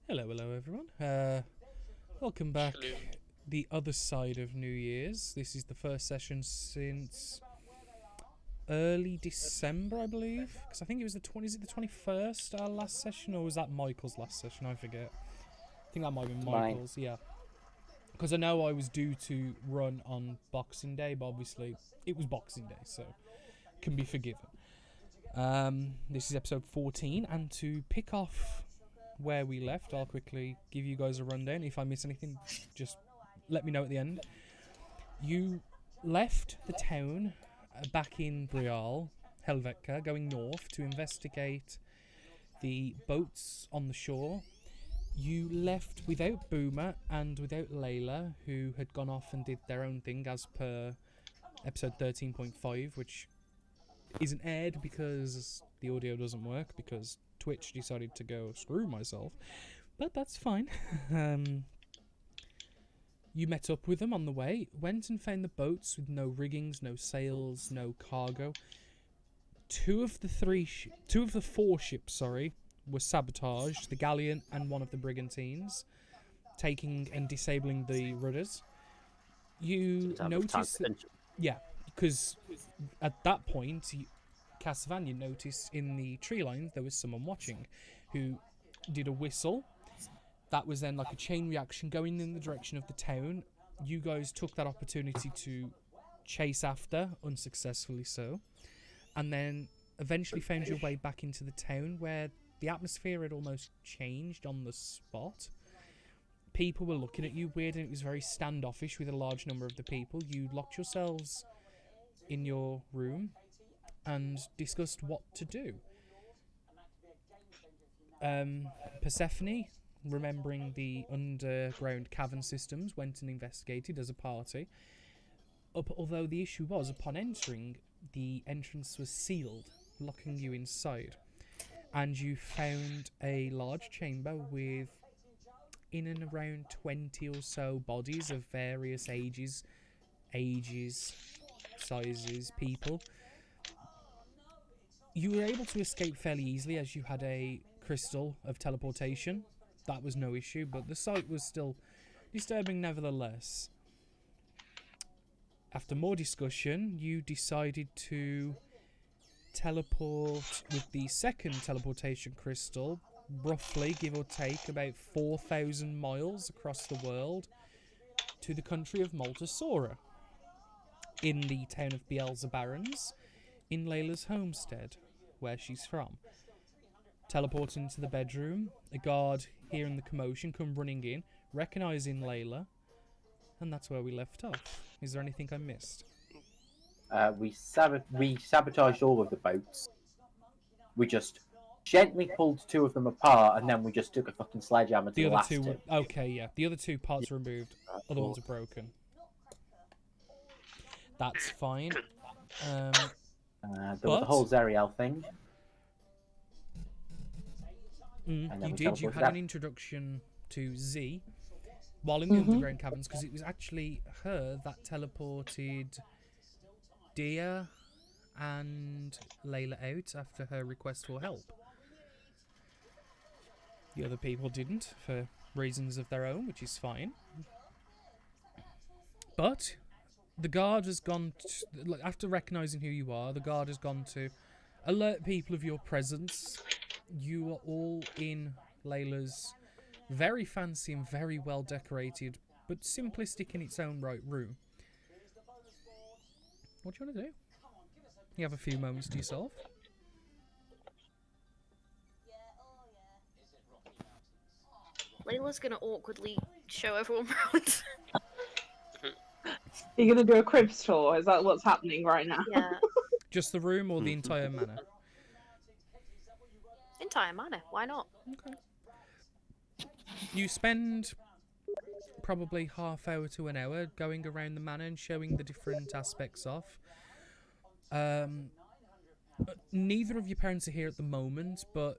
Hello, everyone. Welcome back. Hello. The other side of New Year's. This is the first session since early December, I believe. Because I think it was Is it the 21st, our last session, or was that Michael's last session? I forget. I think that might have been Mine. Michael's, yeah. Because I know I was due to run on Boxing Day, but obviously it was Boxing Day, so can be forgiven. This is episode 14, and to pick off where we left, I'll quickly give you guys a rundown. If I miss anything, just let me know at the end. You left the town back in Brial, Helvetica, going north to investigate the boats on the shore. You left without Boomer and without Layla, who had gone off and did their own thing as per episode 13.5, which isn't aired because the audio doesn't work, because Twitch decided to go screw myself. But that's fine. You met up with them on the way, went and found the boats with no riggings, no sails, no cargo. Two of the four ships, were sabotaged, the galleon and one of the brigantines, taking and disabling the rudders. You noticed that, yeah, because at that point, Castlevania noticed in the tree lines there was someone watching who did a whistle. That was then like a chain reaction going in the direction of the town. You guys took that opportunity to chase after, unsuccessfully so, and then eventually found your way back into the town where the atmosphere had almost changed on the spot. People were looking at you weird, and it was very standoffish with a large number of the people. You locked yourselves in your room and discussed what to do. Persephone, remembering the underground cavern systems, went and investigated as a party. Although the issue was, upon entering, the entrance was sealed, locking you inside. And you found a large chamber with in and around 20 or so bodies of various ages, sizes, people. You were able to escape fairly easily as you had a crystal of teleportation. That was no issue, but the sight was still disturbing nevertheless. After more discussion, you decided to teleport with the second teleportation crystal, roughly, give or take, about 4,000 miles across the world to the country of Maltasora, in the town of Beelzebarons, in Layla's homestead, where she's from. Teleporting into the bedroom, a guard hearing the commotion come running in, recognising Layla, and that's where we left off. Is there anything I missed? We sabotaged all of the boats. We just gently pulled two of them apart, and then we just took a fucking sledgehammer to the The other last two two. were... Okay, yeah. The other two parts were removed. Other ones are broken. That's fine. There was the whole Zeriel thing. You did. You had an introduction to Z while in the underground caverns, because it was actually her that teleported Dia and Layla out after her request for help. The other people didn't, for reasons of their own, which is fine. But the guard has gone to, after recognising who you are, the guard has gone to alert people of your presence. You are all in Layla's very fancy and very well decorated, but simplistic in its own right room. What do you want to do? You have a few moments to yourself. Layla's gonna awkwardly show everyone around. You're gonna do a cribs tour? Is that what's happening right now? Yeah. Just the room or the entire manor? Entire manor. Why not? Okay. You spend probably half hour to an hour going around the manor and showing the different aspects off. Neither of your parents are here at the moment, but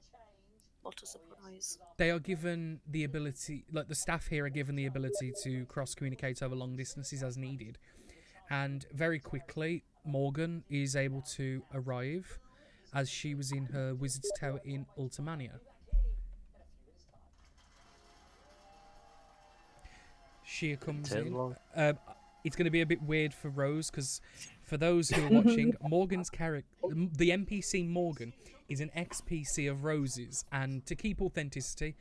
What a surprise. they are given the ability, like the staff here are given the ability to cross-communicate over long distances as needed. And very quickly, Morgan is able to arrive as she was in her wizard's tower in Ultimania. Shia comes Turn in. along. It's going to be a bit weird for Rose because for those who are watching, Morgan's character, the NPC Morgan, is an XPC of Rose's, and to keep authenticity,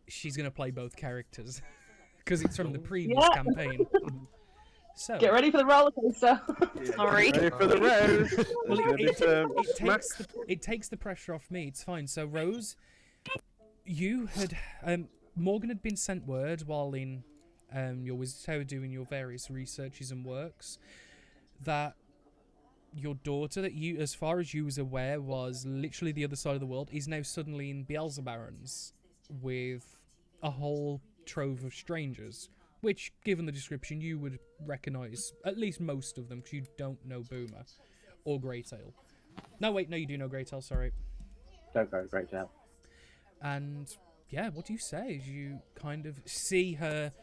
she's going to play both characters because it's from the previous Yeah. campaign. So Get ready for the roller coaster. Sorry. Ready for the road. well, There's gonna be some smack. it takes the pressure off me. It's fine. So Rose, you had Morgan had been sent word while in your wizard tower doing your various researches and works that your daughter, that you, as far as you was aware, was literally the other side of the world, is now suddenly in Beelzebarons with a whole trove of strangers. Which, given the description, you would recognise at least most of them, because you don't know Boomer or Greytail. No, wait, no, you do know Greytail, sorry. Don't go great to help. And, yeah, what do you say as you kind of see her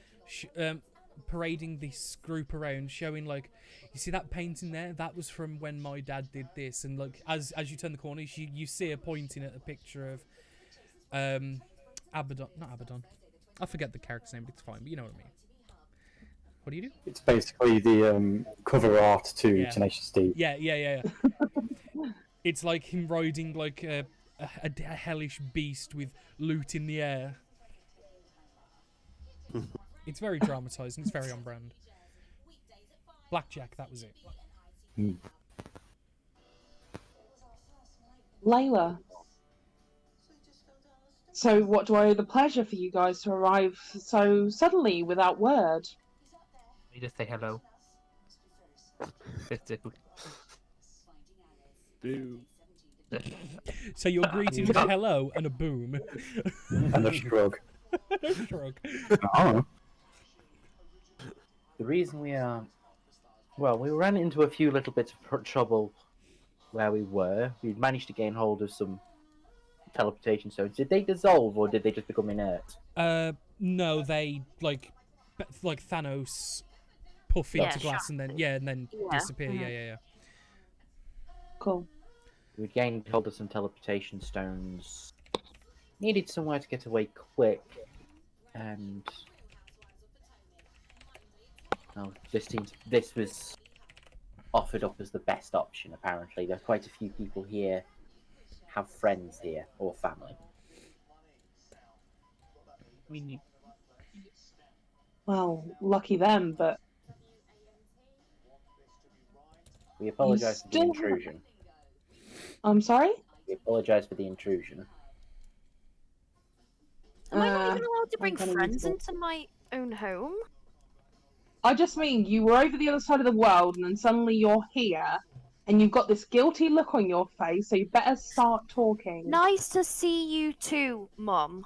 parading this group around, showing, like, you see that painting there? That was from when my dad did this. And, like, as you turn the corner, you see her pointing at a picture of Abaddon. Not Abaddon. I forget the character's name, but it's fine, but you know what I mean. What do you do? It's basically the cover art to Yeah. Tenacious D. Yeah. It's like him riding like a hellish beast with loot in the air. It's very dramatised and it's very on brand. Blackjack, that was it. Layla. So what do I owe the pleasure for you guys to arrive so suddenly without word? We just say hello. Boo. So your greetings are hello and a boom. And a shrug. Shrug. Oh. The reason we are... Well, we ran into a few little bits of trouble where we were. We'd managed to gain hold of some teleportation stones. Did they dissolve or did they just become inert? No, they like Thanos puff into Yeah, glass and then Yeah. disappear. Mhm. Yeah. Cool. We gained hold of some teleportation stones. Needed somewhere to get away quick. And... Well, this was offered up as the best option, apparently. There are quite a few people here have friends here, or family. We need. Well, lucky them, but We apologise for the still- intrusion. I'm sorry? We apologise for the intrusion. Am I not even allowed to I'm bring kinda friends useful. into my own home? I just mean you were over the other side of the world and then suddenly you're here and you've got this guilty look on your face, so you better start talking. Nice to see you too, Mum.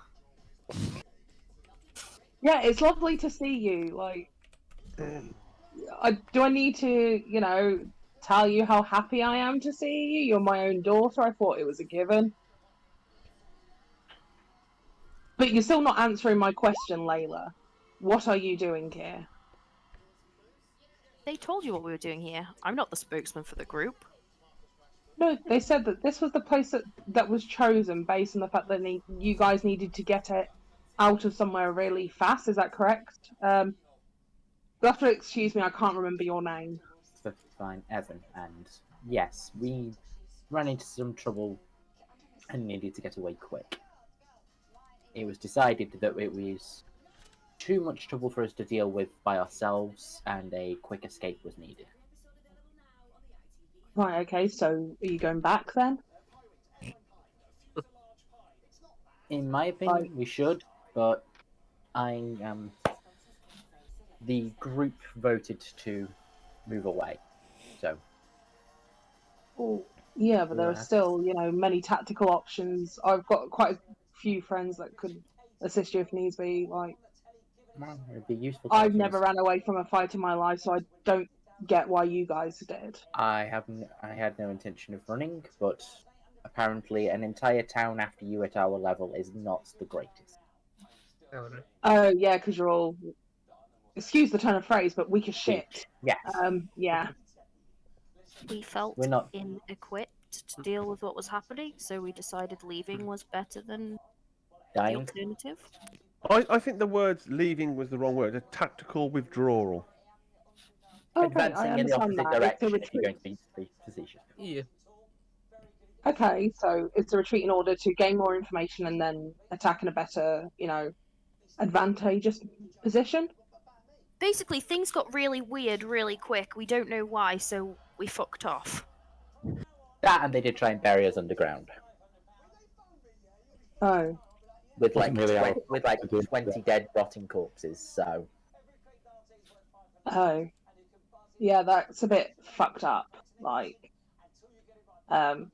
Yeah, it's lovely to see you. Like, do I need to, tell you how happy I am to see you? You're my own daughter. I thought it was a given. But you're still not answering my question, Layla. What are you doing here? They told you what we were doing here. I'm not the spokesman for the group. No, they said that this was the place that was chosen based on the fact that you guys needed to get it out of somewhere really fast. Is that correct? You'll have to excuse me, I can't remember your name. That's fine, Evan. And yes, we ran into some trouble and needed to get away quick. It was decided that it was too much trouble for us to deal with by ourselves, and a quick escape was needed. Right, okay, so are you going back then? In my opinion, we should, but the group voted to move away. So, Well, yeah, but there are Yeah. still, many tactical options. I've got quite a few friends that could assist you if needs be. Like, well, it'd be useful to I've have never some- ran away from a fight in my life, so I don't get why you guys did. I had no intention of running, but apparently an entire town after you at our level is not the greatest. Oh, no. Oh, yeah, because you're all, excuse the turn of phrase, but weak as shit. Yes. Yeah. We felt We're not- ill-equipped to deal with what was happening, so we decided leaving was better than the Dying. alternative. I think the words leaving was the wrong word. A tactical withdrawal. Okay, I Advancing in the understand opposite that. It's a direction if you're retreat. going to be facetious. Yeah. Okay, so it's a retreat in order to gain more information and then attack in a better, advantageous position. Basically, things got really weird really quick. We don't know why, so we fucked off. That and they did try and bury us underground Oh, with like Wasn't really our 20 dead rotting corpses. So oh, yeah, that's a bit fucked up. Like, and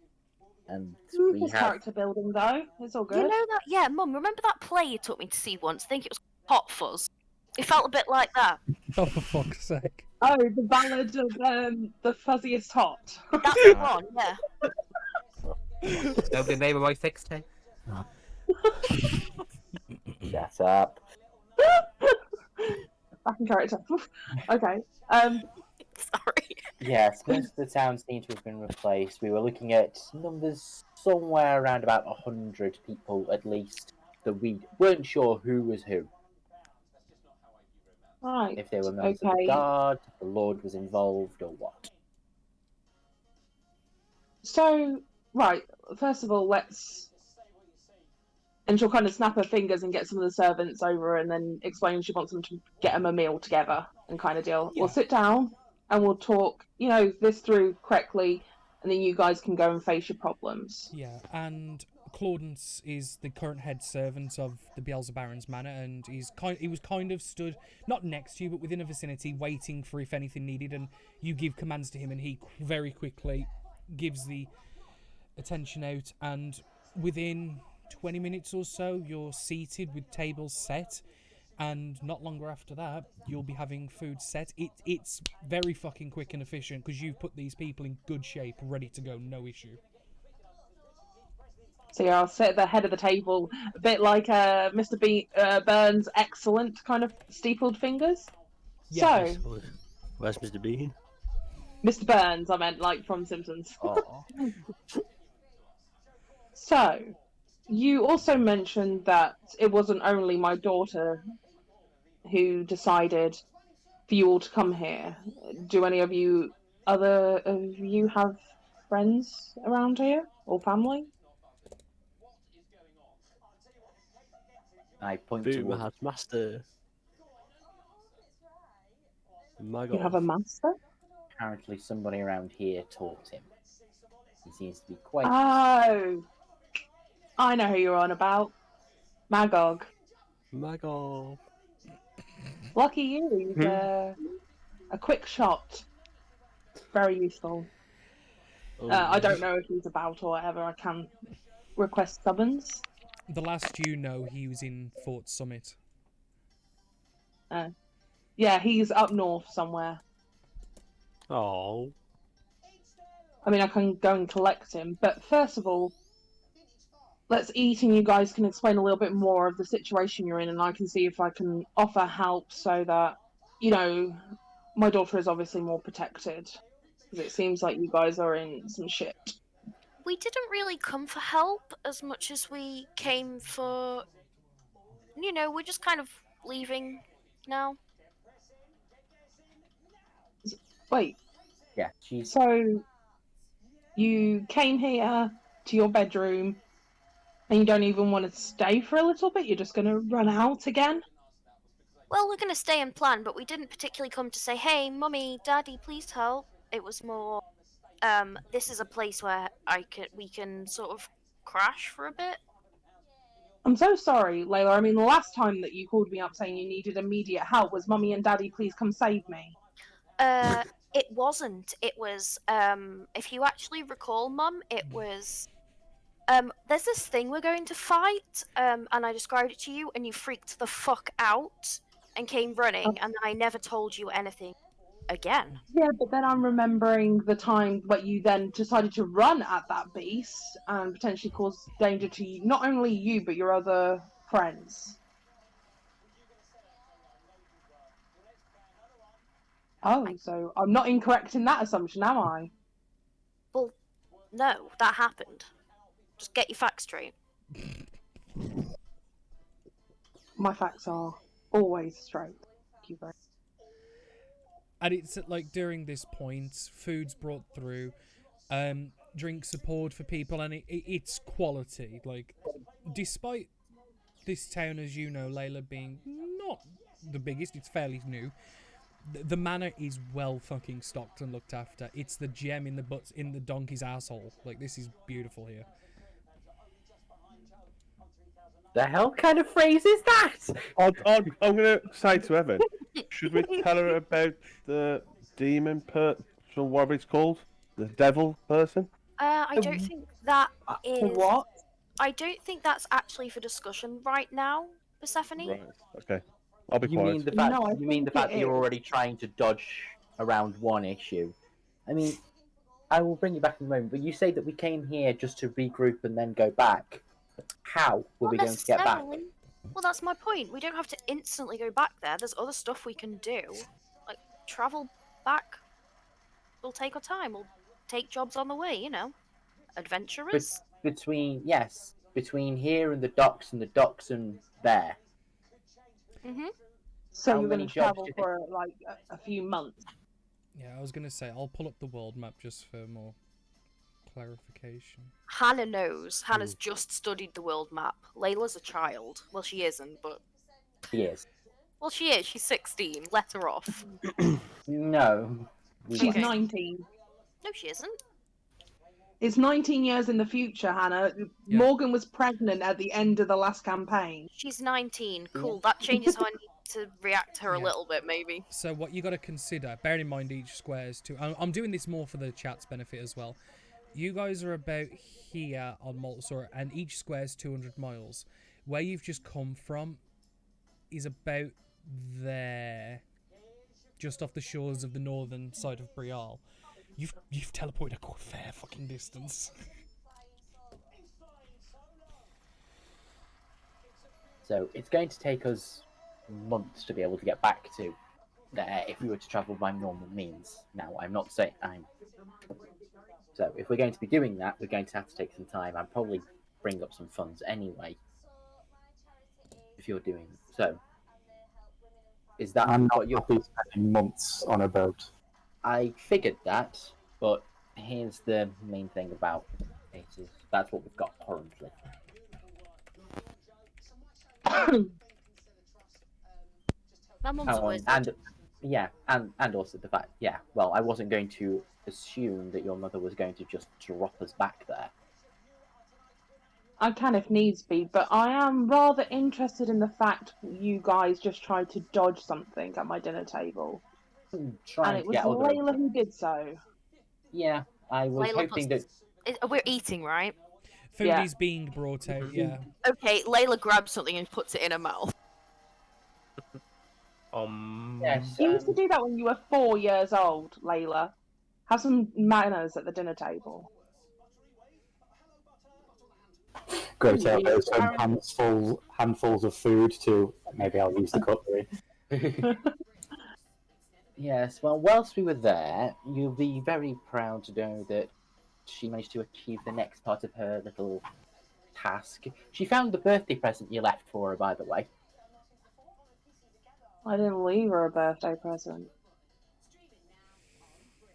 we this have character building though, it's all good. You know that? Yeah, Mum, remember that play you took me to see once? I think it was Hot Fuzz. It felt a bit like that. Oh, for fuck's sake. Oh, the ballad of the fuzziest hot. That's the one, yeah. Know the name of my sex tape? shut up. Back in character. Okay. Sorry. Yes, most of the towns seem to have been replaced. We were looking at numbers somewhere around about 100 people at least that we weren't sure who was who. Right. If they were members of the guard, if the Lord was involved, or what. So, right, first of all, and she'll kind of snap her fingers and get some of the servants over and then explain she wants them to get them a meal together and kind of deal. Yeah. We'll sit down and we'll talk, this through correctly, and then you guys can go and face your problems. Yeah, and Claudence is the current head servant of the Beelzebaron's manor, and he was kind of stood, not next to you, but within a vicinity, waiting for if anything needed, and you give commands to him, and he very quickly gives the attention out, and within 20 minutes or so, you're seated with tables set, and not longer after that, you'll be having food set. It's very fucking quick and efficient, because you've put these people in good shape, ready to go, no issue. So yeah, I'll sit at the head of the table, a bit like Mr. Burns' excellent kind of steepled fingers. Yeah. So, Where's Mr. Bean? Mr. Burns, I meant like from Simpsons. Oh. So, you also mentioned that it wasn't only my daughter who decided for you all to come here. Do any of you, other of you, have friends around here or family? I point Boom, towards I had master. My You have God. a master? apparently somebody around here taught him. He seems to be quite. Oh, I know who you're on about. Magog. My God. Lucky you. He's a quick shot. Very useful. Oh, I don't know if he's about or whatever. I can request summons. The last you know, he was in Fort Summit. Yeah, he's up north somewhere. Oh. I mean, I can go and collect him. But first of all, let's eat and you guys can explain a little bit more of the situation you're in, and I can see if I can offer help so that, my daughter is obviously more protected. Because it seems like you guys are in some shit. We didn't really come for help as much as we came for. We're just kind of leaving now. Wait, Yeah, she's. so you came here to your bedroom and you don't even want to stay for a little bit? You're just going to run out again? Well, we're going to stay and plan, but we didn't particularly come to say, hey, Mummy, Daddy, please help. It was more, this is a place where we can sort of crash for a bit. I'm so sorry, Layla. I mean, the last time that you called me up saying you needed immediate help was, Mummy and Daddy, please come save me. It wasn't. It was, if you actually recall, Mum, it was, there's this thing we're going to fight, and I described it to you, and you freaked the fuck out and came running, and I never told you anything again. Yeah, but then I'm remembering the time that you then decided to run at that beast and potentially cause danger to you, not only you, but your other friends. Oh, so I'm not incorrect in that assumption, am I? Well, no, that happened. Just get your facts straight. My facts are always straight. Thank you very And it's like during this point, food's brought through, drinks are poured for people, and it's quality. Like, despite this town, as you know, Layla, being not the biggest, it's fairly new. The manor is well fucking stocked and looked after. It's the gem in the donkey's asshole. Like, this is beautiful here. The hell kind of phrase is that? I'm going to say to Evan, should we tell her about the demon person, whatever it's called? The devil person? I don't think that is. The what? I don't think that's actually for discussion right now, Persephone. Right, okay. I'll be You quiet. mean the fact? No, I you mean the think fact it that you're is. already trying to dodge around one issue? I mean, I will bring you back in a moment. But you say that we came here just to regroup and then go back. How were Not we going to get back? necessarily. Well, that's my point. We don't have to instantly go back there. There's other stuff we can do. Like, travel back. We'll take our time. We'll take jobs on the way, you know. Adventurers. Between here and the docks and there. Mm-hmm. So How you're many going to jobs travel do you think- for like a few months. Yeah, I was gonna say I'll pull up the world map just for more clarification. Hannah knows. Hannah's just studied the world map. Layla's a child. Well, she isn't, but... He is. Well, she is. She's 16. Let her off. No. She's Okay. 19. No, she isn't. It's 19 years in the future, Hannah. Yeah. Morgan was pregnant at the end of the last campaign. She's 19. Cool. That changes how I need to react to her Yeah. a little bit, maybe. So what you got to consider, bearing in mind each square's two. I'm doing this more for the chat's benefit as well. You guys are about here on Maltasaur, and each square's 200 miles. Where you've just come from is about there, just off the shores of the northern side of Brial. You've teleported a fair fucking distance. So it's going to take us months to be able to get back to there if we were to travel by normal means. Now, I'm not saying I'm. So if we're going to be doing that, we're going to have to take some time. I'd probably bring up some funds anyway. If you're doing so, is that I'm what not you're? happy spending months on a boat. I figured that, but here's the main thing about it is that's what we've got currently. My mum's a wizard. And yeah, and also the fact, yeah. Well, I wasn't going to assume that your mother was going to just drop us back there. I can if needs be, but I am rather interested in the fact you guys just tried to dodge something at my dinner table. And Trying it to was get other. Layla who did so. Yeah, I was Layla hoping puts- that. We're eating, right? Food Yeah. is being brought out, yeah. Okay, Layla grabs something and puts it in her mouth. Yes, You used to do that when you were 4 years old, Layla. Have some manners at the dinner table. Great out there, some handfuls of food to maybe I'll use the cutlery. Yes, well, whilst we were there, you'll be very proud to know that she managed to achieve the next part of her little task. She found the birthday present you left for her, by the way. I didn't leave her a birthday present.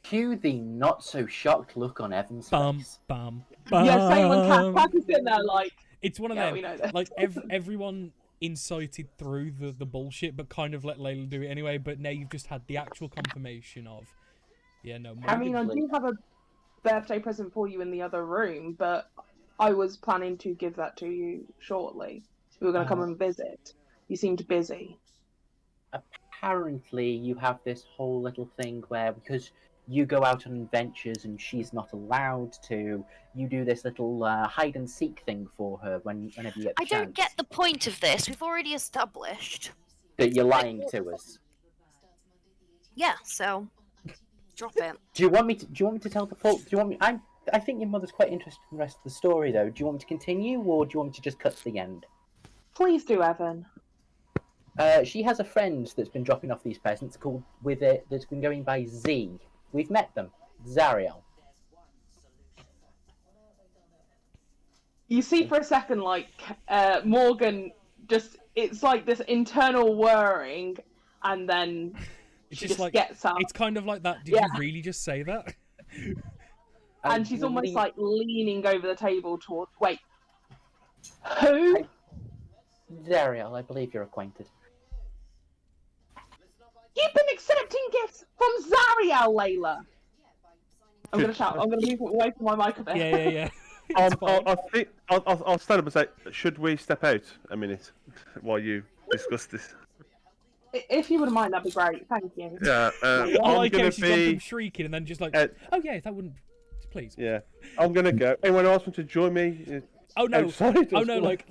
Cue the not so shocked look on Evan's Bum, face. bum, Yeah, same on bum. Cat is sitting there like, It's one of yeah, them. we know this. Like everyone incited through the bullshit, but kind of let Layla do it anyway. But now you've just had the actual confirmation of, yeah, no. I mean, I Arguably. do have a birthday present for you in the other room, but I was planning to give that to you shortly. We were going to come and visit. You seemed busy. Apparently, you have this whole little thing where, because you go out on adventures and she's not allowed to, you do this little hide and seek thing for her whenever you get the I chance. don't get the point of this. We've already established. That you're lying to us. Yeah, so drop it. Do you want me to tell the full? Do you want me? I think your mother's quite interested in the rest of the story, though. Do you want me to continue, or do you want me to just cut to the end? Please do, Evan. She has a friend that's been dropping off these presents that's been going by Z. We've met them, Zariel. You see for a second, like, Morgan just it's like this internal whirring, and then It's she just like gets up, it's kind of like that. Did Yeah. you really just say that? and she's almost believe- like leaning over the table towards. Wait, who? Zariel, I believe you're acquainted. You've been accepting gifts from Zariel, Layla. I'm gonna shout. I'm gonna move away from my mic a bit. Yeah. It's fine. I think I'll stand up and say, should we step out a minute while you discuss this? If you wouldn't mind, that'd be great. Thank you. Yeah, I I'm like how gonna she's gone from be. shrieking and then just like, Uh, oh yeah, that wouldn't. Please. Yeah, I'm gonna go. Anyone else want to join me? Oh no! Outside or Oh no! something?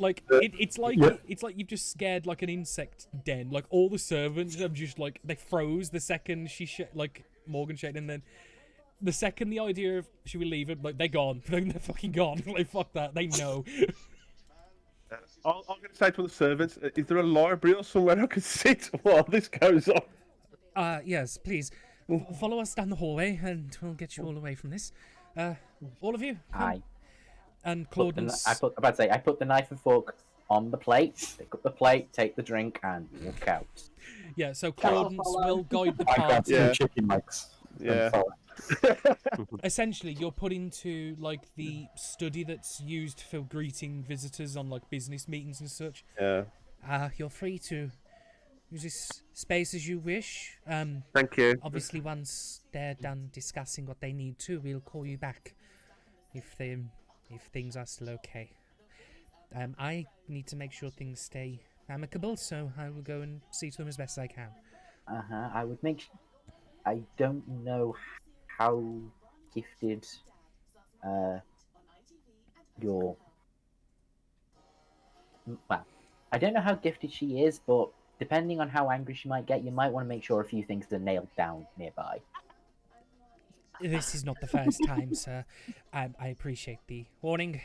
It's like it's like you've just scared like an insect den. Like all the servants have just like they froze the second like Morgan shouted, and then the second the idea of should we leave it, like they're gone. They're fucking gone. Like fuck that. They know. I'm gonna say to the servants, is there a library or somewhere I could sit while this goes on? Yes, please follow us down the hallway, and we'll get you all away from this. All of you. Come. I And put the, Clauden's. I put the knife and fork on the plate, pick up the plate, take the drink, and walk out. Yeah, so Carol, Claudence follow. will guide the I got party. two Yeah. chicken legs. Yeah. Essentially, you're put into like the study that's used for greeting visitors on like business meetings and such. Yeah. You're free to use this space as you wish. Thank you. Obviously, once they're done discussing what they need to, we'll call you back if things are still okay. I need to make sure things stay amicable, so I will go and see to them as best as I can. I would make. I don't know how gifted your. Well, I don't know how gifted she is, but depending on how angry she might get, you might want to make sure a few things are nailed down nearby. This is not the first time, sir. I appreciate the warning.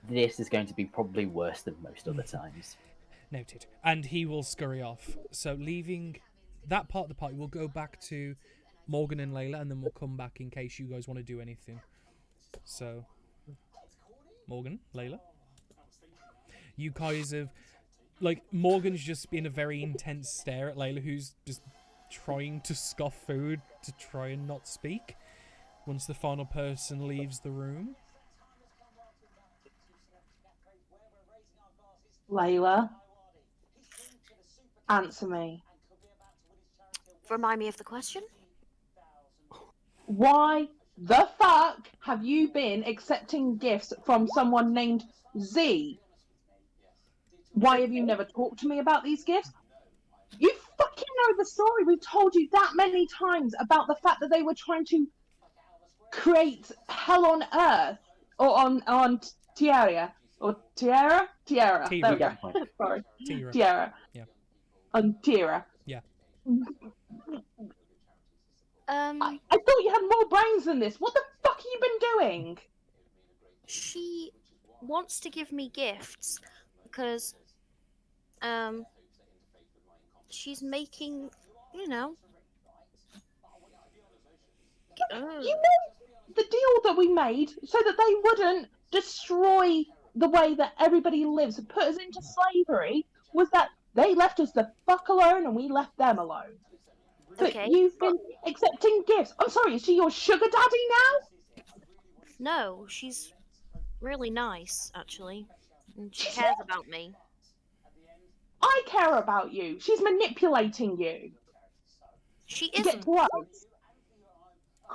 This is going to be probably worse than most other times. Noted. And he will scurry off. So leaving that part of the party, we'll go back to Morgan and Layla, and then we'll come back in case you guys want to do anything. So, Morgan, Layla, you guys have, like, Morgan's just been a very intense stare at Layla, who's just trying to scoff food to try and not speak. Once the final person leaves the room. Layla, answer me. Remind me of the question. Why the fuck have you been accepting gifts from someone named Z? Why have you never talked to me about these gifts? You fucking know the story. We've told you that many times about the fact that they were trying to create hell on Earth or on Tierra. Or Tierra? Tierra. There we go. Sorry. Tira. Tierra. Yeah. On Tierra. Yeah. I thought you had more brains than this. What the fuck have you been doing? She wants to give me gifts because she's making, you know. You know the deal that we made so that they wouldn't destroy the way that everybody lives and put us into slavery was that they left us the fuck alone and we left them alone. But Okay, you've been accepting gifts. I'm sorry, is she your sugar daddy now? No, she's really nice, actually. And she She's cares not. about me. I care about you. She's manipulating you She to get isn't. to us.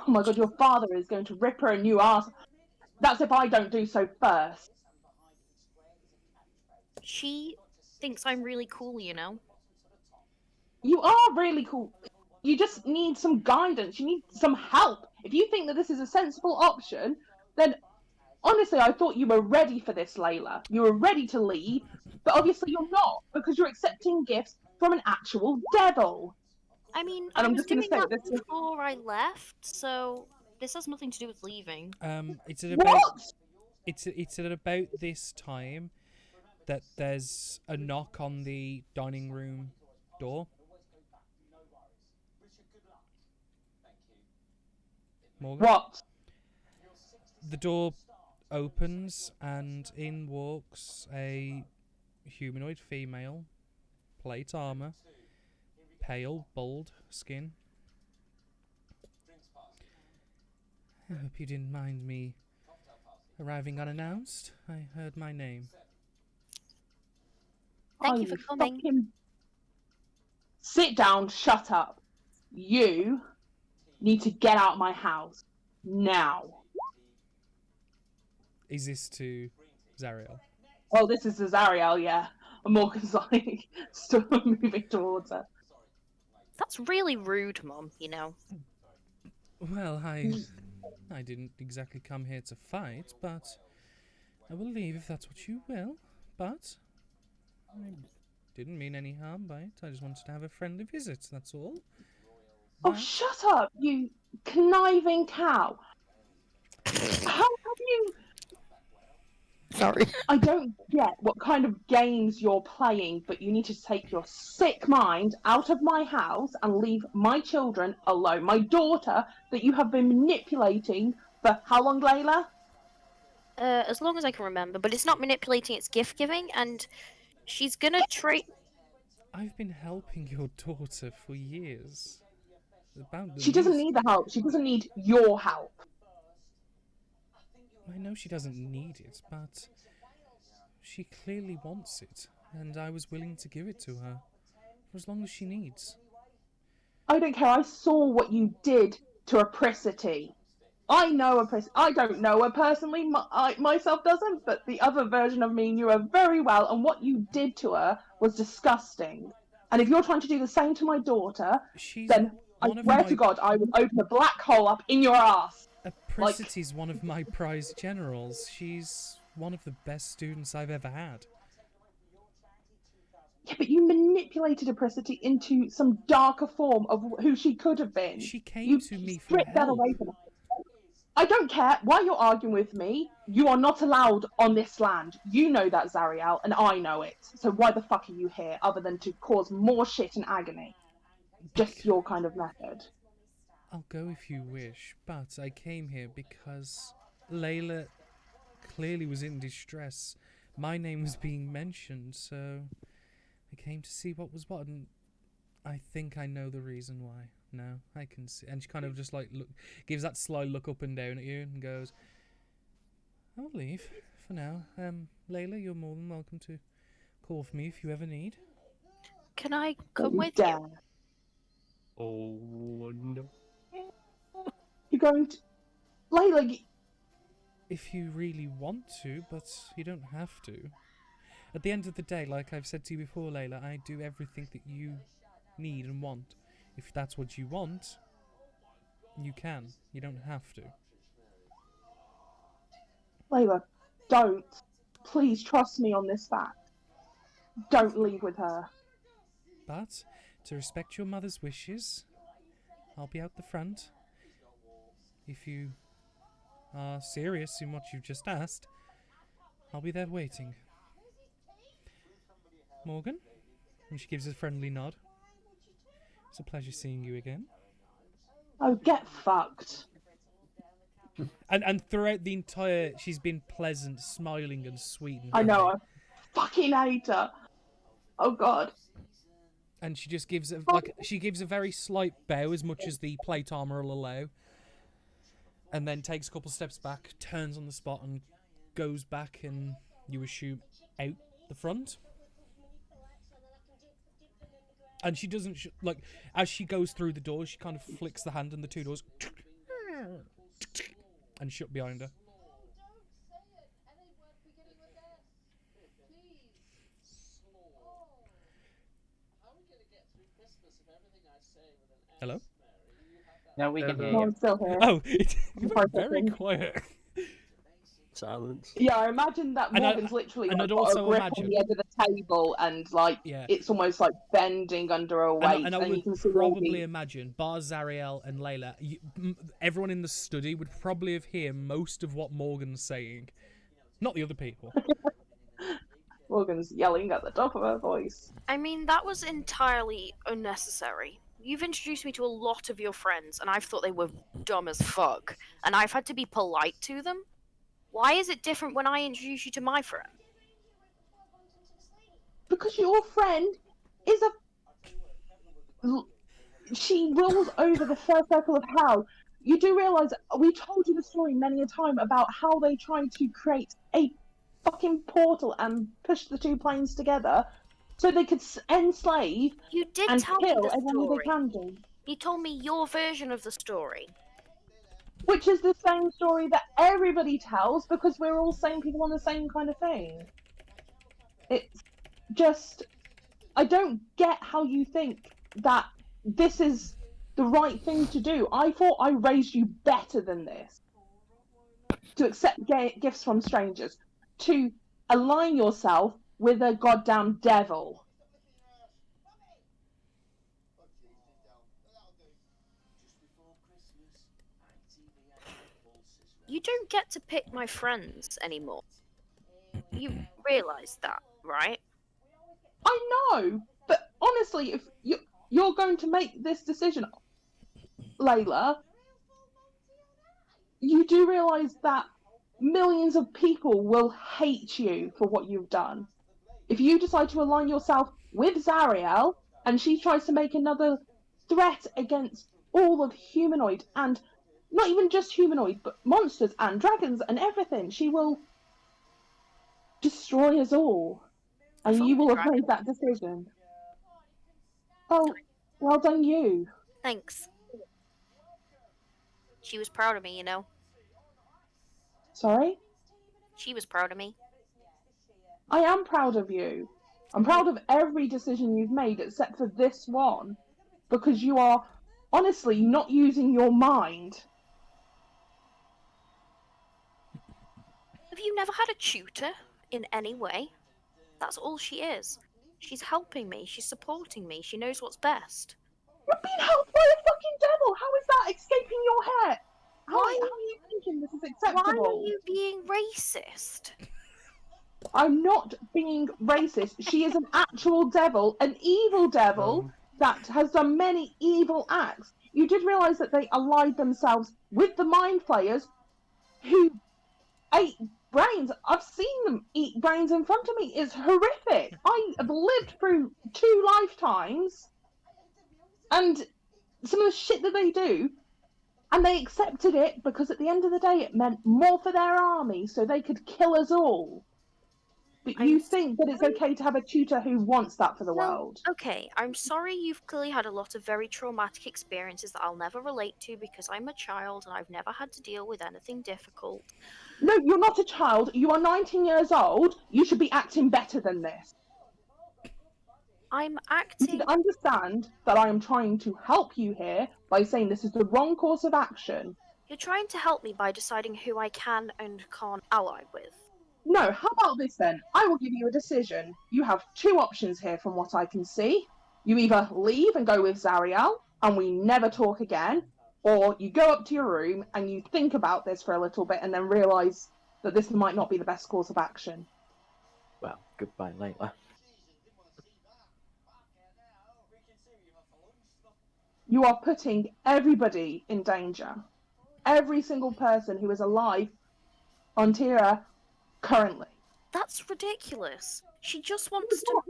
Oh my god, your father is going to rip her a new ass. That's if I don't do so first. She thinks I'm really cool, you know. You are really cool. You just need some guidance. You need some help. If you think that this is a sensible option, then honestly, I thought you were ready for this, Layla. You were ready to leave, but obviously you're not because you're accepting gifts from an actual devil. I mean, And I I'm was just gonna doing say that this is- before I left, so this has nothing to do with leaving. It's at about What? it's at about this time that there's a knock on the dining room door. Morgan? What? The door opens and in walks a humanoid female, plate armor, pale, bald skin. I hope you didn't mind me arriving unannounced. I heard my name. Thank Oh, you for coming. fucking- Sit down, shut up. You need to get out of my house. Now. Is this to Zariel? Oh, this is Azariel, yeah. And Morgan's like, still moving towards her. That's really rude, Mum, you know. Well, I didn't exactly come here to fight, but I will leave if that's what you will. But I didn't mean any harm by it. I just wanted to have a friendly visit, that's all. Oh, But- shut up, you conniving cow. How have you... Sorry. I don't get what kind of games you're playing, but you need to take your sick mind out of my house and leave my children alone. My daughter that you have been manipulating for how long, Layla? As long as I can remember, but it's not manipulating, it's gift giving, and she's gonna trade. I've been helping your daughter for years. About the She doesn't least- need the help. She doesn't need your help. I know she doesn't need it, but she clearly wants it, and I was willing to give it to her for as long as she needs. I don't care. I saw what you did to Apricity. I know Apricity. I don't know her personally. I myself doesn't, but the other version of me knew her very well, and what you did to her was disgusting. And if you're trying to do the same to my daughter, She's then I one of swear my to God, I will open a black hole up in your ass. Apricity's one of my prize generals. She's one of the best students I've ever had. Yeah, but you manipulated Apricity into some darker form of who she could have been. She came You to me for stripped that help. away from her. I don't care why you're arguing with me. You are not allowed on this land. You know that, Zariel, and I know it. So why the fuck are you here, other than to cause more shit and agony? Just your kind of method. I'll go if you wish, but I came here because Layla clearly was in distress. My name was being mentioned, so I came to see what was what, and I think I know the reason why. Now I can see, and she kind of just like gives that sly look up and down at you and goes, "I'll leave for now. Layla, you're more than welcome to call for me if you ever need." Can I Don't come you with dare. you? Oh no. You're going to... Layla, If you really want to, but you don't have to. At the end of the day, like I've said to you before, Layla, I do everything that you need and want. If that's what you want, you can. You don't have to. Layla, don't. Please trust me on this fact. Don't leave with her. But, to respect your mother's wishes, I'll be out the front. If you are serious in what you've just asked, I'll be there waiting. Morgan? And she gives a friendly nod. It's a pleasure seeing you again. Oh, get fucked. And throughout the entire, she's been pleasant, smiling, and sweet. And I know, friendly. I fucking hate her. Oh god. And she just gives she gives a very slight bow, as much as the plate armor will allow, and then takes a couple steps back, turns on the spot, and goes back, and you assume out the front. And she doesn't as she goes through the doors, she kind of flicks the hand, and the two doors and shut behind her. Hello? No, we can hear No, you. I'm still here. Oh, it went Sorry, very Captain. quiet. Silence. Yeah, I imagine that And I- Morgan's literally and like, I'd got also a grip imagine- on the edge of the table and like Yeah. it's almost like bending under her weight, And I you would can see all probably the... imagine, bar Zariel and Layla, everyone in the study would probably have heard most of what Morgan's saying. Not the other people. Morgan's yelling at the top of her voice. I mean, that was entirely unnecessary. You've introduced me to a lot of your friends, and I've thought they were dumb as fuck, and I've had to be polite to them. Why is it different when I introduce you to my friend? because your friend is she rules over the first circle of hell. You do realise we told you the story many a time about how they tried to create a fucking portal and push the two planes together so they could enslave You did and tell me kill the everyone they story. can do. You told me your version of the story. Which is the same story that everybody tells because we're all same people on the same kind of thing. It's just, I don't get how you think that this is the right thing to do. I thought I raised you better than this. To accept gifts from strangers. To align yourself with a goddamn devil. You don't get to pick my friends anymore. You realise that, right? I know, but honestly, if you're going to make this decision, Layla, you do realise that millions of people will hate you for what you've done. If you decide to align yourself with Zariel and she tries to make another threat against all of humanoid, and not even just humanoid, but monsters and dragons and everything, she will destroy us all. And I you will thought have made that decision. Oh, well done you. Thanks. She was proud of me, you know. Sorry? She was proud of me. I am proud of you. I'm proud of every decision you've made except for this one. Because you are honestly not using your mind. Have you never had a tutor in any way? That's all she is. She's helping me, she's supporting me, she knows what's best. You're being helped by a fucking devil! How is that escaping your head? How Why- are you thinking this is Why acceptable? are you being racist? I'm not being racist. She is an actual devil, an evil devil that has done many evil acts. You did realise that they allied themselves with the Mind Flayers who ate brains. I've seen them eat brains in front of me. It's horrific. I have lived through 2 lifetimes and some of the shit that they do, and they accepted it because at the end of the day it meant more for their army so they could kill us all. But you think that it's okay to have a tutor who wants that for the world. Okay, I'm sorry you've clearly had a lot of very traumatic experiences that I'll never relate to because I'm a child and I've never had to deal with anything difficult. No, you're not a child. You are 19 years old. You should be acting better than this. I'm You acting. should understand that I am trying to help you here by saying this is the wrong course of action. You're trying to help me by deciding who I can and can't ally with. No, how about this then? I will give you a decision. You have 2 options here from what I can see. You either leave and go with Zariel, and we never talk again, or you go up to your room and you think about this for a little bit and then realise that this might not be the best course of action. Well, goodbye, Layla. You are putting everybody in danger. Every single person who is alive on Tira currently. That's ridiculous. She just wants to.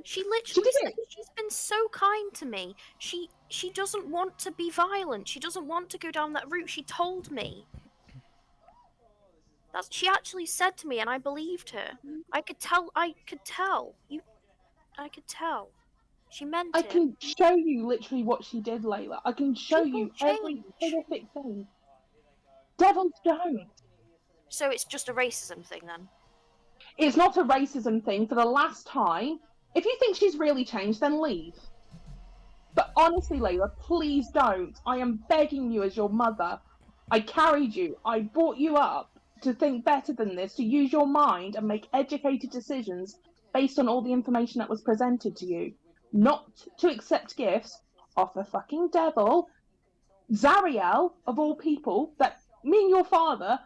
She She literally did said it. she's been so kind to me. She doesn't want to be violent. She doesn't want to go down that route. She told me. She actually said to me, and I believed her. I could tell. I could tell. I could tell. She meant I it. can show you literally what she did, Layla. I can show People you every change. horrific thing. Devils don't. So it's just a racism thing then. It's not a racism thing for the last time. If you think she's really changed, then leave. But honestly, Layla, please don't. I am begging you as your mother. I carried you. I brought you up to think better than this, to use your mind and make educated decisions based on all the information that was presented to you. Not to accept gifts off the fucking devil, Zariel, of all people, that me and your father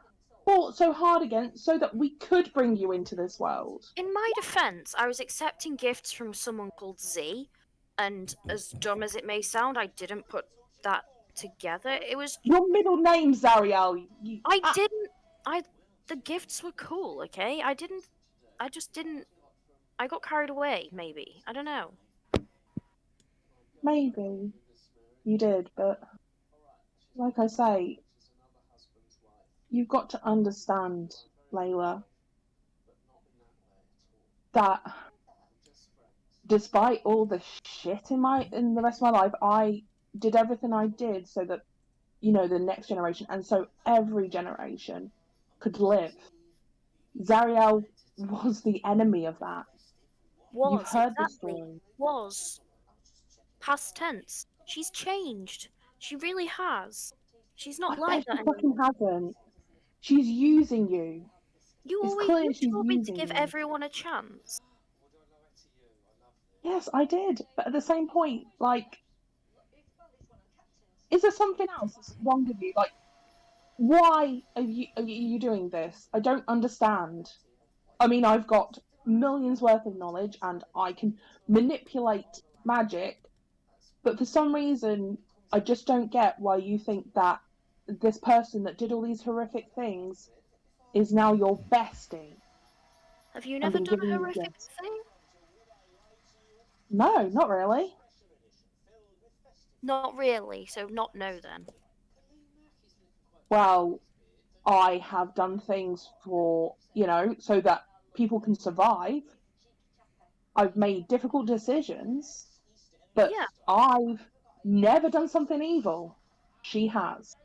fought so hard against so that we could bring you into this world. In my defense, I was accepting gifts from someone called Z, and as dumb as it may sound, I didn't put that together. It was. Your middle name's Zariel. The gifts were cool, okay? I just didn't I got carried away, maybe. I don't know. Maybe you did, but like I say, you've got to understand, Layla, that despite all the shit in the rest of my life, I did everything I did so that, you know, the next generation and so every generation could live. Zariel was the enemy of that. You've Was, heard the exactly. story. Was. Past tense. She's changed. She really has. She's not I like bet that she anymore. fucking hasn't. She's using you. You It's always clear you she's told me to using give you. everyone a chance. Yes, I did. But at the same point, like, is there something else that's wrong with you? Like, why are you doing this? I don't understand. I mean, I've got millions worth of knowledge and I can manipulate magic, but for some reason, I just don't get why you think that this person that did all these horrific things is now your bestie Have you and never been done giving a you horrific gifts. thing? No, not really. Not really, so not no then. Well, I have done things for, you know, so that people can survive. I've made difficult decisions, but Yeah. I've never done something evil. She has.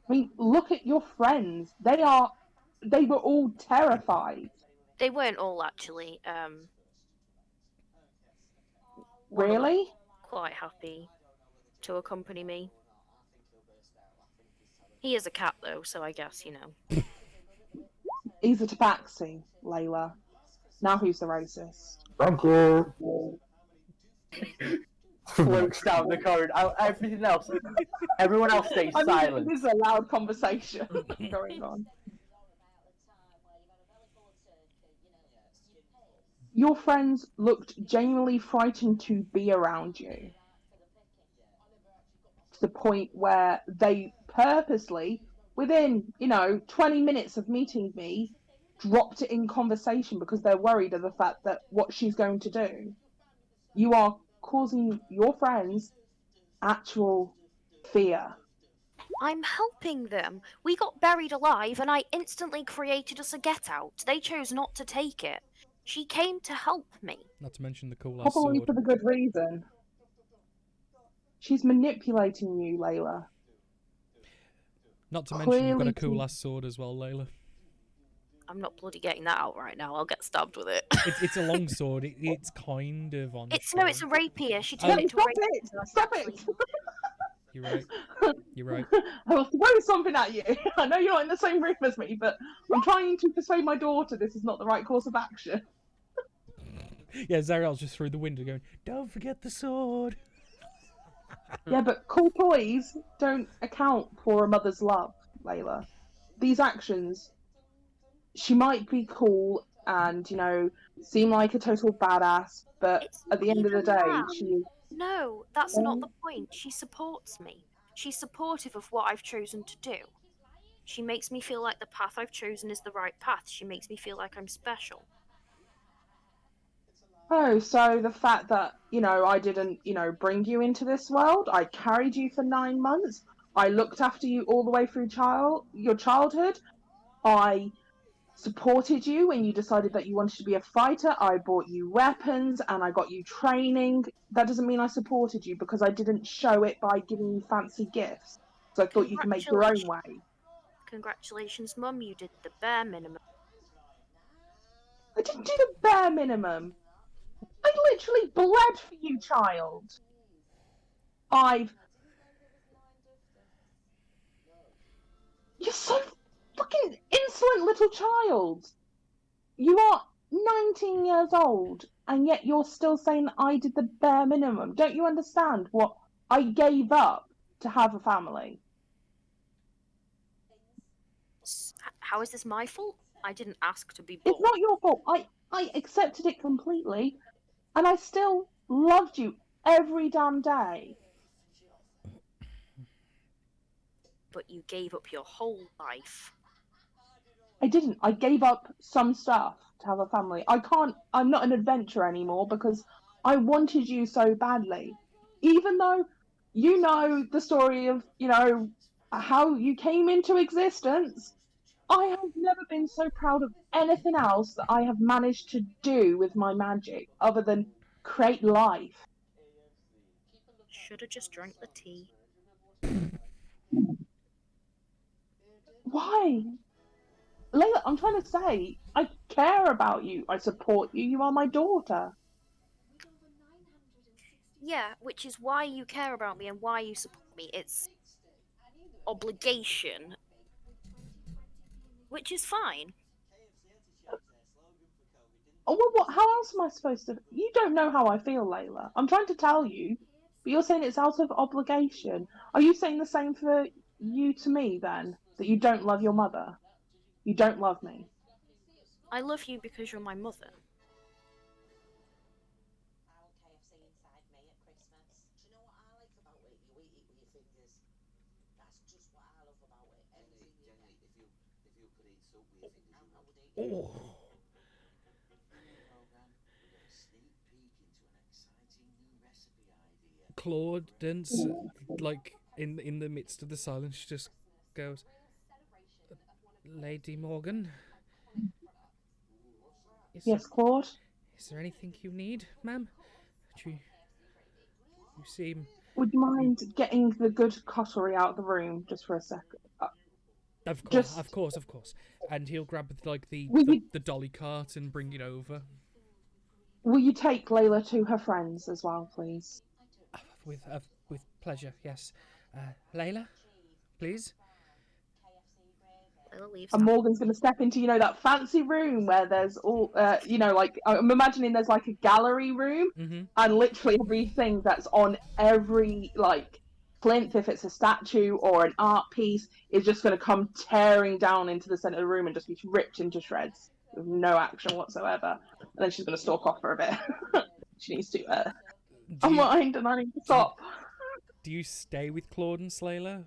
I mean, look at your friends. They were all terrified. They weren't all actually. One of them Really? quite happy to accompany me. He is a cat though, so I guess, you know. He's a tabaxi, Layla. Now who's the racist? Thank you. Floats down the corridor. Everything else, everyone else stays I mean, silent. this is a loud conversation going on. Your friends looked genuinely frightened to be around you. To the point where they purposely, within, 20 minutes of meeting me, dropped it in conversation because they're worried of the fact that what she's going to do. You are causing your friends actual fear. I'm helping them. We got buried alive and I instantly created us a get out. They chose not to take it. She came to help me. Not to mention the cool ass Probably sword. for the good reason. She's manipulating you, Layla. Not to mention you've got a Clearly cool ass sword as well, Layla. I'm not bloody getting that out right now. I'll get stabbed with it. It's a long sword. It's kind of on. It's no, it's a rapier. She Oh. turned it to a Stop rapier. it! so I can Stop actually- it! You're right. You're right. I will throw something at you. I know you're not in the same room as me, but I'm trying to persuade my daughter this is not the right course of action. Yeah, Zariel's just through the window going, "Don't forget the sword." Yeah, but cool toys don't account for a mother's love, Layla. These actions, she might be cool and, seem like a total badass, but It's at the end of the even day, that. she No, that's not the point. She supports me. She's supportive of what I've chosen to do. She makes me feel like the path I've chosen is the right path. She makes me feel like I'm special. Oh, so the fact that, I didn't, bring you into this world, I carried you for 9 months, I looked after you all the way through your childhood, I supported you when you decided that you wanted to be a fighter, I bought you weapons, and I got you training. That doesn't mean I supported you because I didn't show it by giving you fancy gifts. So I thought you could make your own way. Congratulations, Mum. You did the bare minimum. I didn't do the bare minimum. I literally bled for you, child. You're so fucking insolent, little child. You are 19 years old, and yet you're still saying I did the bare minimum. Don't you understand what I gave up to have a family? How is this my fault? I didn't ask to be born. It's not your fault. I accepted it completely, and I still loved you every damn day. but you gave up your whole life. I didn't. I gave up some stuff to have a family. I'm not an adventurer anymore because I wanted you so badly. Even though you know the story of, how you came into existence, I have never been so proud of anything else that I have managed to do with my magic other than create life. Should have just drank the tea. Why? Layla, I'm trying to say, I care about you. I support you. You are my daughter. Yeah, which is why you care about me and why you support me. It's obligation, which is fine. Oh, well, what? How else am I supposed to? You don't know how I feel, Layla. I'm trying to tell you, but you're saying it's out of obligation. Are you saying the same for you to me then? That you don't love your mother? You don't love me? I love you because you're my mother. Oh. Claude dance, like in the midst of the silence, she just goes, "Lady Morgan, Yes, Claude. is there anything you need, ma'am? You seem." Would you mind getting the good cutlery out of the room just for a second? Of course, Just of course, of course. And he'll grab like Will you- the dolly cart and bring it over. will you take Layla to her friends as well, please? With pleasure, yes. Layla, please. Layla leaves And now. Morgan's going to step into, that fancy room where there's all, like, I'm imagining there's like a gallery room, Mm-hmm. and literally everything that's on every, like, plinth, if it's a statue or an art piece, is just going to come tearing down into the center of the room and just be ripped into shreds with no action whatsoever. And then she's going to stalk off for a bit. She needs to unwind, and I need to stop. Do you stay with Claude and Layla?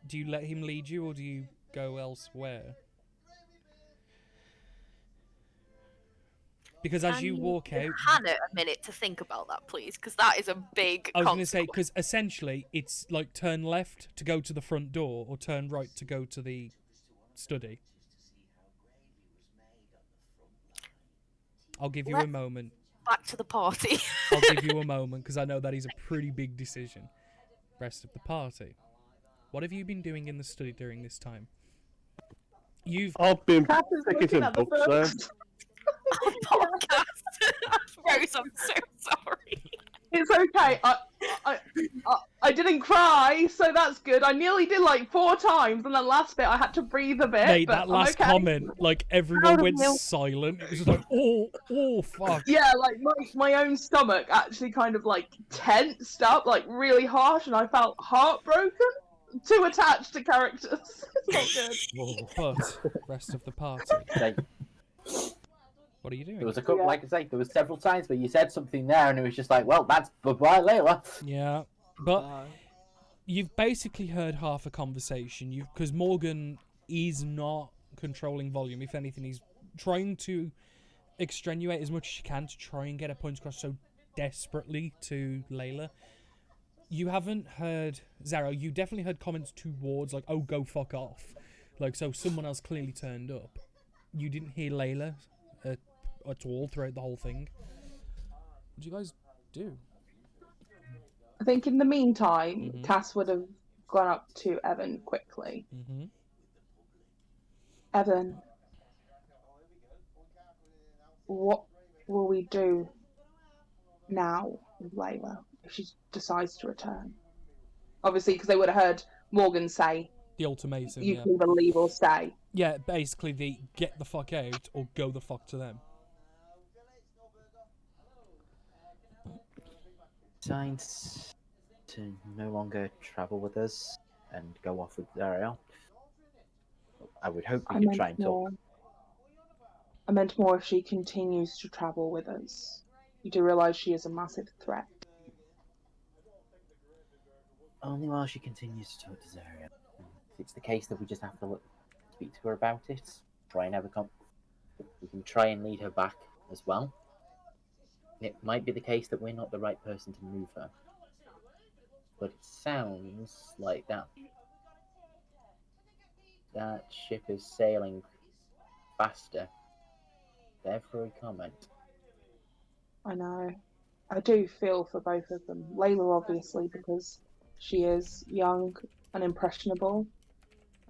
Do you let him lead you, or do you go elsewhere? Because as you walk out, Hannah, a minute to think about that, please, because that is a big. I was going to say, because essentially it's like turn left to go to the front door, or turn right to go to the study. I'll give you a moment. Back to the party. I'll give you a moment, because I know that is a pretty big decision. Rest of the party. What have you been doing in the study during this time? I've been Kat is picking looking some at the books there. Podcast. Rose, I'm so sorry. It's okay. I didn't cry, so that's good. I nearly did like 4 times, and the last bit I had to breathe a bit. Mate, but that last I'm okay. comment, like everyone Proud of went you. silent. It was just like, oh, fuck. Yeah, like my own stomach actually kind of like tensed up, like really harsh, and I felt heartbroken. Too attached to characters. It's not good. But rest of the party. Like, What are you doing? there was a couple, like I say, there was several times where you said something there, and it was just like, well, that's bye-bye, Layla. Yeah, but you've basically heard half a conversation. Because Morgan is not controlling volume. If anything, he's trying to extenuate as much as she can to try and get a point across so desperately to Layla. You haven't heard Zaro. You definitely heard comments towards like, "Oh, go fuck off," like so. Someone else clearly turned up. You didn't hear Layla at all throughout the whole thing. What do you guys do? I think in the meantime, Mhm. Cass would have gone up to Evan quickly. Mm-hmm. Evan, what will we do now with Layla if she decides to return? Obviously, because they would have heard Morgan say, The ultimatum. "You Yeah. can either leave or stay." Yeah, basically the get the fuck out or go the fuck to them. Signed to no longer travel with us and go off with Zariel. I would hope we could try and talk. I meant more if she continues to travel with us. You do realise she is a massive threat. Only while she continues to talk to Zaria. If it's the case that we just have to speak to her about it, try and have a we can try and lead her back as well. It might be the case that we're not the right person to move her. But it sounds like that ship is sailing faster. Therefore, a comment. I know. I do feel for both of them. Layla, obviously, because she is young and impressionable,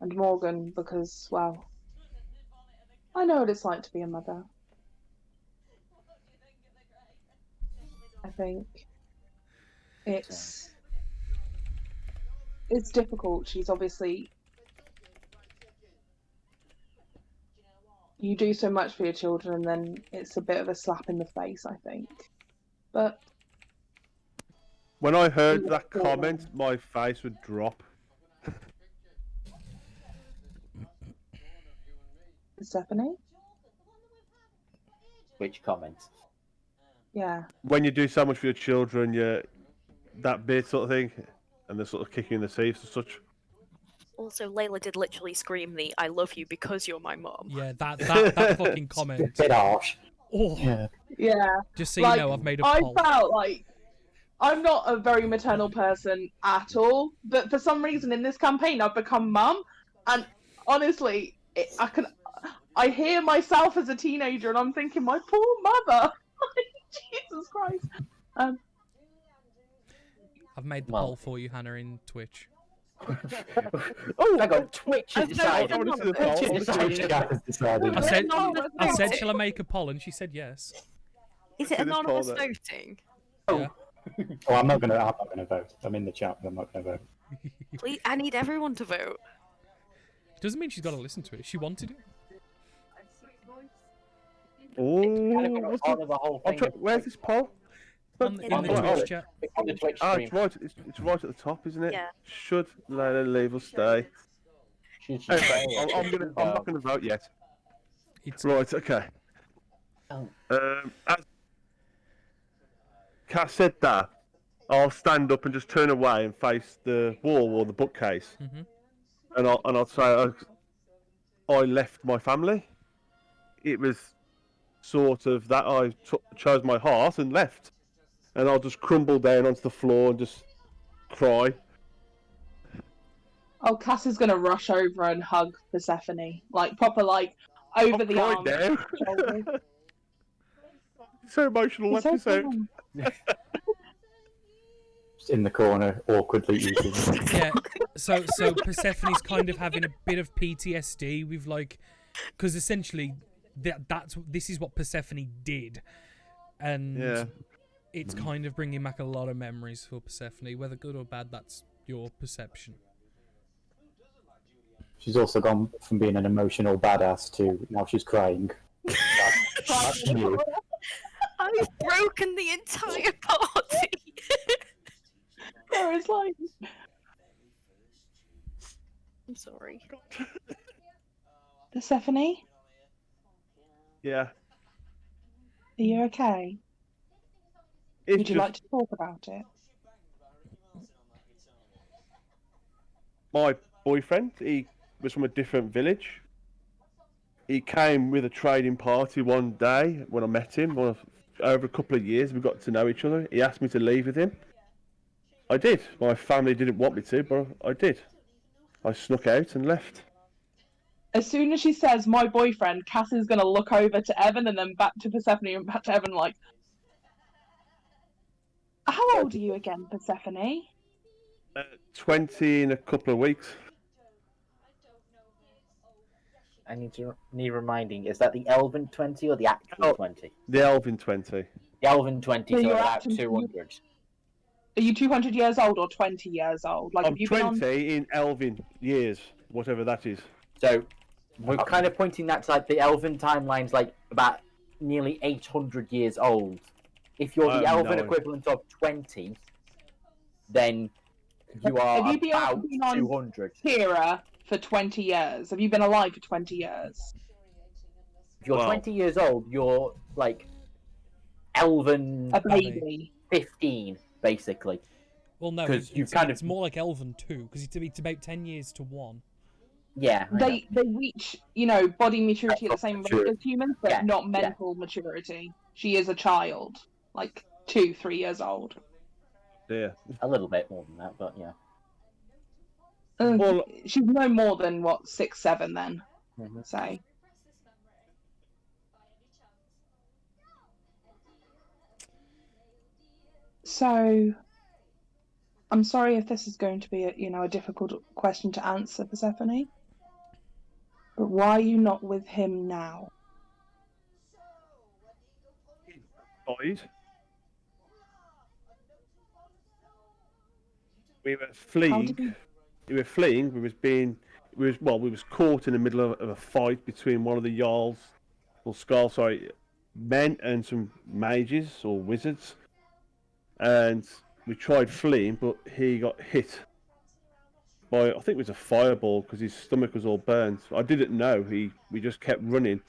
and Morgan, because, well, I know what it's like to be a mother. I think it's difficult. She's obviously, you do so much for your children, and then it's a bit of a slap in the face, I think. But When I heard that comment, my face would drop. Stephanie? Which comment? Yeah. When you do so much for your children, that bit sort of thing, and they're sort of kicking in the teeth and such. Also, Layla did literally scream the "I love you because you're my mom." Yeah, that fucking comment. Bit harsh. Oh, Yeah. Yeah. just so you know, I've made a I poll. felt like I'm not a very maternal person at all, but for some reason in this campaign I've become mum, and honestly, I hear myself as a teenager, and I'm thinking, my poor mother. Jesus Christ. I've made the poll for you, Hannah, in Twitch. Oh, hang on, Twitch has decided. I said, shall I make a poll? And she said yes. Is it anonymous voting? Yeah. Oh, I'm not gonna vote. I'm in the chat, but I'm not gonna vote. Please, I need everyone to vote. It doesn't mean she's got to listen to it. She wanted it. Where's this poll? In the Twitch chat. On the Twitch Ah, stream. it's right at the top, isn't it? Yeah. Should Layla leave or stay? Anyway, I'm not gonna vote yet. Right, okay. As Kat said that, I'll stand up and just turn away and face the wall or the bookcase, and I'll say I left my family. It was sort of that I chose my heart and left, and I'll just crumble down onto the floor and just cry. Oh, Cass is gonna rush over and hug Persephone, like proper, like over the arm. So emotional episode. Just in the corner, awkwardly eating. Yeah. So Persephone's kind of having a bit of PTSD with because essentially this is what Persephone did, and it's kind of bringing back a lot of memories for Persephone, whether good or bad. That's your perception. She's also gone from being an emotional badass to now she's crying. That's new. I've broken the entire party. There is like. I'm sorry. Persephone? Yeah. Are you okay? Would you like to talk about it? My boyfriend, he was from a different village. He came with a trading party one day when I met him. Over a couple of years, we got to know each other. He asked me to leave with him. I did. My family didn't want me to, but I did. I snuck out and left. As soon as she says my boyfriend, Cass is going to look over to Evan and then back to Persephone and back to Evan like, how old are you again, Persephone? 20 in a couple of weeks. I need reminding, is that the Elven 20 or the actual 20? The Elven 20. The Elven 20, so you're about actually- 200. Are you 200 years old or 20 years old? Like, I'm have you been 20 in Elven years, whatever that is. So we're kind of pointing that to like the Elven timeline's like about nearly 800 years old. If you're the Elven equivalent of 20, then you are Have you been about on 200. Kira for 20 years? Have you been alive for 20 years? If you're 20 years old, you're like Elven A baby. 15, basically. Well, no, 'Cause you it's kind it's of- more like Elven 2, because it's about 10 years to 1. Yeah, I know. They reach, body maturity at the same rate as humans, but Yeah, not yeah. mental maturity. She is a child, like 2-3 years old. Yeah. A little bit more than that, but yeah. Well- She's no more than 6-7 then. Mhm. Say. So, I'm sorry if this is going to be a difficult question to answer, Persephone. But why are you not with him now? Died. We were fleeing. How did he... We were fleeing. We was caught in the middle of a fight between one of the Jarl's, men and some mages or wizards, and we tried fleeing, but he got hit by, I think it was a fireball, because his stomach was all burnt. I didn't know. We just kept running.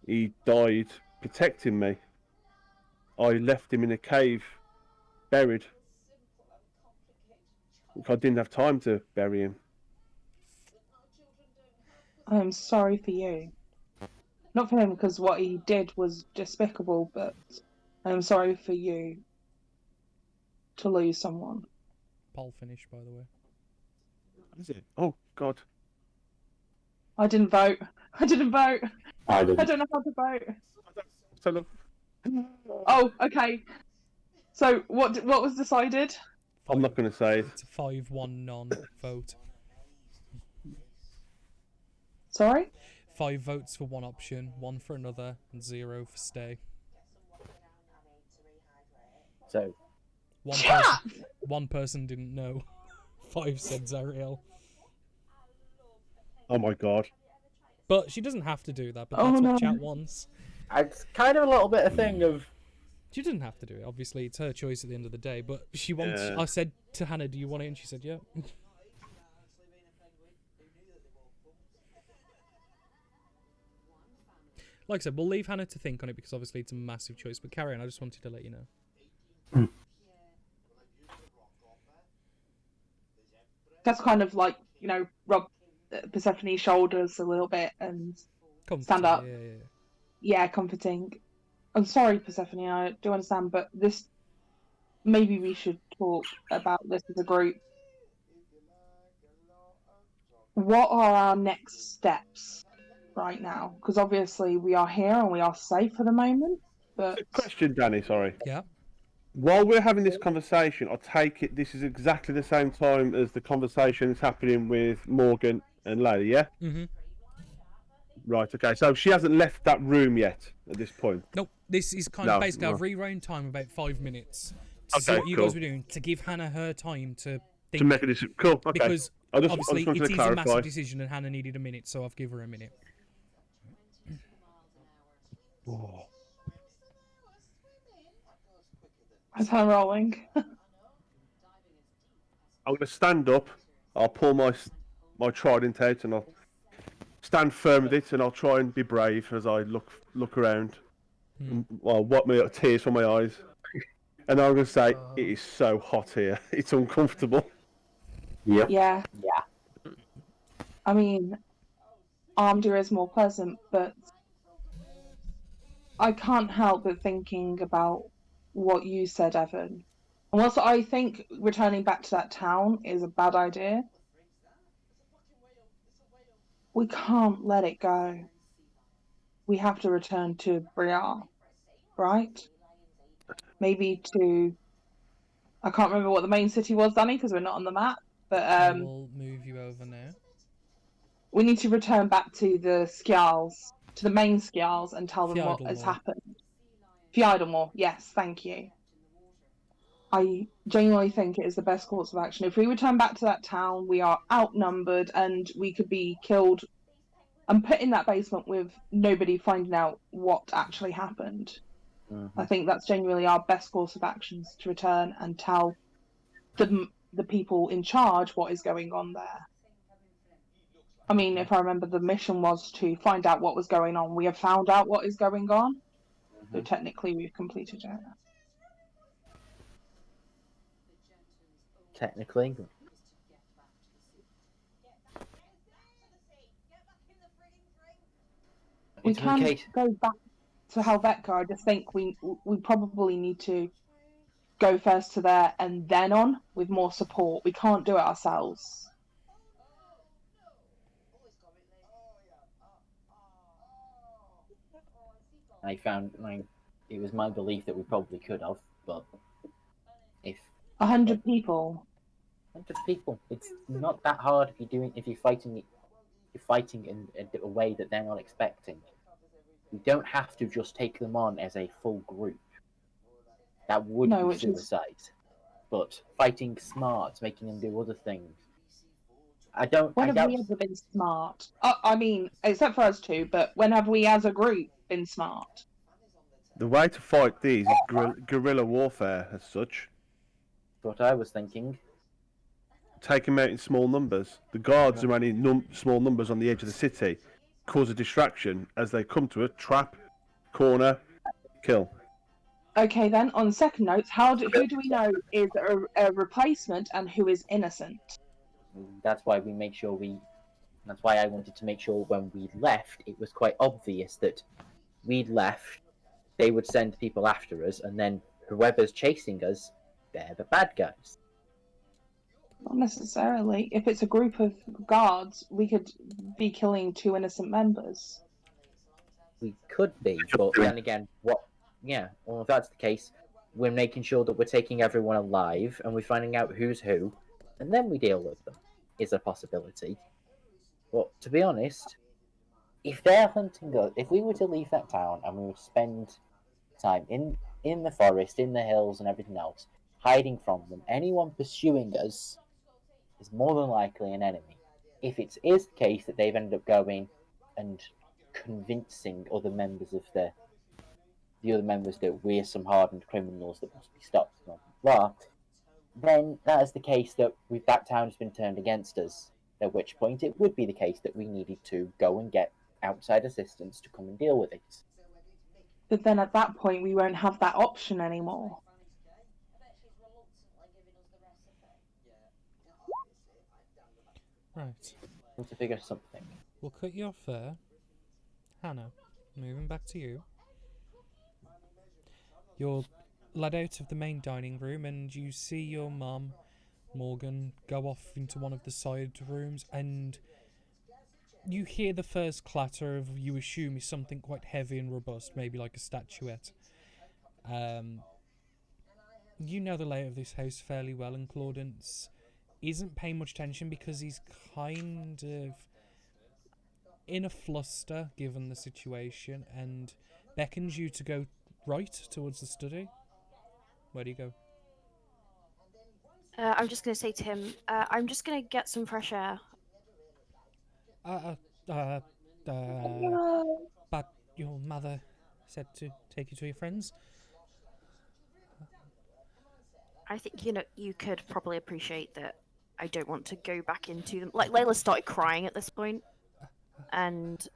He died protecting me. I left him in a cave, buried. I didn't have time to bury him. I'm sorry for you. Not for him, because what he did was despicable, but I'm sorry for you to lose someone. Poll finished, by the way. Is it? Oh, God. I didn't vote. I didn't vote. I didn't. I don't know how to vote. So look, Oh, okay. So what was decided? I'm not going to say it. It's a 5-1 non-vote. Sorry? 5 votes for one option, 1 for another, and 0 for stay. So, One person didn't know. 5 said Zariel. Oh my God. But she doesn't have to do that, but Oh, that's no. what chat wants. it's kind of a little bit of thing of She doesn't have to do it, obviously. It's her choice at the end of the day, but she wants... Yeah. I said to Hannah, do you want it? And she said, yeah. Like I said, we'll leave Hannah to think on it, because obviously it's a massive choice. But carry on, I just wanted to let you know. That's kind of like, rub Persephone's shoulders a little bit and stand up. Yeah. Yeah, comforting. I'm sorry, Persephone, I do understand, but maybe we should talk about this as a group. What are our next steps right now? Because obviously we are here and we are safe for the moment, but... Question, Danny, sorry. Yeah. While we're having this conversation, I take it this is exactly the same time as the conversation that's happening with Morgan and Lady, yeah? Mm-hmm. Right, okay. So she hasn't left that room yet at this point? Nope, this is kind of basically I've rewound time about 5 minutes to see Okay, what you cool. guys were doing, to give Hannah her time to think. To make a decision. Cool, okay. Because obviously wanted it to is a clarify. massive decision and Hannah needed a minute, so I've given her a minute. Oh. Is Hannah rolling? I'm going to stand up, I'll pull my trident out and I'll stand firm with it and I'll try and be brave as I look around. Well, wipe my tears from my eyes. And I'm going to say, it is so hot here. It's uncomfortable. Yep. Yeah. yeah. I mean, Armda is more pleasant, but I can't help but thinking about what you said, Evan. And also, I think returning back to that town is a bad idea. We can't let it go. We have to return to Briar, right? Maybe to... I can't remember what the main city was, Danny, because we're not on the map. But I will move you over now. we need to return back to the Skjalls, to the main Skjalls, and tell them what has Fjeidalmor. happened. Fjeidalmor, yes, thank you. I genuinely think it is the best course of action. If we return back to that town, we are outnumbered and we could be killed and put in that basement with nobody finding out what actually happened. I think that's genuinely our best course of actions, to return and tell the people in charge what is going on there. I mean, if I remember, the mission was to find out what was going on. We have found out what is going on, so technically we've completed it. technically. We It's can okay. go back to Helvetica. I just think we probably need to go first to there and then on with more support. We can't do it ourselves. It was my belief that we probably could have, but if 100 people. 100 people, it's not that hard if you're fighting in a way that they're not expecting. You don't have to just take them on as a full group. That would be suicide. But fighting smart, making them do other things. When have we ever been smart? I mean, except for us two, but when have we as a group been smart? The way to fight these is guerrilla warfare as such. What I was thinking. Take them out in small numbers. The guards are only small numbers on the edge of the city. Cause a distraction as they come to a trap, corner, kill. Okay, then on second notes, who do we know is a replacement and who is innocent? That's why That's why I wanted to make sure when we left, it was quite obvious that we'd left. They would send people after us, and then whoever's chasing us, they're the bad guys. Not necessarily. If it's a group of guards, we could be killing 2 innocent members. We could be, but then again, well, if that's the case, we're making sure that we're taking everyone alive, and we're finding out who's who, and then we deal with them, is a possibility. But to be honest, if they're hunting us, if we were to leave that town and we would spend time in the forest, in the hills, and everything else, hiding from them, anyone pursuing us is more than likely an enemy. If it is the case that they've ended up going and convincing other members of the other members that we're some hardened criminals that must be stopped, blah blah blah, then that is the case that that town has been turned against us. At which point it would be the case that we needed to go and get outside assistance to come and deal with it. But then at that point we won't have that option anymore. Right. We'll have to figure something. We'll cut you off there. Hannah, moving back to you. You're led out of the main dining room and you see your mum, Morgan, go off into one of the side rooms, and you hear the first clatter of, you assume, is something quite heavy and robust, maybe like a statuette. You know the layout of this house fairly well, and Claudence isn't paying much attention because he's kind of in a fluster given the situation, and beckons you to go right towards the study. Where do you go? I'm just going to say to him, I'm just going to get some fresh air. But your mother said to take you to your friends? I think, you could probably appreciate that I don't want to go back into them. Like, Layla started crying at this point, and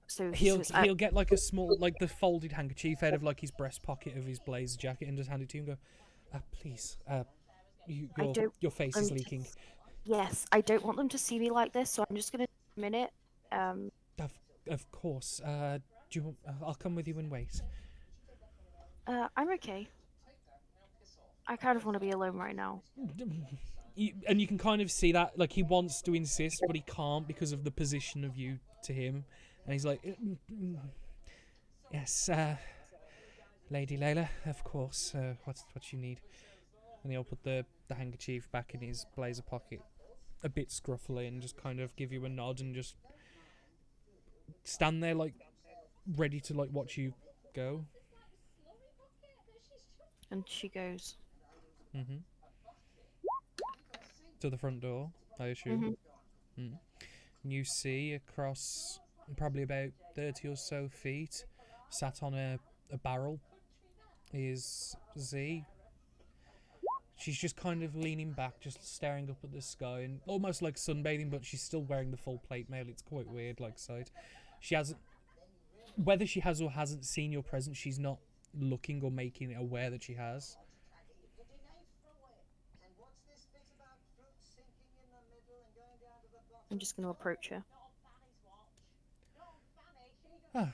so he'll get like a small, like the folded handkerchief out of like his breast pocket of his blazer jacket and just hand it to you and go, please, your face is leaking. Yes, I don't want them to see me like this, so I'm just going to take a minute. Of course. Do you want, I'll come with you and wait. I'm okay. I kind of want to be alone right now. And you can kind of see that, like, he wants to insist, but he can't because of the position of you to him. And he's like, yes, Lady Layla, of course. What you need? And he'll put the handkerchief back in his blazer pocket, a bit scruffily, and just kind of give you a nod and just stand there, like, ready to, like, watch you go. And she goes. Mm-hmm. To the front door, I assume. Mm-hmm. You see across probably about 30 or so feet, sat on a barrel, is Z. She's just kind of leaning back, just staring up at the sky, and almost like sunbathing, but she's still wearing the full plate mail. It's quite weird, like sight. She hasn't, whether she has or hasn't seen your presence, she's not looking or making it aware that she has. I'm just going to approach her. Ah,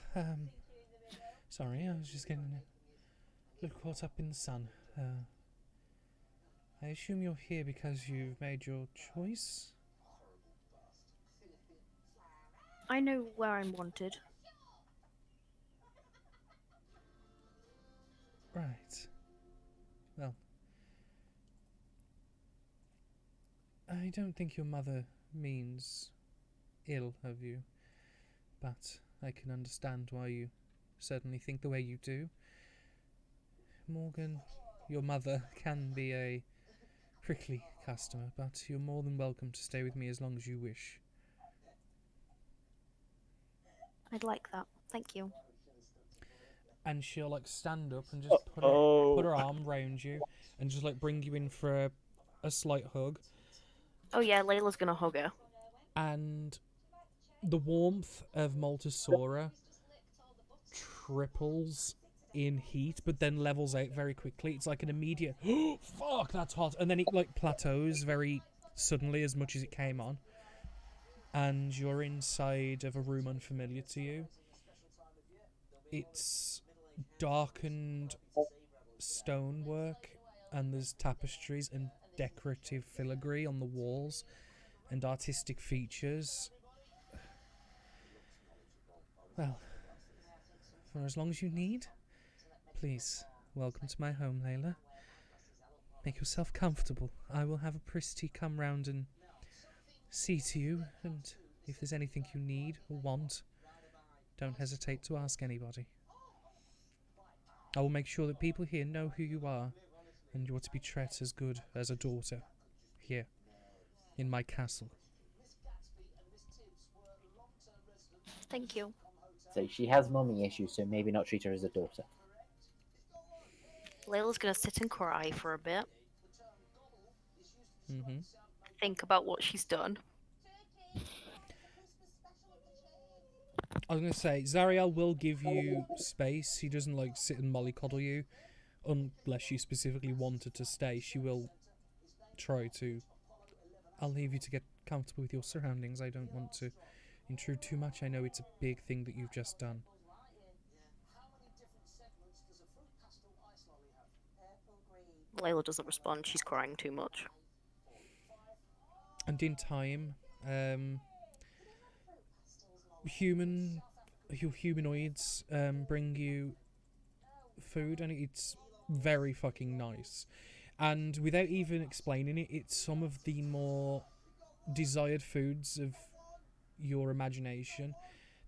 sorry, I was just getting a little caught up in the sun. I assume you're here because you've made your choice? I know where I'm wanted. Right. Well, I don't think your mother means ill of you, but I can understand why you certainly think the way you do. Morgan, your mother can be a prickly customer, but you're more than welcome to stay with me as long as you wish. I'd like that. Thank you. And she'll like stand up and just put her arm round you and just like bring you in for a slight hug. Oh yeah, Layla's going to hug her. And the warmth of Multisora triples in heat, but then levels out very quickly. It's like an immediate, oh, fuck, that's hot. And then it like plateaus very suddenly as much as it came on. And you're inside of a room unfamiliar to you. It's darkened stonework, and there's tapestries and decorative filigree on the walls and artistic features. Well, for as long as you need, please, welcome to my home, Layla. Make yourself comfortable. I will have a Pristy come round and see to you, and if there's anything you need or want, don't hesitate to ask anybody. I will make sure that people here know who you are, and you're to be treated as good as a daughter here in my castle. Thank you. So she has mummy issues, so maybe not treat her as a daughter. Layla's going to sit and cry for a bit. Mm-hmm. Think about what she's done. I was going to say, Zariel will give you space. He doesn't like sit and mollycoddle you unless you specifically wanted to stay. She will try to. I'll leave you to get comfortable with your surroundings. I don't want to intrude too much. I know it's a big thing that you've just done. Layla doesn't respond. She's crying too much. And in time, your humanoids bring you food, and it's very fucking nice. And without even explaining it, it's some of the more desired foods of your imagination.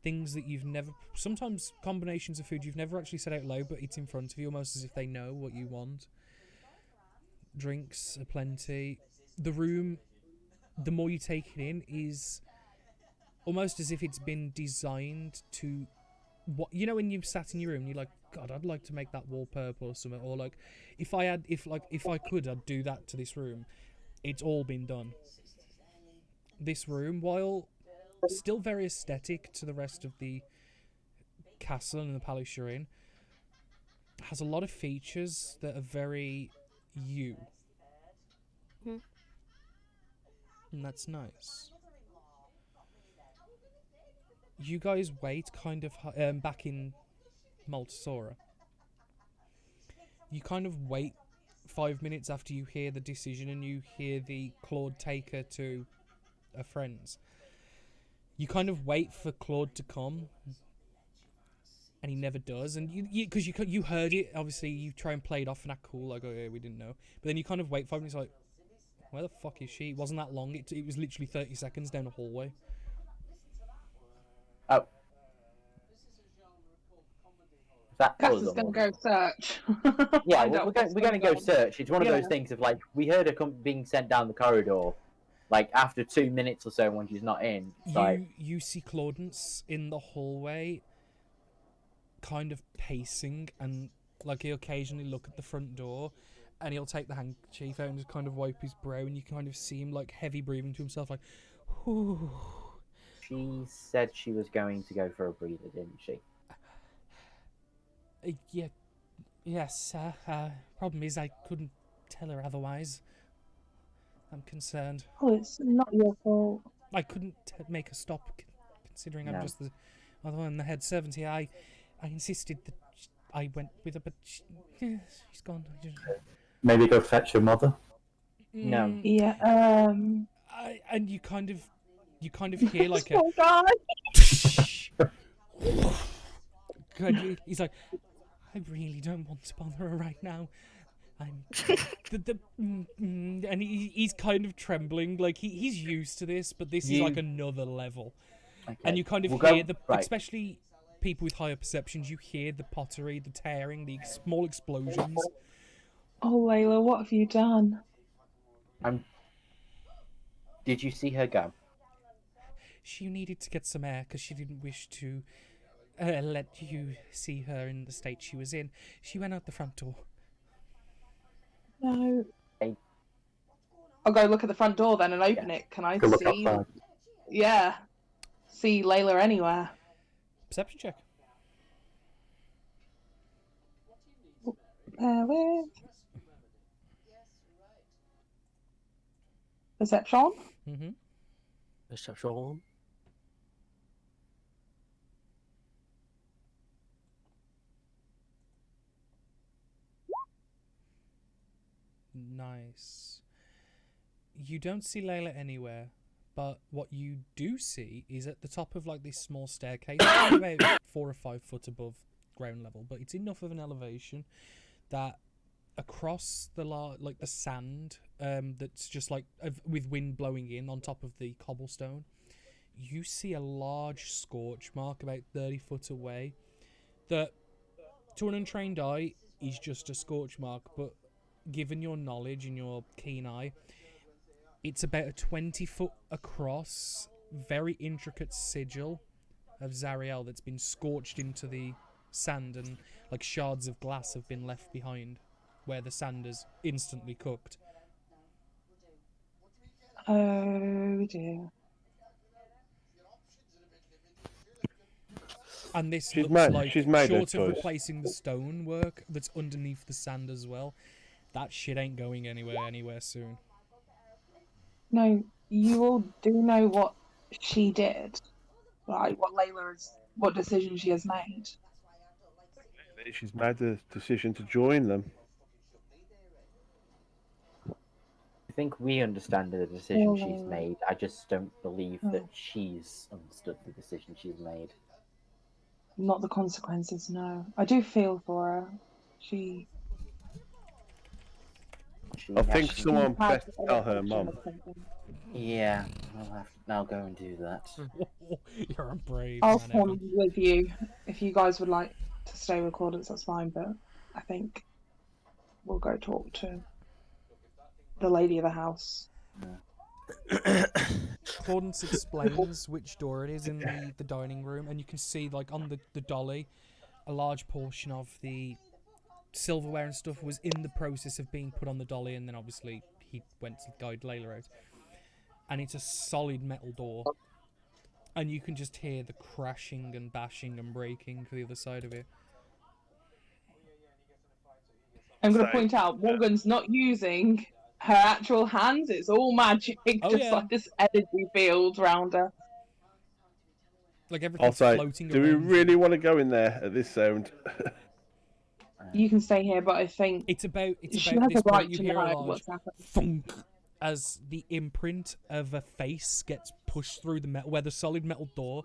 Things that you've never... Sometimes combinations of food you've never actually said out loud, but it's in front of you, almost as if they know what you want. Drinks aplenty. The room, the more you take it in, is almost as if it's been designed to... What, you know when you sat in your room and you're like, God, I'd like to make that wall purple or something, or like if I could, I'd do that to this room. It's all been done. This room, while still very aesthetic to the rest of the castle and the palace you're in, has a lot of features that are very you. Hmm. And that's nice. You guys wait kind of back in Multisora. You kind of wait 5 minutes after you hear the decision and you hear the Claude take her to her friends. You kind of wait for Claude to come, and he never does. And because you heard it, obviously you try and play it off and act cool, like, oh yeah, we didn't know. But then you kind of wait 5 minutes, like, where the fuck is she? It wasn't that long. It was literally 30 seconds down a hallway. Oh. That Cass was is on going to one. go search. Yeah, Find well, out we're what's going to go on. search. It's one of Yeah. those things of like, we heard her being sent down the corridor, like after 2 minutes or so when she's not in. You see Claudence in the hallway, kind of pacing, and like he'll occasionally look at the front door, and he'll take the handkerchief out and just kind of wipe his brow, and you kind of see him like heavy breathing to himself, like, whew. She said she was going to go for a breather, didn't she? Yeah, yes. Problem is, I couldn't tell her otherwise. I'm concerned. Oh, it's not your fault. I couldn't make her stop, considering I'm No. just the other one, the head servant here. I insisted that I went with her, but she's gone. Maybe go fetch your mother. No. Yeah. And you kind of hear like a. Oh God. He's like, I really don't want to bother her right now. I'm and he's kind of trembling, like he's used to this, but this is like another level. Okay. And you kind of We'll hear go- the, especially people with higher perceptions, you hear the pottery, the tearing, the small explosions. Oh, Layla, what have you done? Did you see her go? She needed to get some air because she didn't wish to let you see her in the state she was in. She went out the front door. No. Hey. I'll go look at the front door then and open it. Can I Go look see? outside. Yeah. See Layla anywhere? Perception check. With perception. Mm-hmm. Perception. Nice. You don't see Layla anywhere, but what you do see is at the top of like this small staircase, only about 4 or 5 foot above ground level, but it's enough of an elevation that across the like the sand that's just like with wind blowing in on top of the cobblestone, you see a large scorch mark about 30 foot away that to an untrained eye is just a scorch mark, but given your knowledge and your keen eye, it's about a 20 foot across, very intricate sigil of Zariel that's been scorched into the sand, and like shards of glass have been left behind where the sand is instantly cooked. Oh dear. And this She's looks made- like, she's made her short of choice. replacing the stonework that's underneath the sand as well, that shit ain't going anywhere soon. No, you all do know what she did. Like what decision she has made. She's made the decision to join them. I think we understand the decision she's Oh. made. I just don't believe that Oh. she's understood the decision she's made. Not the consequences, no. I do feel for her. She I think actually- someone had best a tell her reflection mum. of something. Yeah, I'll go and do that. You're a brave I'll man, come Evan. with you. If you guys would like to stay with Claudence, that's fine, but I think we'll go talk to the lady of the house. Claudence explains which door it is in the dining room, and you can see like on the dolly a large portion of the silverware and stuff was in the process of being put on the dolly, and then obviously he went to guide Layla out. And it's a solid metal door, and you can just hear the crashing and bashing and breaking to the other side of it. I'm going to So- point out Morgan's not using her actual hands. It's all magic, Oh, just yeah. like this energy field around her. Like I'll everything's say, floating do we around. really want to go in there at this sound? You can stay here, but I think It's about she has this a right point you to hear a know large what's happened. thunk as the imprint of a face gets pushed through the metal, where the solid metal door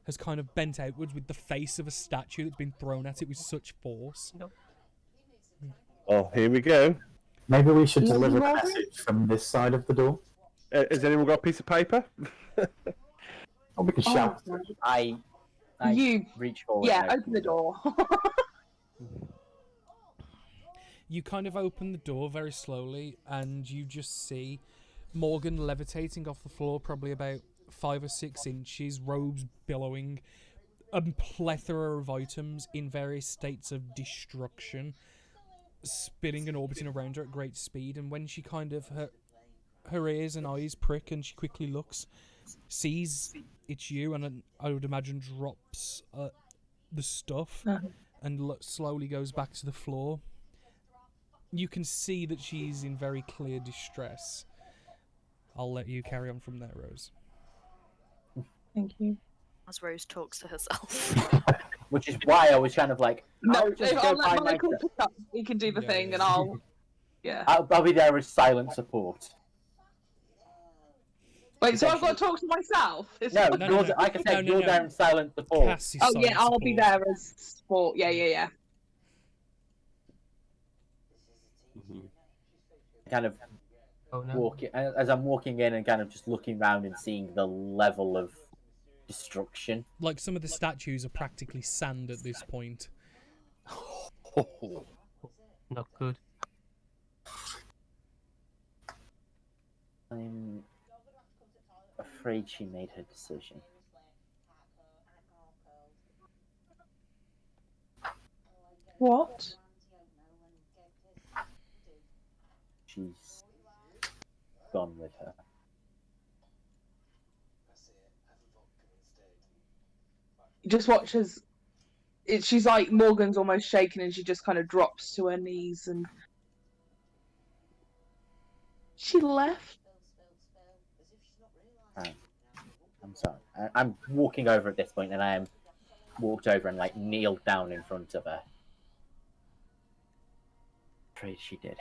has kind of bent outwards with the face of a statue that's been thrown at it with such force. Oh, here we go. Maybe we should Lady deliver the Morgan? message from this side of the door. Has anyone got a piece of paper? Or we can shout. Oh, I you, reach forward. yeah, and open the door. You kind of open the door very slowly, and you just see Morgan levitating off the floor, probably about 5 or 6 inches, robes billowing, a plethora of items in various states of destruction, spinning and orbiting around her at great speed. And when she kind of her ears and eyes prick, and she quickly looks, sees it's you, and I would imagine drops the stuff and slowly goes back to the floor. You can see that she's in very clear distress. I'll let you carry on from there, Rose. Thank you. As Rose talks to herself. Which is why I was kind of like, No, I'll just go I'll by let Michael myself. pick up. He can do the Yeah, thing, yeah, and yeah. I'll. Yeah. I'll be there as silent support. Wait, so I've got to talk to myself? No, No, you're, no. like I said, No, no, you're no. there in silent support. Cassie's Oh yeah, silent I'll be support. there as sport. Yeah. Kind of Oh no. walking as I'm walking in and kind of just looking around and seeing the level of destruction. Like, some of the statues are practically sand at this point. Not good. I'm afraid she made her decision. What? She's gone with her. You just watch as she's like Morgan's almost shaken, and she just kind of drops to her knees, and she left. I'm sorry. I'm walking over at this point, and I am walked over and like kneeled down in front of her. Afraid she did.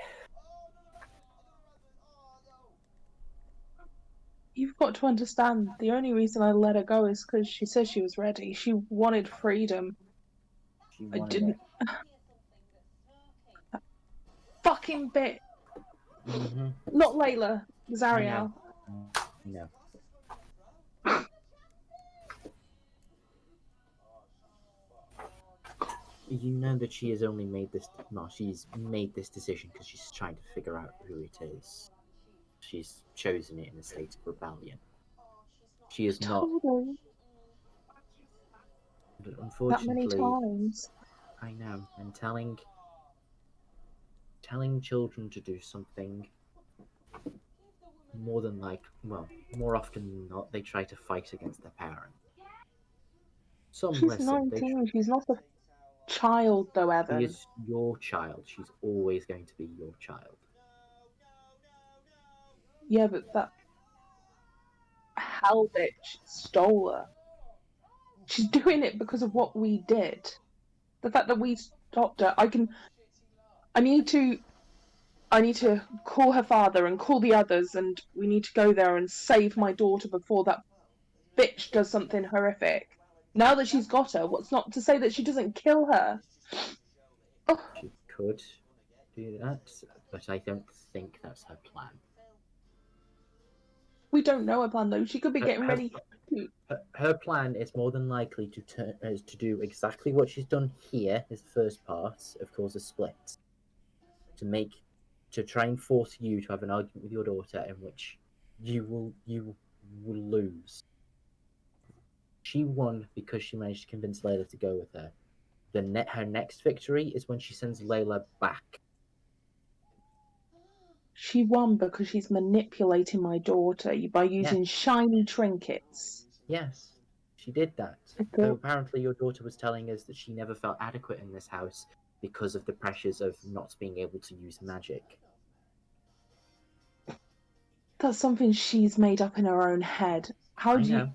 You've got to understand, the only reason I let her go is because she said she was ready. She wanted freedom. She I wanted didn't. it. Fucking bit. Mm-hmm. Not Layla. Zariel. No. You know that she has only made this. No, she's made this decision because she's trying to figure out who it is. She's chosen it in a state of rebellion. She is not. Told her But that many unfortunately, times. I know. And telling children to do something, more more often than not, they try to fight against their parent. Some She's listen. 19. She's not a child, though, She Evan. is your child. She's always going to be your child. Yeah, but that hell bitch stole her. She's doing it because of what we did. The fact that we stopped her. I need to call her father and call the others, and we need to go there and save my daughter before that bitch does something horrific. Now that she's got her, what's not to say that she doesn't kill her? Oh. She could do that, but I don't think that's her plan. We don't know her plan, though. She could be getting ready. Her plan is more than likely to do exactly what she's done here. Is the first part, of course, a split to try and force you to have an argument with your daughter in which you will lose. She won because she managed to convince Layla to go with her. Her next victory is when she sends Layla back. She won because she's manipulating my daughter by using shiny trinkets. Yes, she did that. Though apparently your daughter was telling us that she never felt adequate in this house because of the pressures of not being able to use magic. That's something she's made up in her own head. How do you...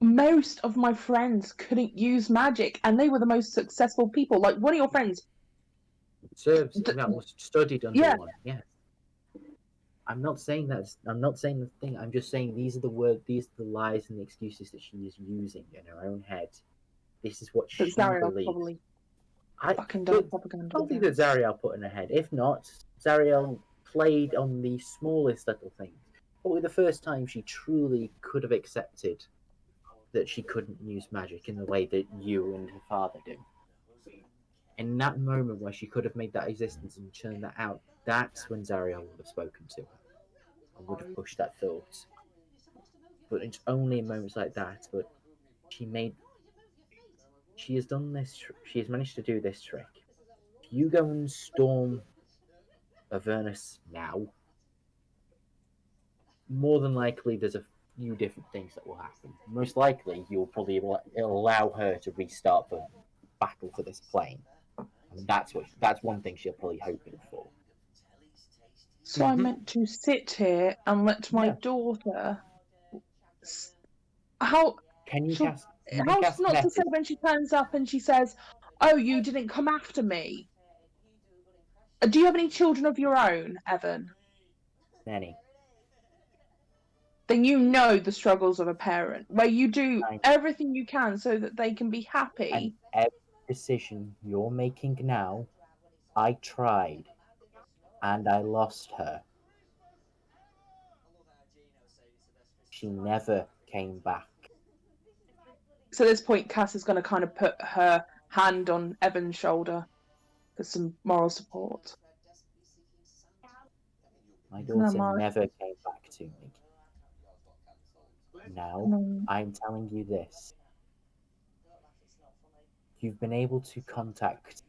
Most of my friends couldn't use magic, and they were the most successful people. Like, one of your friends... was studied under one, yes. I'm not saying the thing. I'm just saying these are the lies and the excuses that she is using in her own head. This is what she believes. Probably propaganda. Probably that Zariel put in her head. If not, Zariel played on the smallest little things. Probably the first time she truly could have accepted that she couldn't use magic in the way that you and her father do. In that moment where she could have made that existence and churned that out, that's when Zariel would have spoken to her and would have pushed that thought. But it's only in moments like that. But she has done this. She has managed to do this trick. If you go and storm Avernus now, more than likely there's a few different things that will happen. Most likely, you'll probably allow her to restart the battle for this plane. And that's one thing she'll probably hoping for. So I meant to sit here and let my daughter How Can you she'll- cast? Can you how's cast not to message? say when she turns up and she says, "Oh, you didn't come after me"? Do you have any children of your own, Evan? Nanny. Then you know the struggles of a parent, where you do Right. everything you can so that they can be happy. And every decision you're making now, I tried, and I lost her. She never came back. So at this point, Cass is going to kind of put her hand on Evan's shoulder for some moral support. My No, daughter Mark. never came back to me. Now, No. I'm telling you this. You've been able to contact,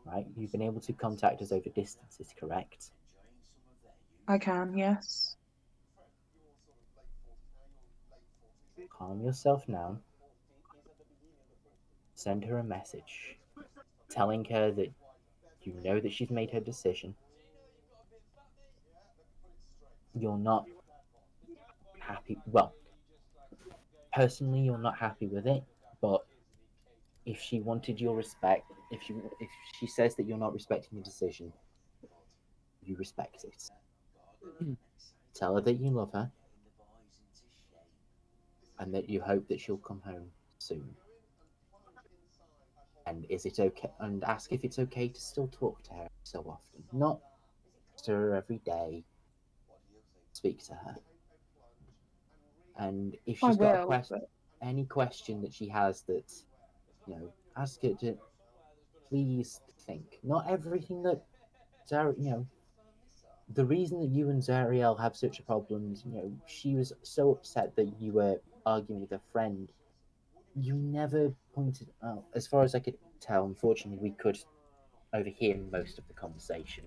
right? You've been able to contact us over distances, correct? I can, yes. Calm yourself now. Send her a message telling her that you know that she's made her decision. You're not happy. Well, personally, you're not happy with it, but if she wanted your respect, if she says that you're not respecting the decision, you respect it. Tell her that you love her and that you hope that she'll come home soon. And is it okay? And ask if it's okay to still talk to her so often, not to her every day. Speak to her, and if I she's got a will, question, but any question that she has, that ask her to please think. Not everything that the reason that you and Zariel have such a problem, she was so upset that you were arguing with a friend. You never pointed out, as far as I could tell. Unfortunately, we could overhear most of the conversation.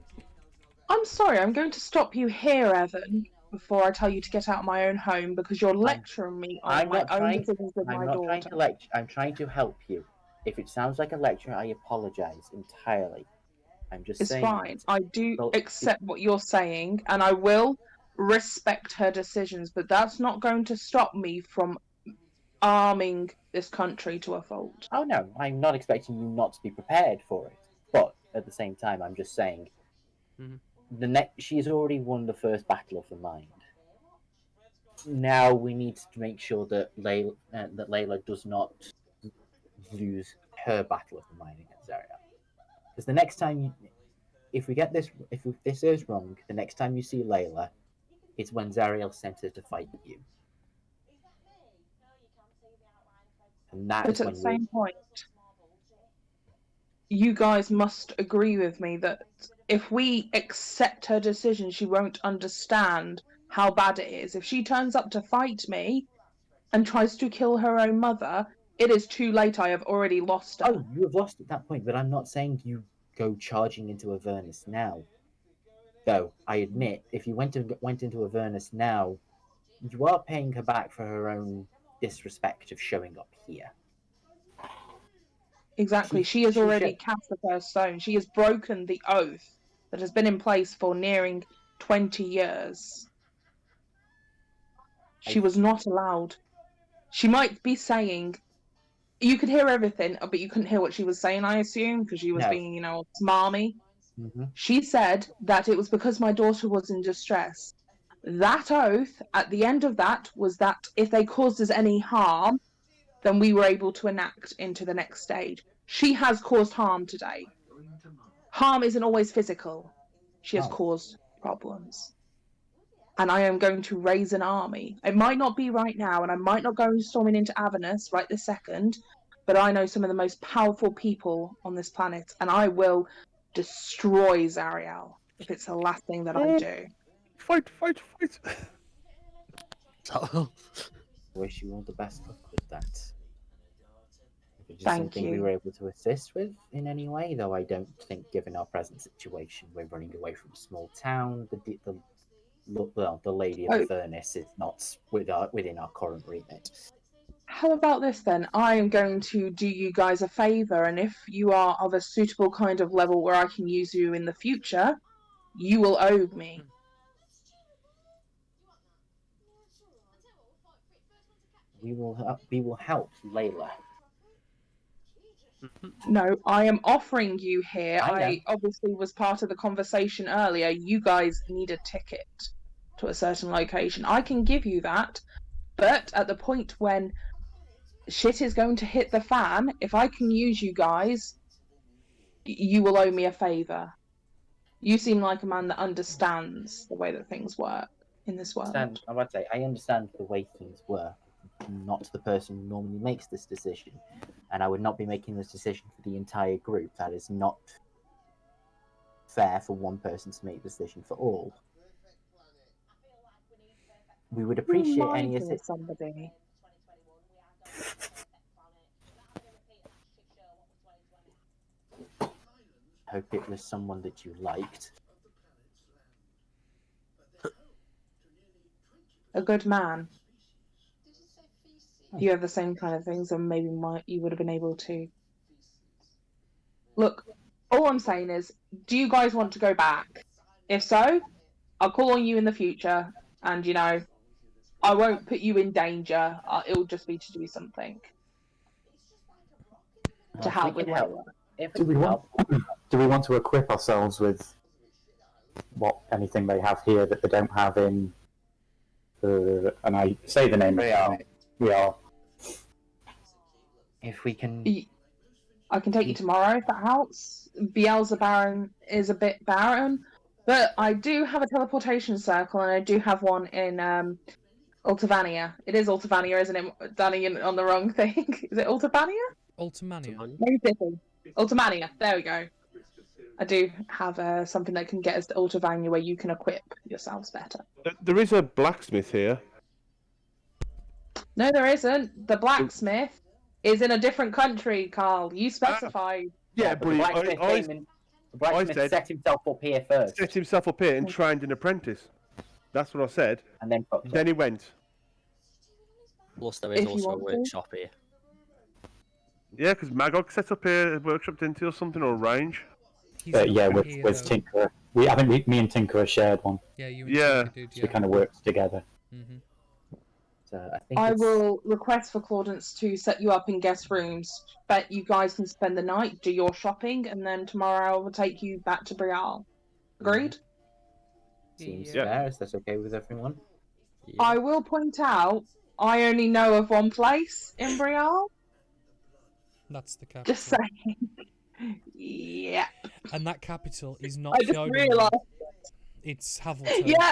I'm sorry, I'm going to stop you here, Evan, before I tell you to get out of my own home because you're lecturing me on my own decisions with my daughter. Trying to lecture. I'm trying to help you. If it sounds like a lecture, I apologize entirely. I'm just It's saying. fine. I do accept what you're saying, and I will respect her decisions, but that's not going to stop me from arming this country to a fault. Oh no, I'm not expecting you not to be prepared for it. But at the same time, I'm just saying, she's already won the first battle of the mind. Now we need to make sure that Layla does not lose her battle of the mind against Zariel. Because the next time, if this is wrong, the next time you see Layla, it's when Zariel sent her to fight you. And that But is at when the same point, you guys must agree with me that if we accept her decision, she won't understand how bad it is. If she turns up to fight me and tries to kill her own mother, it is too late. I have already lost her. Oh, you have lost at that point, but I'm not saying you go charging into Avernus now. Though, I admit, if you went into Avernus now, you are paying her back for her own disrespect of showing up here. Exactly. She has already cast the first stone. She has broken the oath that has been in place for nearing 20 years. She was not allowed. She might be saying, you could hear everything, but you couldn't hear what she was saying, I assume, because she was being, smarmy. Mm-hmm. She said that it was because my daughter was in distress. That oath, at the end of that, was that if they caused us any harm, then we were able to enact into the next stage. She has caused harm today. Harm isn't always physical. She has caused problems. And I am going to raise an army. It might not be right now, and I might not go storming into Avernus right this second, but I know some of the most powerful people on this planet, and I will destroy Zariel if it's the last thing that I do. Fight! So, Wish you all the best luck with that. If it is Thank something we you. were able to assist with in any way, though I don't think, given our present situation, we're running away from a small town. The Lady of Avernus is not within our current remit. How about this then? I am going to do you guys a favour, and if you are of a suitable kind of level where I can use you in the future, you will owe me. we will help Layla. No, I am offering you here. I know. I obviously was part of the conversation earlier. You guys need a ticket to a certain location. I can give you that, but at the point when shit is going to hit the fan, if I can use you guys, you will owe me a favor. You seem like a man that understands the way that things work in this world. I would say I understand the way things work. I'm not the person who normally makes this decision, and I would not be making this decision for the entire group. That is not fair for one person to make the decision for all. We would appreciate any assistance. Somebody. Hope it was someone that you liked. A good man. If you have the same kind of things, then maybe you would have been able to. Look, all I'm saying is, do you guys want to go back? If so, I'll call on you in the future, and I won't put you in danger. It'll just be to do something to help with Layla. Do we want to equip ourselves with anything they have here that they don't have in? And I say the name. We are. If we can, I can take you tomorrow if that helps. Beelzebub is a bit barren, but I do have a teleportation circle, and I do have one in Ultivania. It is Ultivania, isn't it? Danny, on the wrong thing. Is it Ultivania? Ultimania. Maybe Ultimania. There we go. I do have something that can get us to Ultivania where you can equip yourselves better. There is a blacksmith here. No, there isn't. The blacksmith is in a different country, Carl. You specified. Yeah, but the blacksmith set himself up here first. Set himself up here and trained an apprentice. That's what I said. And then he went. Plus, there is also a workshop here. Yeah, because Magog set up here a workshop, didn't he, or something, or a range? Yeah, with Tinker. I think me and Tinker shared one. Yeah, you and Tinker did, So we kind of worked together. Mm-hmm. So I will request for Claudence to set you up in guest rooms. But you guys can spend the night, do your shopping, and then tomorrow I will take you back to Brial. Agreed? Seems fair. Is that okay with everyone? Yeah. I will point out, I only know of one place in Brial. That's the capital. Just saying. Yeah. And that capital is not I just realised. It's Havelton. Yeah.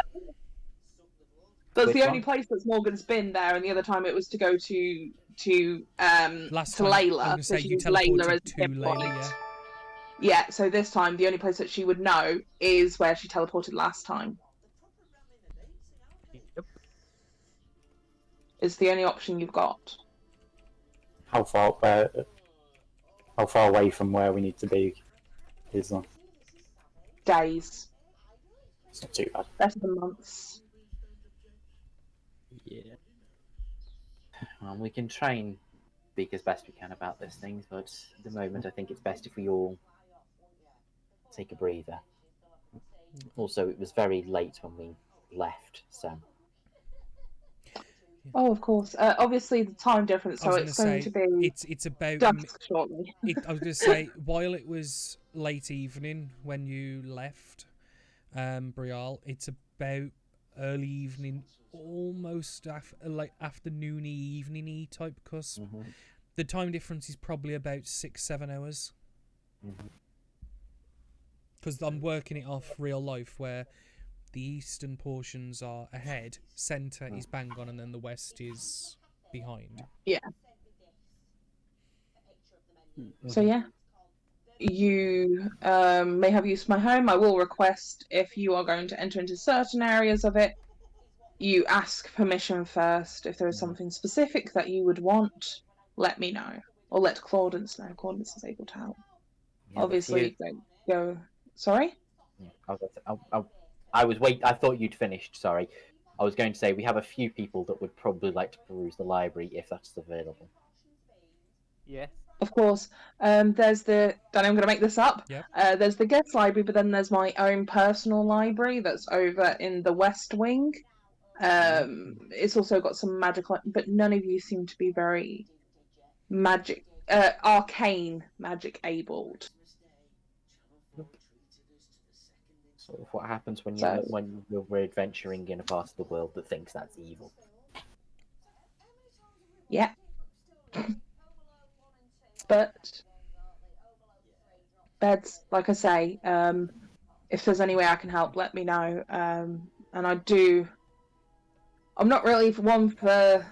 That's the only place that's Morgan's been there, and the other time it was to go to Layla. I'm going to say you teleported to Layla, yeah, so this time the only place that she would know is where she teleported last time. Yep. It's the only option you've got. How far away from where we need to be is that? Days. It's not too bad. Better than months. Yeah. Well, we can try and speak as best we can about these things, but at the moment I think it's best if we all take a breather. Also, it was very late when we left, so... Oh, of course. Obviously, the time difference, so it's going to be it's about dusk shortly. I was going to say, while it was late evening when you left Brial, it's about early evening, almost like afternoony, evening-y type cusp. Mm-hmm. The time difference is probably about 6-7 hours. Because I'm working it off real life, where the eastern portions are ahead, centre is bang on, and then the west is behind. Yeah. So yeah, you may have used my home. I will request, if you are going to enter into certain areas of it, you ask permission first. If there is something specific that you would want, let me know, or let Claudence know. Claudence is able to help. Yeah, obviously, don't go. Sorry. Yeah, I thought you'd finished. Sorry, I was going to say we have a few people that would probably like to peruse the library if that's available. Yes. Of course. There's the. Then I'm going to make this up. Yep. There's the guest library, but then there's my own personal library that's over in the West Wing. It's also got some magical, but none of you seem to be very arcane magic abled. Sort of what happens when So- we're adventuring in a part of the world that thinks that's evil. Yeah. But beds, like I say, if there's any way I can help, let me know. And I'm not really one for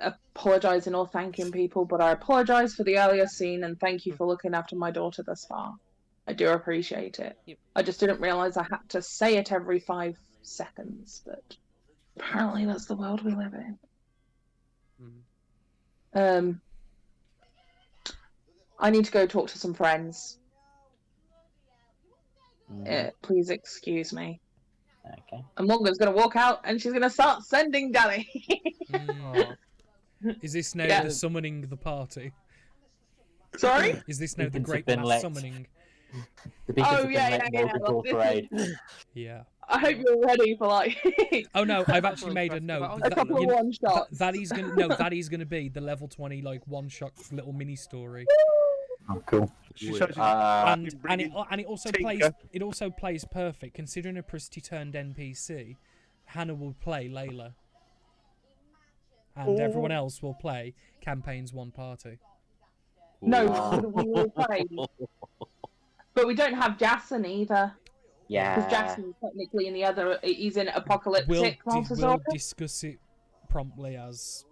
apologising or thanking people, but I apologise for the earlier scene and thank you for looking after my daughter thus far. I do appreciate it. Yep. I just didn't realise I had to say it every 5 seconds, but apparently that's the world we live in. I need to go talk to some friends. Please excuse me. Okay. And Morgan's going to walk out and she's going to start sending Danny. Is this now Yeah. the summoning the party? Sorry? Is this now the Beacons have great been mass lit. summoning? The beacons Oh, have been yeah, lit, yeah, Morgan yeah, will this parade. Yeah. I hope you're ready for like Oh no, I've actually made a impressed note. about a couple of one shots. That is gonna be the level 20 like one shot little mini story. Oh, cool. She shows you And bringing it also Tinker. plays perfect considering a Pristy turned NPC. Hannah will play Layla, and everyone else will play campaigns one party. No, we will play. But we don't have Jason either. Because Yeah. Jason's technically in the other. He's in Apocalyptic We'll Multisaur. discuss it promptly as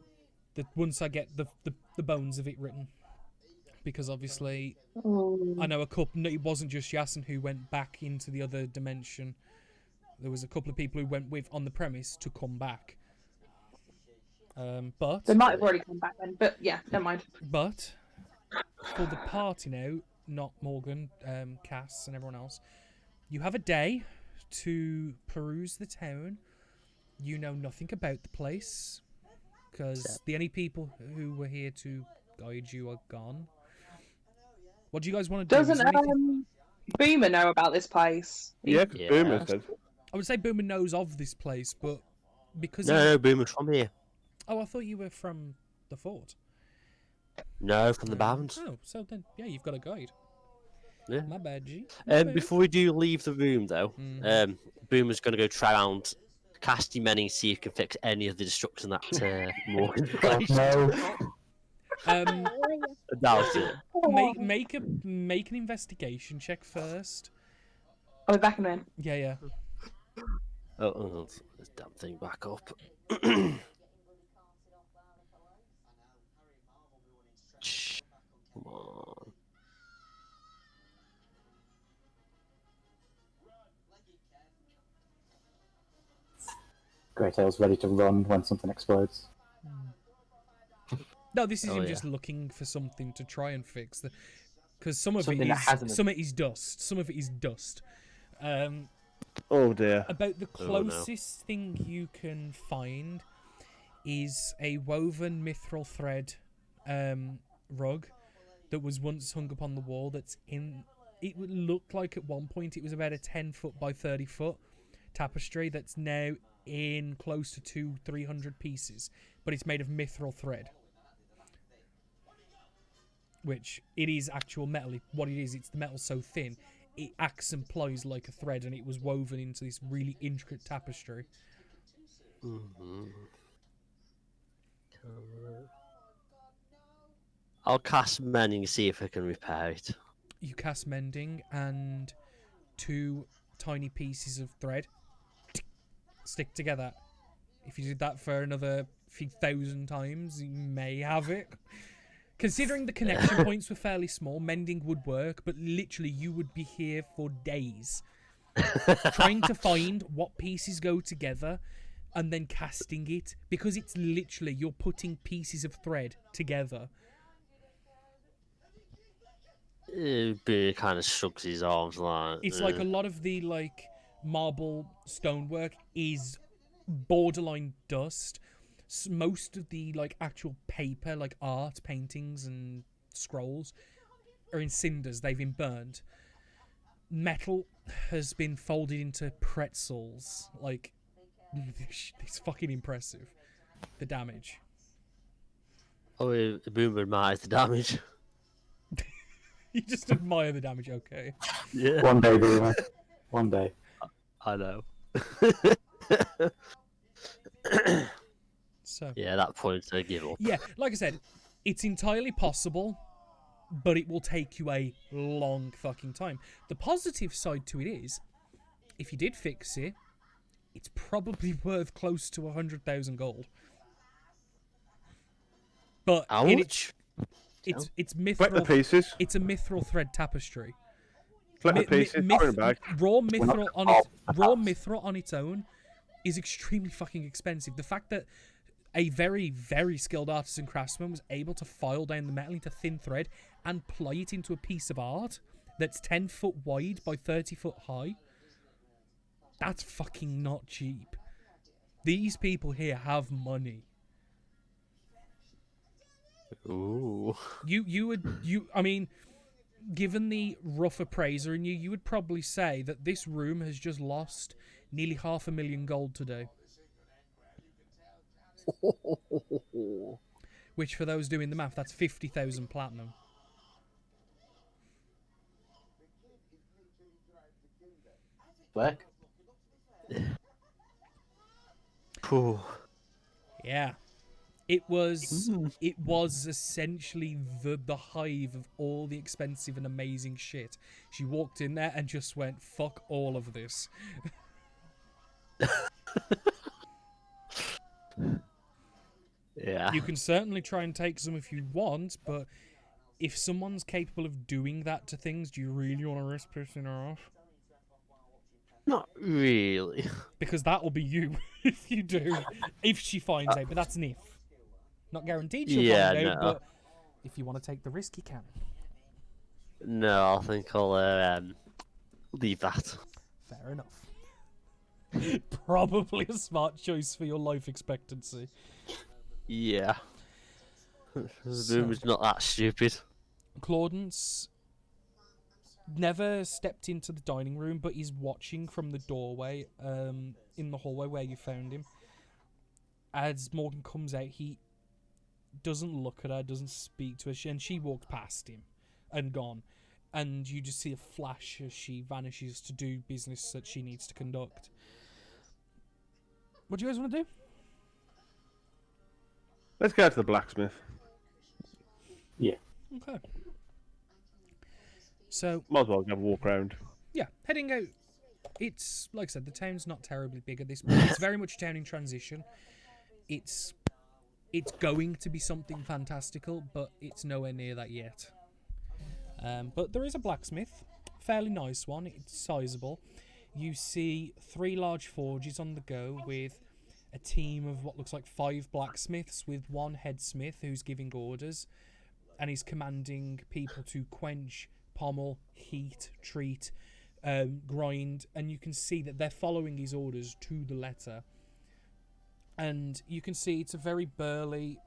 once I get the bones of it written, because obviously I know a couple. No, it wasn't just Yasin who went back into the other dimension. There was a couple of people who went with on the premise to come back. But They might have already come back then, but yeah, never mind. But for the party now, not Morgan, Cass, and everyone else, you have a day to peruse the town. You know nothing about the place because the only people who were here to guide you are gone. What do you guys want to do? Is Doesn't there anything- Boomer know about this place? Yeah, because Boomer said. I would say Boomer knows of this place, but because No, Boomer's from here. Oh, I thought you were from the fort. No, from the Barons. Oh, so then, yeah, you've got a guide. Yeah. My bad, G. My bad. Before we do leave the room, though, Mhm. Boomer's going to go try around casting many, see if he can fix any of the destruction that Morgan placed. No. That was it. Make an investigation check first. I'll be back in a minute. Yeah. Oh, this damn thing back up. Come on. Greytail's ready to run when something explodes. No, this is Oh, him yeah. just looking for something to try and fix. Because some of Something it that is hasn't- some of it is dust. Some of it is dust. Oh dear. About the Oh, no. closest thing you can find is a woven mithril thread rug that was once hung upon the wall. That's in. It would look like at one point it was about a 10-foot by 30-foot tapestry that's now in close to 200-300 pieces, but it's made of mithril thread. Which it is actual metal. What it is, it's the metal so thin it acts and plies like a thread, and it was woven into this really intricate tapestry. I'll cast mending, see if I can repair it. You cast mending, and 2 tiny pieces of thread stick together. If you did that for another few thousand times, you may have it. Considering the connection points were fairly small, mending would work, but literally you would be here for days trying to find what pieces go together and then casting it, because it's literally you're putting pieces of thread together. Boomer kind of shrugs his arms like. It's like a lot of the like marble stonework is borderline dust. Most of the like actual paper, like art, paintings, and scrolls, are in cinders. They've been burned. Metal has been folded into pretzels, like It's fucking impressive. The damage. Oh, the boom admires the damage. You just admire the damage, okay. Yeah. One day, Boomer. One day. I know. So. Yeah, at that point, I give up. Yeah, like I said, it's entirely possible, but it will take you a long fucking time. The positive side to it is, if you did fix it, it's probably worth close to 100,000 gold. But How much? it's Collect the mithril. pieces. It's a mithril thread tapestry. Collect the pieces. Put it back. Raw mithril on its own is extremely fucking expensive. The fact that a very, very skilled artisan craftsman was able to file down the metal into thin thread and ply it into a piece of art that's 10 foot wide by 30 foot high. That's fucking not cheap. These people here have money. Ooh. I mean, given the rough appraiser in you, you would probably say that this room has just lost nearly 500,000 gold today. Which, for those doing the math, that's 50,000 platinum. Work. Yeah. It was essentially the hive of all the expensive and amazing shit. She walked in there and just went, fuck all of this. Yeah. You can certainly try and take some if you want, but if someone's capable of doing that to things, do you really want to risk pissing her off? Not really. Because that will be you if you do. If she finds out, but that's an if. Not guaranteed she'll find out, but if you want to take the risk, you can. No, I think I'll leave that. Fair enough. Probably a smart choice for your life expectancy. Yeah. The boom's not that stupid. Claudence never stepped into the dining room, but he's watching from the doorway in the hallway where you found him. As Morgan comes out, he doesn't look at her, doesn't speak to her, and she walked past him and gone. And you just see a flash as she vanishes to do business that she needs to conduct. What do you guys want to do? Let's go to the blacksmith. Yeah. Okay. So might as well have a walk around. Yeah, heading out. It's like I said, the town's not terribly big at this point. It's very much a town in transition. It's going to be something fantastical, but it's nowhere near that yet. But there is a blacksmith, fairly nice one. It's sizable. You see 3 large forges on the go with a team of what looks like 5 blacksmiths with 1 headsmith who's giving orders, and he's commanding people to quench, pommel, heat, treat, grind, and you can see that they're following his orders to the letter. And you can see it's a very burly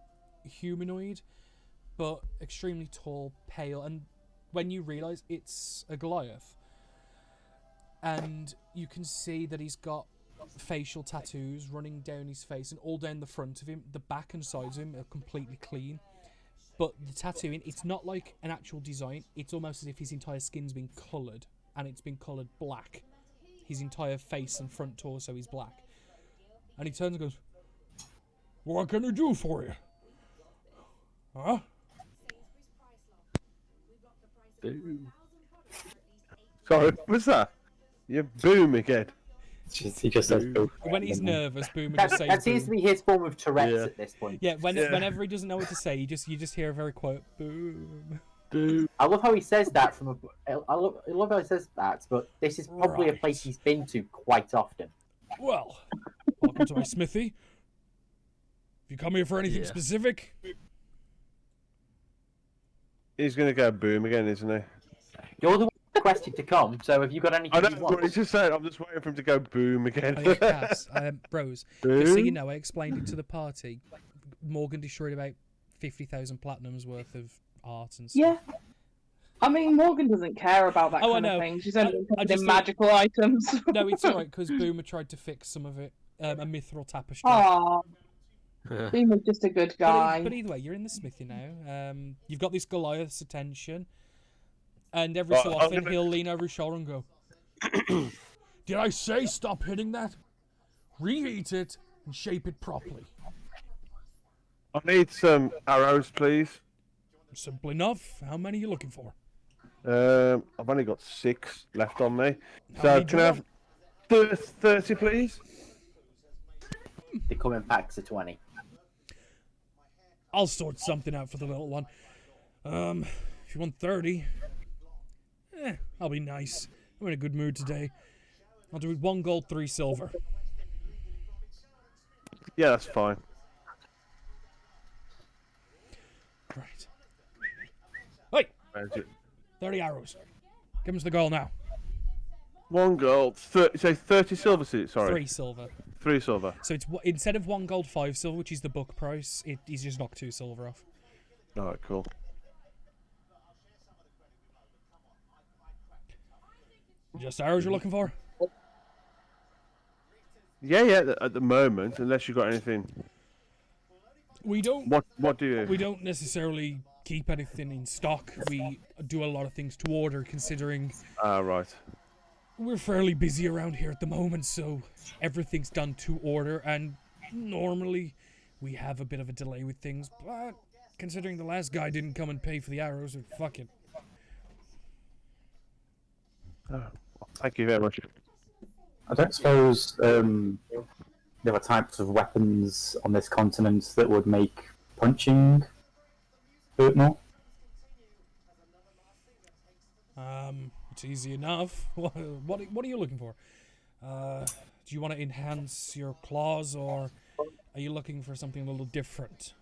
humanoid, but extremely tall, pale, and when you realise it's a Goliath, and you can see that he's got facial tattoos running down his face and all down the front of him. The back and sides of him are completely clean, but the tattooing, it's not like an actual design. It's almost as if his entire skin's been coloured, and it's been coloured black. His entire face and front torso is black. And he turns and goes, "What can I do for you? Huh?" Boom. Sorry, what's that? You boom again. He just says boom. When he's nervous, Boomer That, just says that seems to boom. be his form of Tourette's Yeah. at this point. Yeah, whenever he doesn't know what to say, you just hear a very quiet boom. Boom. I love how he says that from a. I love how he says that, but this is probably a place he's been to quite often. Well, welcome to my smithy. Have you come here for anything Yeah. specific? He's gonna go boom again, isn't he? You're the one requested to come, so have you got anything I know you what want? he just said. I'm just waiting for him to go boom again. Oh, yeah, Cass, bros, just so you Boom. know, I explained it to the party. Morgan destroyed about 50,000 platinums worth of art and stuff. Yeah. I mean, Morgan doesn't care about that Oh, I kind know. of thing. She's only I interested just in thought- magical items. No, it's alright, because Boomer tried to fix some of it. a mithril tapestry. Aw, Beam was just a good guy. But either way, you're in the smithy now. You've got this Goliath's attention, and every so Right, I'm often gonna- he'll lean over his shoulder and go, "Did I say stop hitting that? Reheat it and shape it properly." I need some arrows, please. Simple enough. How many are you looking for? I've only got 6 left on me. How So many can I have 30, please? They come in packs of 20. I'll sort something out for the little one. If you want 30, I'll be nice. I'm in a good mood today. I'll do it 1 gold, 3 silver. Yeah, that's fine. Right. Hey, Where's it? 30 arrows. Give him to the girl now. 1 gold. Say 30 silver seats. Sorry. 3 silver. 3 silver. So it's instead of 1 gold, 5 silver, which is the book price, he's just knocked 2 silver off. All right, cool. Just arrows you're looking for? Yeah. At the moment, unless you've got anything. We don't. What do you? We don't necessarily keep anything in stock. We do a lot of things to order, considering Ah, right. we're fairly busy around here at the moment, so everything's done to order, and normally we have a bit of a delay with things, but considering the last guy didn't come and pay for the arrows, fuck it. Oh, thank you very much. I don't suppose there are types of weapons on this continent that would make punching hurt more. It's easy enough. What are you looking for? Do you want to enhance your claws, or are you looking for something a little different?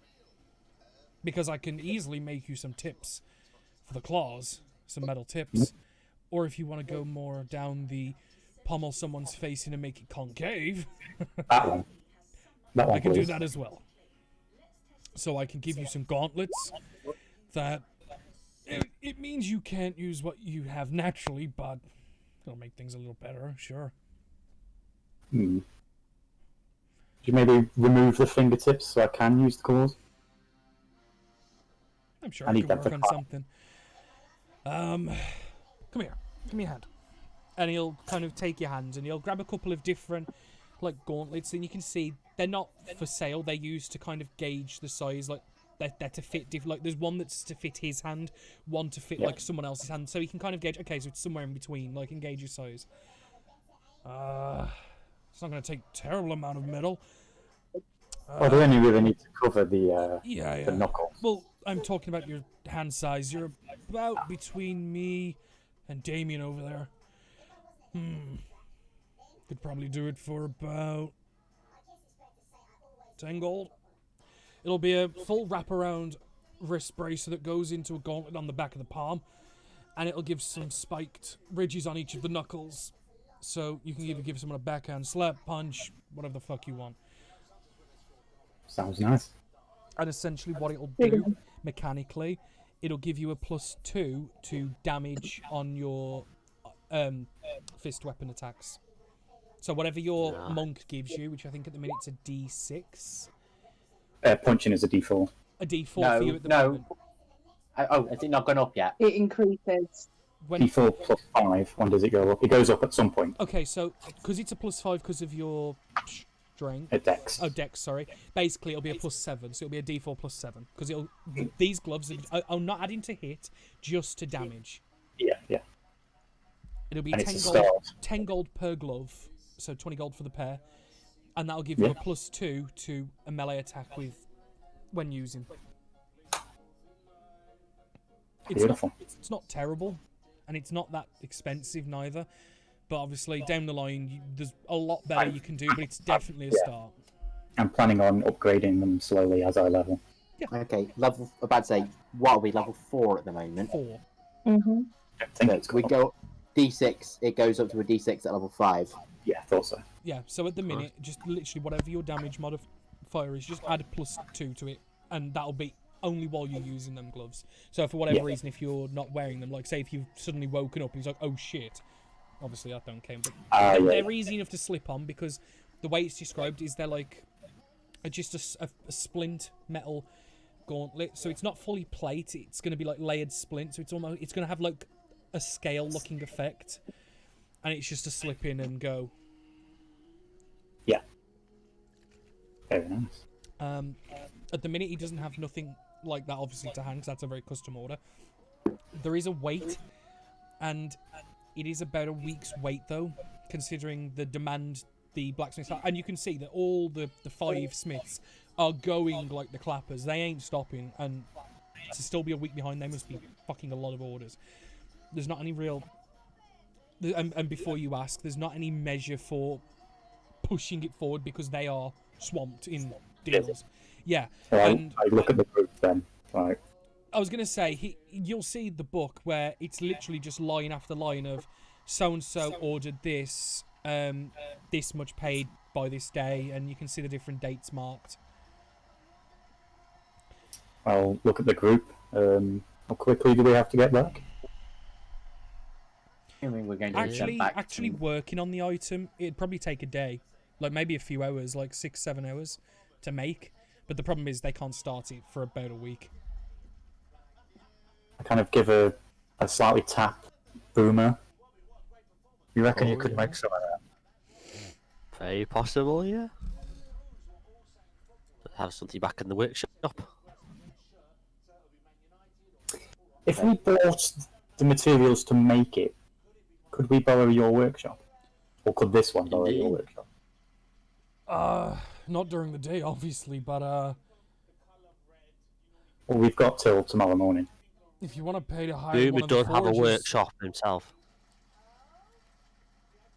Because I can easily make you some tips for the claws, some metal tips. Or if you want to go more down the pummel someone's face in and make it concave, That one. That one, I can do please. that as well. So I can give you some gauntlets that it means you can't use what you have naturally, but it'll make things a little better, sure. Could you maybe remove the fingertips so I can use the claws? I'm sure I I need can them work for on class. something. Come here. Give me a hand. And he'll kind of take your hands and he'll grab a couple of different like gauntlets, and you can see they're not for sale. They're used to kind of gauge the size, like they're to fit like there's one that's to fit his hand, one to fit like someone else's hand, so he can kind of gauge, okay, so it's somewhere in between, like, and gauge your size. It's not going to take a terrible amount of metal. Oh, they only really need to cover the Yeah. the knuckles. Well, I'm talking about your hand size. You're about between me and Damien over there. Could probably do it for about 10 gold. It'll be a full wraparound wrist bracer that goes into a gauntlet on the back of the palm, and it'll give some spiked ridges on each of the knuckles. So you can either give someone a backhand slap, punch, whatever the fuck you want. Sounds nice. And essentially what it'll do, mechanically, it'll give you a +2 to damage on your fist weapon attacks. So whatever your monk gives you, which I think at the minute it's a D6. Punching is a D4. A D4 for you at the moment. Oh, has it not gone up yet? It increases. When, D4 plus 5. When does it go up? It goes up at some point. okay, so because it's a +5 because of your strength. Dex. Oh, dex, sorry. Basically, it'll be a +7, so it'll be a D4 +7 because it'll. These gloves are not adding to hit, just to damage. Yeah. It'll be And 10 it's a gold, start. 10 gold per glove, so 20 gold for the pair, and that'll give you a +2 to a melee attack with when using. Beautiful. It's not terrible, and it's not that expensive neither. But obviously, down the line, there's a lot better you can do, but it's definitely a start. I'm planning on upgrading them slowly as I level. Okay, about to say, what are we, level 4 at the moment? 4. Mm-hmm. I think So it's we got- go D6, it goes up to a D6 at level 5. Yeah, I thought so. Yeah, so at the minute, just literally whatever your damage modifier is, just add a +2 to it, and that'll be only while you're using them gloves. So for whatever reason, if you're not wearing them, like say if you've suddenly woken up and he's like, oh shit, obviously that don't count, but they're easy enough to slip on because the way it's described is they're like just a splint metal gauntlet. So it's not fully plate. It's going to be like layered splint. So it's going to have like a scale looking effect, and it's just a slip in and go. Yeah. Very nice. At the minute, he doesn't have nothing like that, obviously, to hand, because that's a very custom order. There is a wait, and it is about a week's wait, though, considering the demand the blacksmiths are. And you can see that all the 5 smiths are going like the clappers. They ain't stopping, and to still be a week behind, they must be fucking a lot of orders. There's not any real... And before you ask, there's not any measure for pushing it forward because they are swamped in deals. Yeah, and I look at the group then. Right. I was gonna say you'll see the book where it's literally just line after line of so and so ordered this, this much paid by this day, and you can see the different dates marked. I'll look at the group. How quickly do we have to get back? I mean, we're going to Actually working on the item, it'd probably take a day, like maybe a few hours, like 6-7 hours to make. But the problem is they can't start it for about a week. I kind of give a slightly tap boomer. You reckon you could make some of that? Very possible, yeah. Have something back in the workshop. If we bought the materials to make it, could we borrow your workshop? Or could this one borrow your workshop? Not during the day, obviously, but Well, we've got till tomorrow morning. if you want to pay to hire Boomer one of the does have a forges, workshop himself.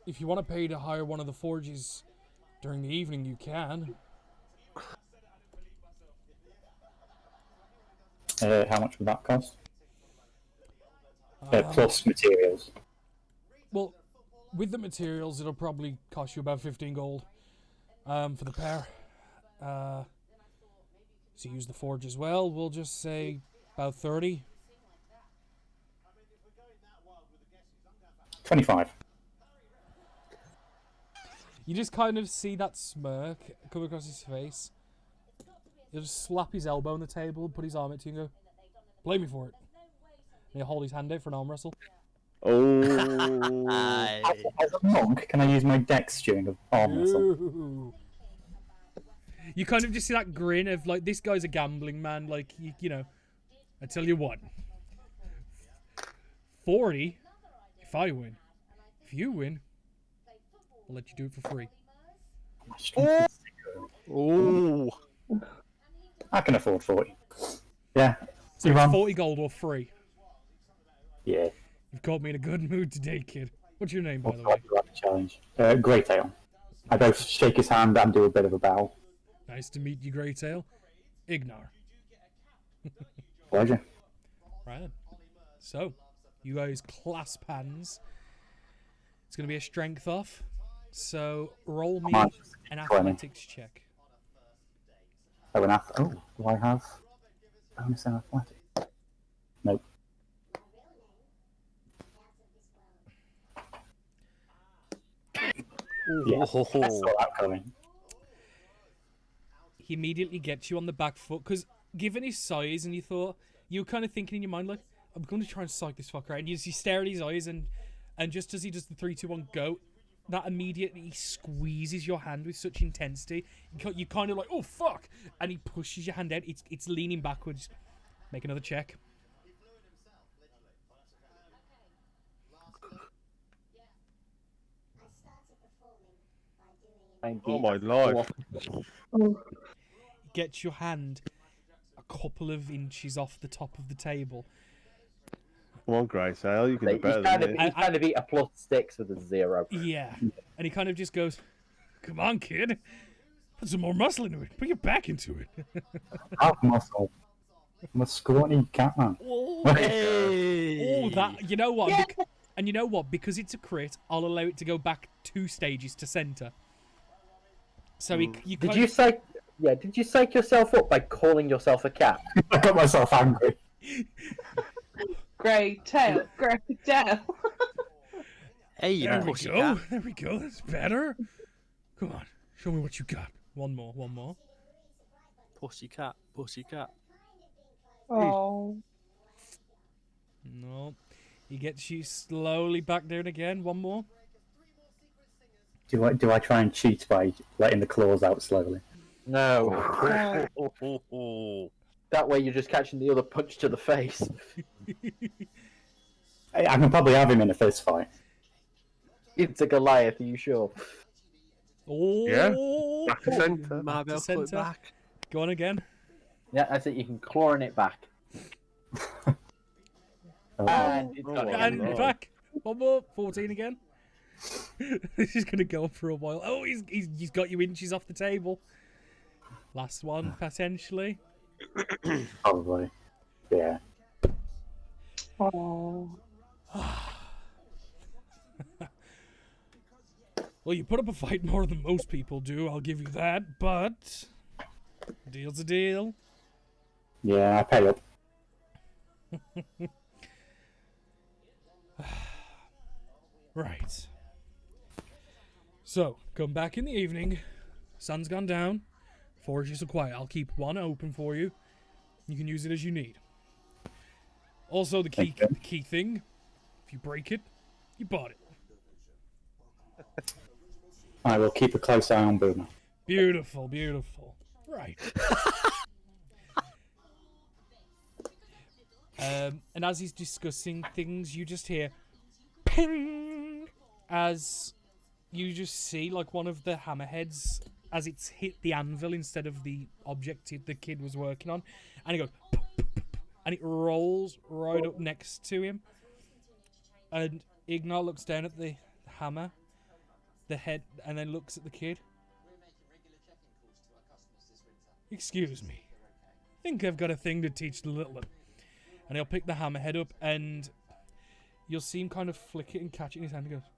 if you want to pay to hire one of the forges during the evening, you can. How much would that cost? Plus materials. Well, with the materials, it'll probably cost you about 15 gold for the pair. So use the forge as well. We'll just say about 30. 25. You just kind of see that smirk come across his face. He'll just slap his elbow on the table, put his arm at you and go, "Blame me for it." And he'll hold his hand out for an arm wrestle. Oh. As a monk, can I use my dex during an arm wrestle? Ooh. You kind of just see that grin of, like, this guy's a gambling man. Like, you know, I tell you what. 40 if I win. If you win, I'll let you do it for free. Oh. I can afford 40. Yeah. So it's 40 gold or free. Yeah. You've got me in a good mood today, kid. What's your name, by the way? Challenge. Greytail. I both shake his hand and do a bit of a bow. Nice to meet you, Greytail. Ignar. Pleasure. Right. So, you guys clasp hands. It's going to be a strength off. So, roll me an athletics check. Oh, do I have bonus in athletics? Nope. Yeah, I saw that coming. He immediately gets you on the back foot, because given his size, and you were kind of thinking in your mind, like, I'm going to try and psych this fucker out. And you stare at his eyes, and just as he does the 3, 2, 1 go, that immediately squeezes your hand with such intensity. You kind of like, oh fuck, and he pushes your hand out. It's leaning backwards. Make another check. Oh my life. Get your hand a couple of inches off the top of the table. Come on, Greytail, you can do better than me. He's kind of beat a +6 with a 0. Yeah. And he kind of just goes, "Come on, kid. Put some more muscle into it. Put your back into it." Half muscle. I'm a scrawny cat man. Hey. Oh, that. You know what? Yeah. And you know what? Because it's a crit, I'll allow it to go back 2 stages to center. So you did you psych yourself up by calling yourself a cat? I got myself angry. Greytail. Hey, there we go. There we go. That's better. Come on. Show me what you got. One more, one more. Pussycat, pussycat. Oh. No. He gets you slowly back down again. One more. Do I try and cheat by letting the claws out slowly? No. No. That way you're just catching the other punch to the face. I can probably have him in a fist fight. It's a Goliath, are you sure? Oh. Yeah. Back to centre. Maybe I'll put it centre. back. Go on again. Yeah, that's it. You can claw in it back. Oh, And it's got it. And no. back. One more. 14 again. This is gonna go on for a while. Oh, he's got you inches off the table. Last one potentially. probably. Yeah. Oh. Well, you put up a fight more than most people do. I'll give you that. But deal's a deal. Yeah, I pay up. Right. So, come back in the evening. Sun's gone down. Forages are quiet. I'll keep one open for you. You can use it as you need. Also, the key thing. If you break it, you bought it. I will keep a close eye on Boomer. Beautiful, beautiful. Right. And as he's discussing things, you just hear ping as you just see like one of the hammerheads as it's hit the anvil instead of the object the kid was working on, and it goes pop, pop, pop, and it rolls right up next to him. And Ignar looks down at the hammer, the head, and then looks at the kid. Excuse me. Think I've got a thing to teach the little one. And he'll pick the hammerhead up, and you'll see him kind of flick it and catch it in his hand and goes,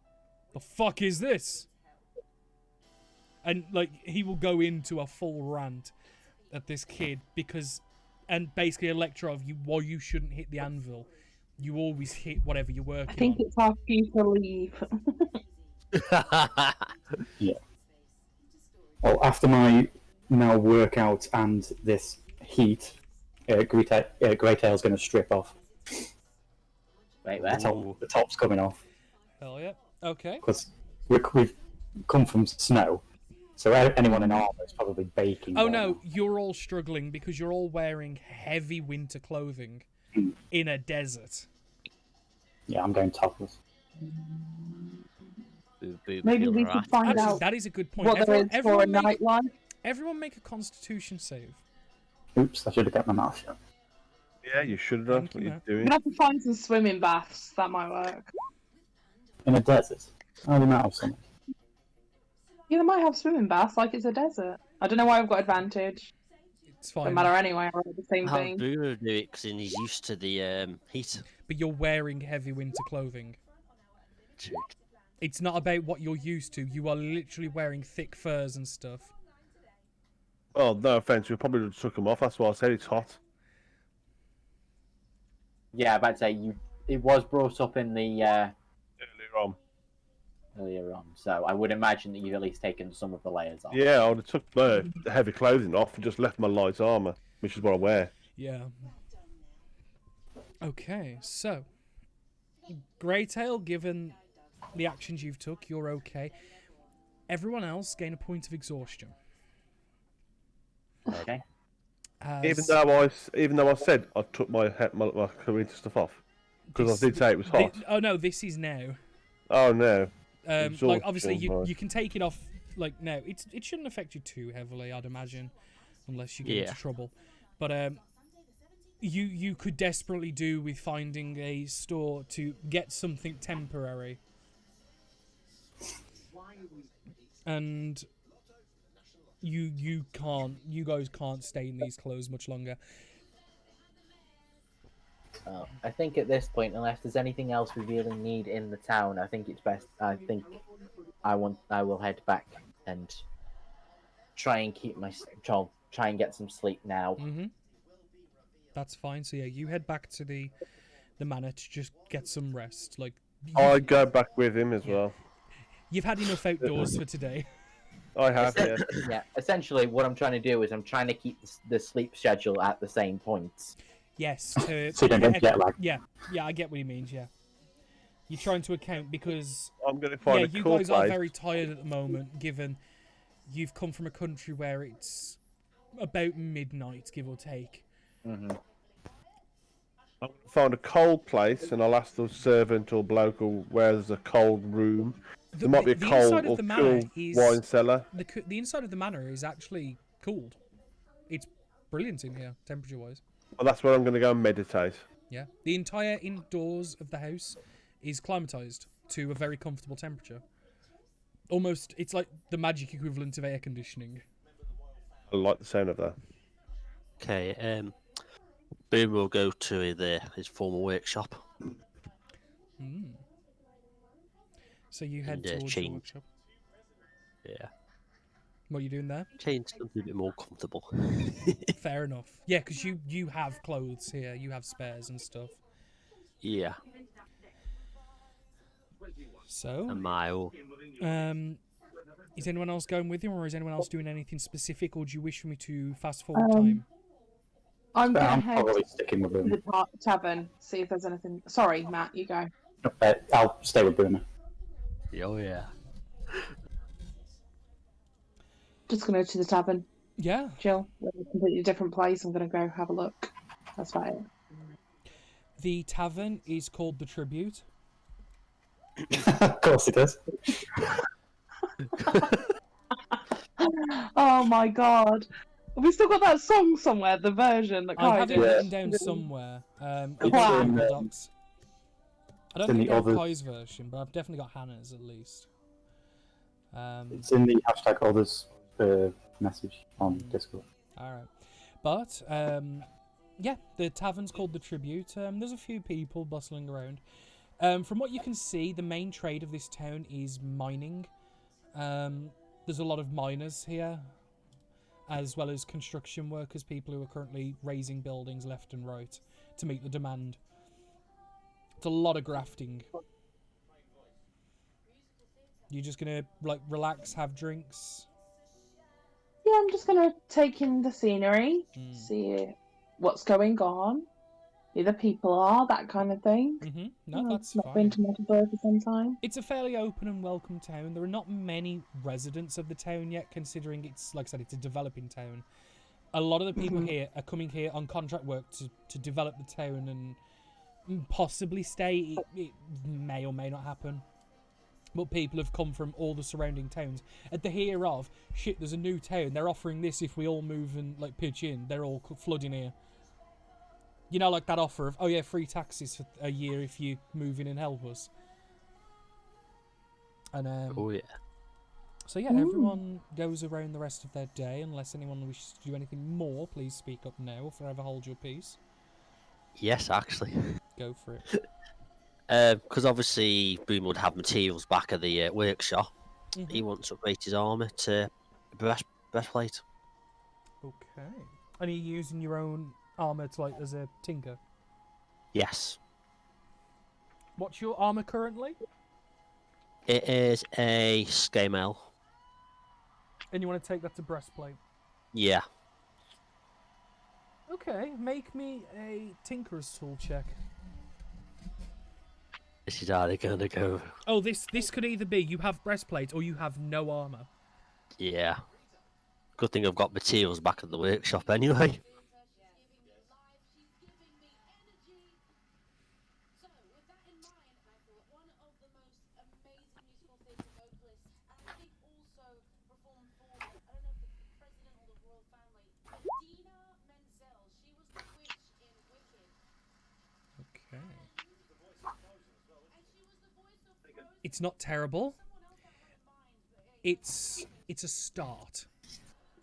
"The fuck is this?" And like he will go into a full rant at this kid because, and basically a lecture of you why you shouldn't hit the anvil. You always hit whatever you're working I think on. it's our cue to leave. Yeah. Well, after my now workout and this heat, Greytail's going to strip off. Wait, The top's coming off Hell yeah. Okay. because we've come from snow, so anyone in armor is probably baking. Oh by no, now. you're all struggling because you're all wearing heavy winter clothing in a desert. Yeah, I'm going topless. Maybe we could find Actually, out that is a good point. what there is for a nightlife. Everyone make a Constitution save. Oops, I should have kept my mouth shut. Yeah, you should have. Thank What you, are you Matt. We're doing? gonna have to find some swimming baths. That might work. In a desert? Oh, they might have something. Yeah, they might have swimming baths. Like it's a desert. I don't know why I've got advantage. It's fine. Don't matter anyway. I roll the same How thing. Boomer do it because he's used to the heat. But you're wearing heavy winter clothing. It's not about what you're used to. You are literally wearing thick furs and stuff. Oh, no offense. We probably took them off. That's why I said it's hot. Yeah, I'm about to say it was brought up in the Earlier on. earlier on, so I would imagine that you've at least taken some of the layers off. Yeah, I would have took the heavy clothing off and just left my light armor, which is what I wear. Yeah. Okay, so Greytail, given the actions you've took, you're okay. Everyone else gain a point of exhaustion. Okay. Even though I said I took my winter stuff off, because I did say it was hot. Oh no, this is now. Oh no. Like obviously Exhaustion, right. you can take it off like now. It shouldn't affect you too heavily, I'd imagine, unless you get into trouble. But you could desperately do with finding a store to get something temporary. And you guys can't stay in these clothes much longer. I think at this point, unless there's anything else we really need in the town, I think it's best. I think I will head back and try and try and get some sleep now. That's fine. So yeah, you head back to the manor to just get some rest. Like I go back with him as well. You've had enough outdoors for today. I have, yeah. Yeah, essentially, what I'm trying to do is I'm trying to keep the sleep schedule at the same points. Yes, to So you don't get jet lag. yeah, I get what he means. Yeah, you're trying to account because I'm going to find a you cool guys place. are very tired at the moment, given you've come from a country where it's about midnight, give or take. Mm-hmm. I'm going to find a cold place, and I'll ask the servant or bloke or where there's a cold room. There might be a the cold inside of or the manor cool is wine cellar. the inside of the manor is actually cooled. It's brilliant in here, temperature-wise. Well, that's where I'm going to go and meditate. Yeah, the entire indoors of the house is climatized to a very comfortable temperature. Almost, it's like the magic equivalent of air conditioning. I like the sound of that. Okay, Boom will go to his former workshop. So you head And, towards your change. workshop. Yeah. What are you doing there? Change something a bit more comfortable. Fair enough. Yeah, because you have clothes here. You have spares and stuff. Yeah. So, A mile. is anyone else going with you, or is anyone else doing anything specific, or do you wish for me to fast forward Um, time? I'm But gonna I'm head probably to sticking with Boomer. the tavern, see if there's anything. Sorry, Matt, you go. I'll stay with Boomer. Oh yeah. Just gonna go to the tavern. Yeah. Chill. We're in a completely different place. I'm gonna go have a look. That's about it. The tavern is called the Tribute. Of course it is. Oh my god. Have we still got that song somewhere? The version that I Kai have it did. written down somewhere. It's Wow. in, Google Docs. I don't in think the I have other- Kai's version, but I've definitely got Hannah's at least. It's in the hashtag others message on Discord. All right, but yeah, the tavern's called the Tribute. There's a few people bustling around. From what you can see, the main trade of this town is mining. There's a lot of miners here, as well as construction workers, people who are currently raising buildings left and right to meet the demand. It's a lot of grafting. You just gonna like relax, have drinks? Yeah, I'm just gonna take in the scenery, see what's going on, who the people are, that kind of thing. No, that's I've not fine. been to Metalburg for some time. It's a fairly open and welcome town. There are not many residents of the town yet, considering it's, like I said, it's a developing town. A lot of the people here are coming here on contract work to develop the town and possibly stay. It may or may not happen. But people have come from all the surrounding towns. At the hear of, shit, there's a new town. They're offering this if we all move and like pitch in. They're all flooding here. You know, like that offer of, oh yeah, free taxis for a year if you move in and help us. And Oh yeah. so yeah, everyone goes around the rest of their day. Unless anyone wishes to do anything more, please speak up now or forever hold your peace. Yes, actually. Go for it. Because obviously Boom would have materials back at the workshop. He wants to upgrade his armour to breastplate. Okay. And are you using your own armour to, like, as a tinker? Yes. What's your armour currently? It is a scale. And you want to take that to breastplate? Yeah. Okay, make me a tinker's tool check. This is how they're gonna go. Oh, this could either be you have breastplate or you have no armour. Yeah. Good thing I've got materials back at the workshop anyway. Okay. It's not terrible. It's a start.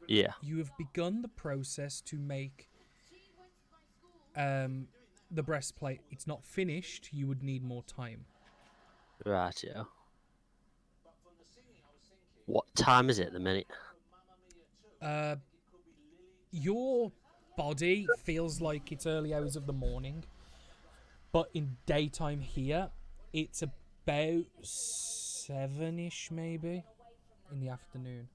Yeah. You have begun the process to make the breastplate. It's not finished. You would need more time. Right, yeah. What time is it at the minute? Your body feels like it's early hours of the morning, but in daytime here, it's about 7-ish maybe in the afternoon.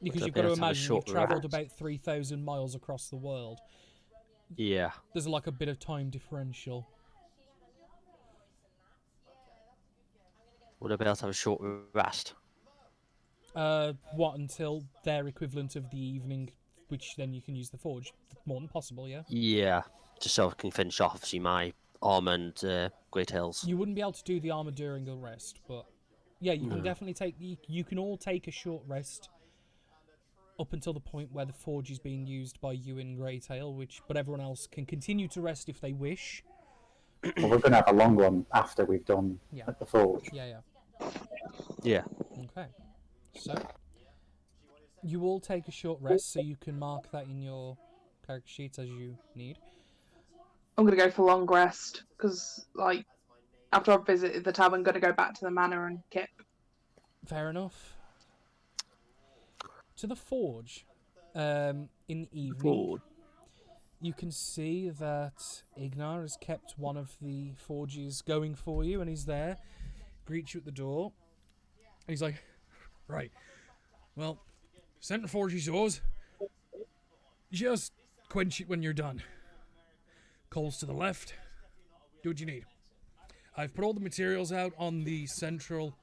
Because Would I you've be got to able have a imagine you've short travelled rest? about 3,000 miles across the world. Yeah. There's like a bit of time differential. Would I be able to have a short rest? What, until their equivalent of the evening, which then you can use the forge? More than possible, yeah? Yeah. Just so I can finish off, obviously, my arm and Great Hills. You wouldn't be able to do the armor during a rest, but yeah, you can No. definitely take. You can all take a short rest up until the point where the forge is being used by you and Greytail, but everyone else can continue to rest if they wish. Well, we're going to have a long one after we've done Yeah. at the forge. Yeah. Yeah. Okay. So you all take a short rest, so you can mark that in your character sheets as you need. I'm gonna go for long rest because, like, after I've visited the tavern, I'm gonna go back to the manor and kip. Fair enough. To the forge, in the evening, you can see that Ignar has kept one of the forges going for you, and he's there, greets you at the door, and he's like, right, well, center forge is yours. Just quench it when you're done. Coals to the left. Do what you need. I've put all the materials out on the central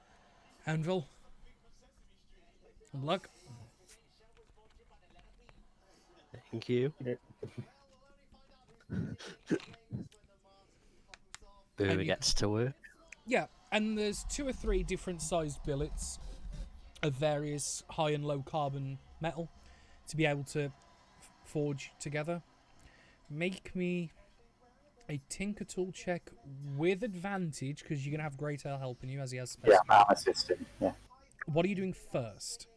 anvil. Good luck. Thank you. Boomer gets to work. Yeah, and there's 2 or 3 different sized billets of various high and low carbon metal to be able to forge together. Make me a tinker tool check with advantage because you're going to have Greytail helping you as he has specimen. Yeah, I'm assisting. Yeah. What are you doing first?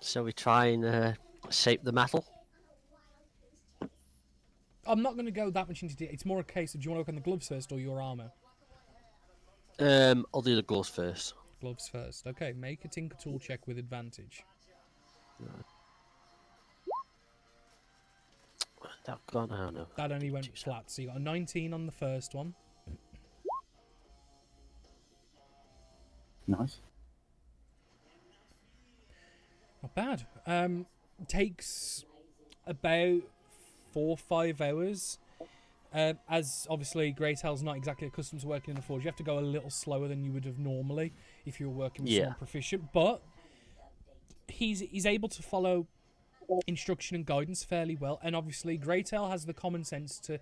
Shall we try and shape the metal? I'm not going to go that much into detail. It's more a case of do you want to work on the gloves first or your armour? I'll do the gloves first. Gloves first. Okay, make a tinker tool check with advantage. That gone? Oh no. That only went flat, so you got a 19 on the first one. Nice. Not bad. Takes about 4 or 5 hours. As obviously Greytail's not exactly accustomed to working in the forge, you have to go a little slower than you would have normally if you were working with someone proficient. But he's able to follow instruction and guidance fairly well, and obviously Greytail has the common sense to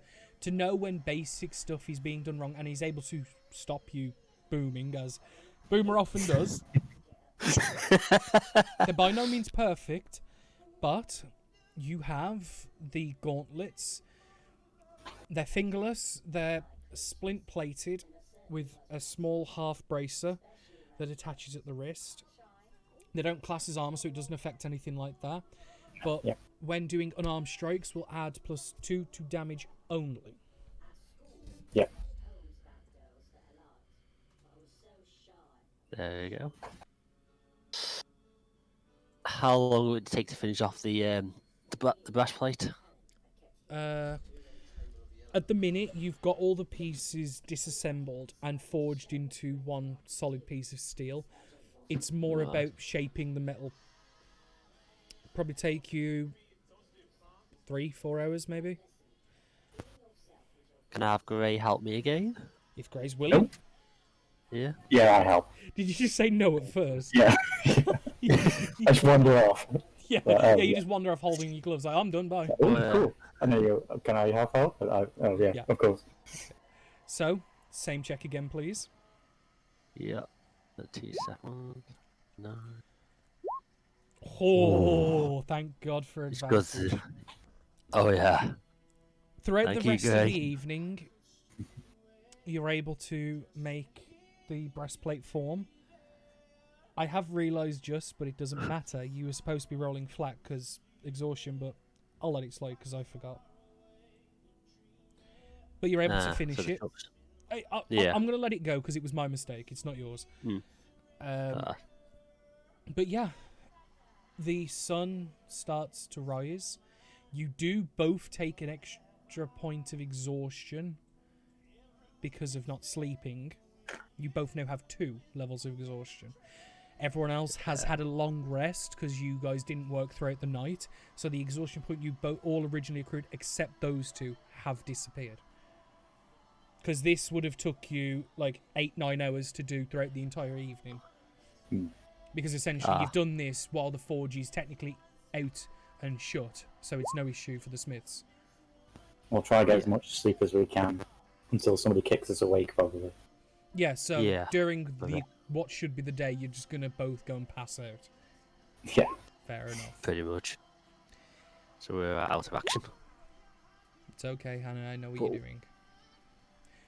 know when basic stuff is being done wrong, and he's able to stop you booming, as Boomer often does. They're by no means perfect, but you have the gauntlets. They're fingerless, they're splint plated with a small half bracer that attaches at the wrist. They don't class as armor, so it doesn't affect anything like that. But when doing unarmed strikes, will add +2 to damage only. Yep. There you go. How long would it take to finish off the breastplate? At the minute, you've got all the pieces disassembled and forged into one solid piece of steel. It's more about shaping the metal. Probably take you 3-4 hours, maybe. Can I have Grey help me again? If Grey's willing. Yeah. Yeah, I help. Did you just say no at first? Yeah. I just wander off. Yeah, But, you just wander off holding your gloves. Like, I'm done, bye. Oh, cool. And then you go, can I have help? Oh, yeah, of course. So, same check again, please. Yeah. 2 seconds. No. Oh, thank God for It's advantage. good. Oh, yeah. Throughout Thank the you, rest of Grey. the evening, you're able to make the breastplate form. I have realised but it doesn't matter. You were supposed to be rolling flat because exhaustion, but I'll let it slide because I forgot. But you're able to finish it. I'm going to let it go because it was my mistake. It's not yours. But yeah, the sun starts to rise. You do both take an extra point of exhaustion because of not sleeping. You both now have 2 levels of exhaustion. Everyone else has had a long rest because you guys didn't work throughout the night. So the exhaustion point you both all originally accrued, except those 2, have disappeared. Because this would have took you like 8-9 hours to do throughout the entire evening. Because essentially you've done this while the forge is technically out and shut, so it's no issue for the smiths. We'll try to get as much sleep as we can until somebody kicks us awake, probably. Yeah, so during what should be the day, you're just going to both go and pass out. Yeah. Fair enough. Pretty much. So we're out of action. It's okay, Hannah, I know what you're doing.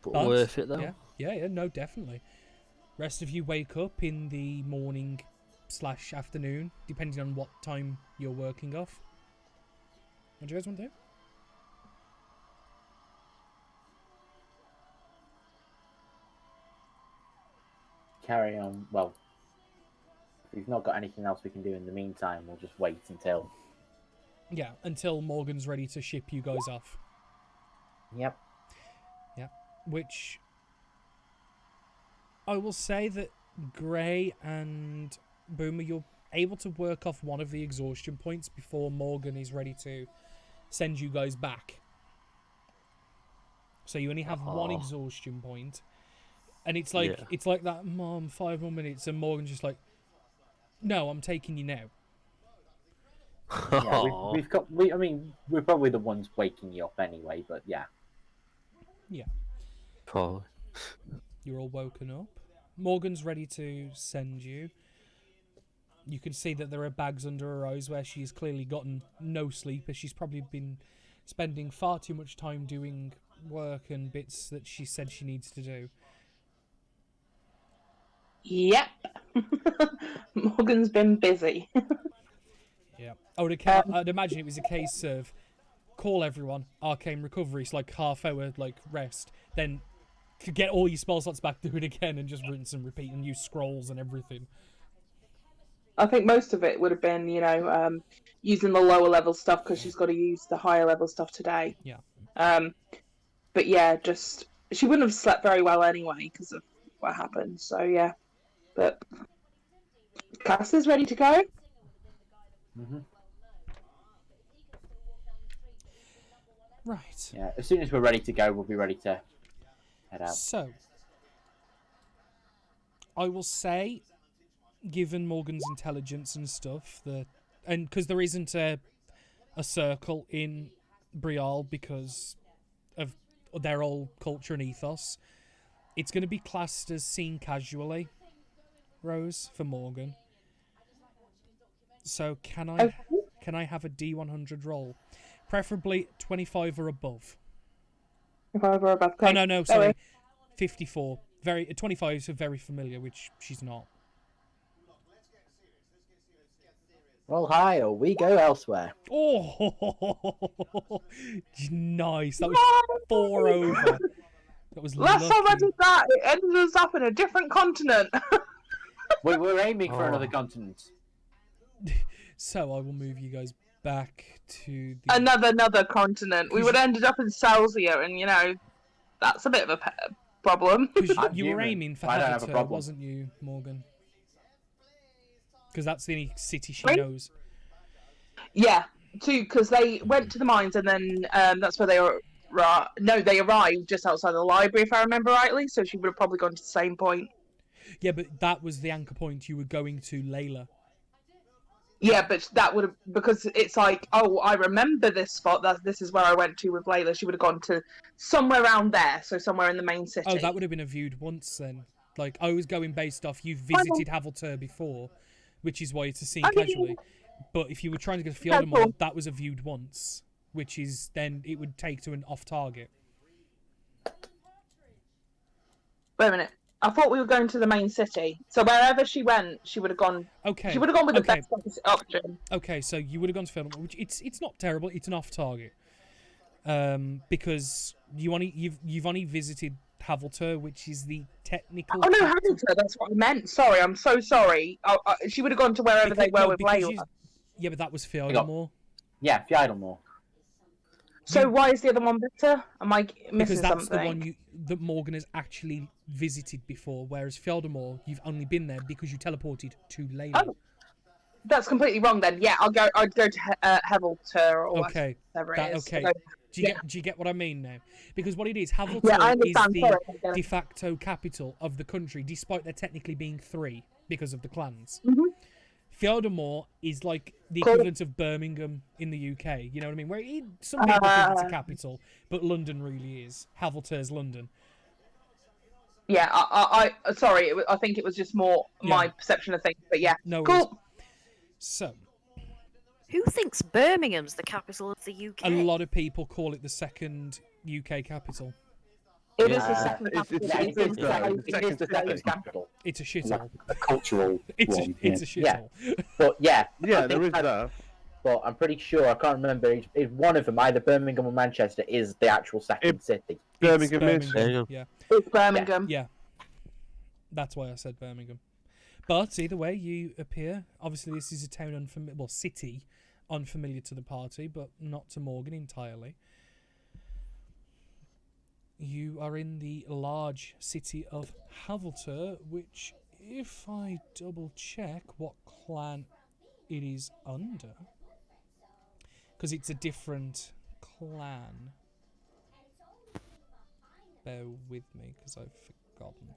But worth it, though. Yeah, no, definitely. Rest of you wake up in the morning/afternoon, depending on what time you're working off. What do you guys want to do? Carry on. Well, if we've not got anything else we can do in the meantime, we'll just wait until... Yeah, until Morgan's ready to ship you guys off. Yep. Which... I will say that Grey and Boomer, you're able to work off one of the exhaustion points before Morgan is ready to send you guys back. So you only have one exhaustion point. And it's like that, Mom, 5 more minutes, and Morgan's just like, no, I'm taking you now. Yeah, I mean, we're probably the ones waking you up anyway, but yeah. Yeah. Probably. You're all woken up. Morgan's ready to send you. You can see that there are bags under her eyes where she's clearly gotten no sleep, as she's probably been spending far too much time doing work and bits that she said she needs to do. Yep. Morgan's been busy. Yeah. I'd imagine it was a case of call everyone, arcane recovery, it's like half-hour rest, then to get all your spell slots back, do it again, and just rinse and repeat and use scrolls and everything. I think most of it would have been, using the lower level stuff because she's got to use the higher level stuff today. Yeah. But yeah, just she wouldn't have slept very well anyway because of what happened. So yeah, but Caster's ready to go. Mm-hmm. Right. Yeah. As soon as we're ready to go, we'll be ready to head out. So, I will say, given Morgan's intelligence and stuff, and because there isn't a circle in Brial because of their old culture and ethos, it's going to be classed as seen casually, Rose, for Morgan. So can I have a D100 roll? Preferably 25 or above. 25 or above. Okay. Oh, no, sorry. 54. 25 is very familiar, which she's not. Roll high or we go elsewhere. Oh, nice. That was 4 over. That was last lucky. time I did that, it ended us up in a different continent. We're aiming for another continent. So I will move you guys back to the... Another continent. We would have ended up in Celsia, and that's a bit of a problem. You were aiming for Habitat, wasn't you, Morgan? Because that's the only city she knows. Yeah, because they went to the mines, and then that's where they were. No, they arrived just outside the library, if I remember rightly. So she would have probably gone to the same point. Yeah, but that was the anchor point. You were going to Layla. Yeah, but that would have, because it's like, oh, I remember this spot. This is where I went to with Layla. She would have gone to somewhere around there, so somewhere in the main city. Oh, that would have been a viewed once then. Like, I was going based off you've visited Haviltur before, which is why it's a scene casually. But if you were trying to go to Fjordamore, that was a viewed once, which is then it would take to an off target. Wait a minute. I thought we were going to the main city. So wherever she went, she would have gone. Okay. She would have gone with the best option. Okay, so you would have gone to Fjordamore, which it's not terrible. It's an off target, because you've only visited Haviltur, which is the technical. Oh no, Haviltur. That's what I meant. Sorry, I'm so sorry. She would have gone to wherever they were with Layla. Yeah, but that was Fjordamore. Yeah, Fjordamore. So why is the other one better? Am I missing Because that's something? the one that Morgan has actually visited before, whereas Fjordomore, you've only been there because you teleported to Layla. Oh, that's completely wrong then. Yeah, I'd go to Hevelter or Okay. whatever it is. Okay. Do you get what I mean now? Because what it is, Haveltor Yeah, I is understand. the Sorry, I get it. de facto capital of the country, despite there technically being 3 because of the clans. Mhm. Fjordomore is like the Cool. equivalent of Birmingham in the UK. You know what I mean? Where some people think it's a capital, but London really is. Haveltor's London. Yeah, I sorry. I think it was just more my perception of things. But yeah, No cool. worries. So, Who thinks Birmingham's the capital of the UK? a lot of people call it the second UK capital. It is the second It's capital. big, though. It's It is the second capital. It's a shithole. A cultural It's one. a Yeah. shithole. But yeah, Yeah, I there think is that. But I'm pretty sure, I can't remember, it's one of them, either Birmingham or Manchester, is the actual second city. Birmingham is. Birmingham. Yeah. It's Birmingham. Yeah. That's why I said Birmingham. But either way, you appear. Obviously, this is a town city unfamiliar to the party, but not to Morgan entirely. You are in the large city of Haveltor, which, if I double check what clan it is under, because it's a different clan. Bear with me, because I've forgotten.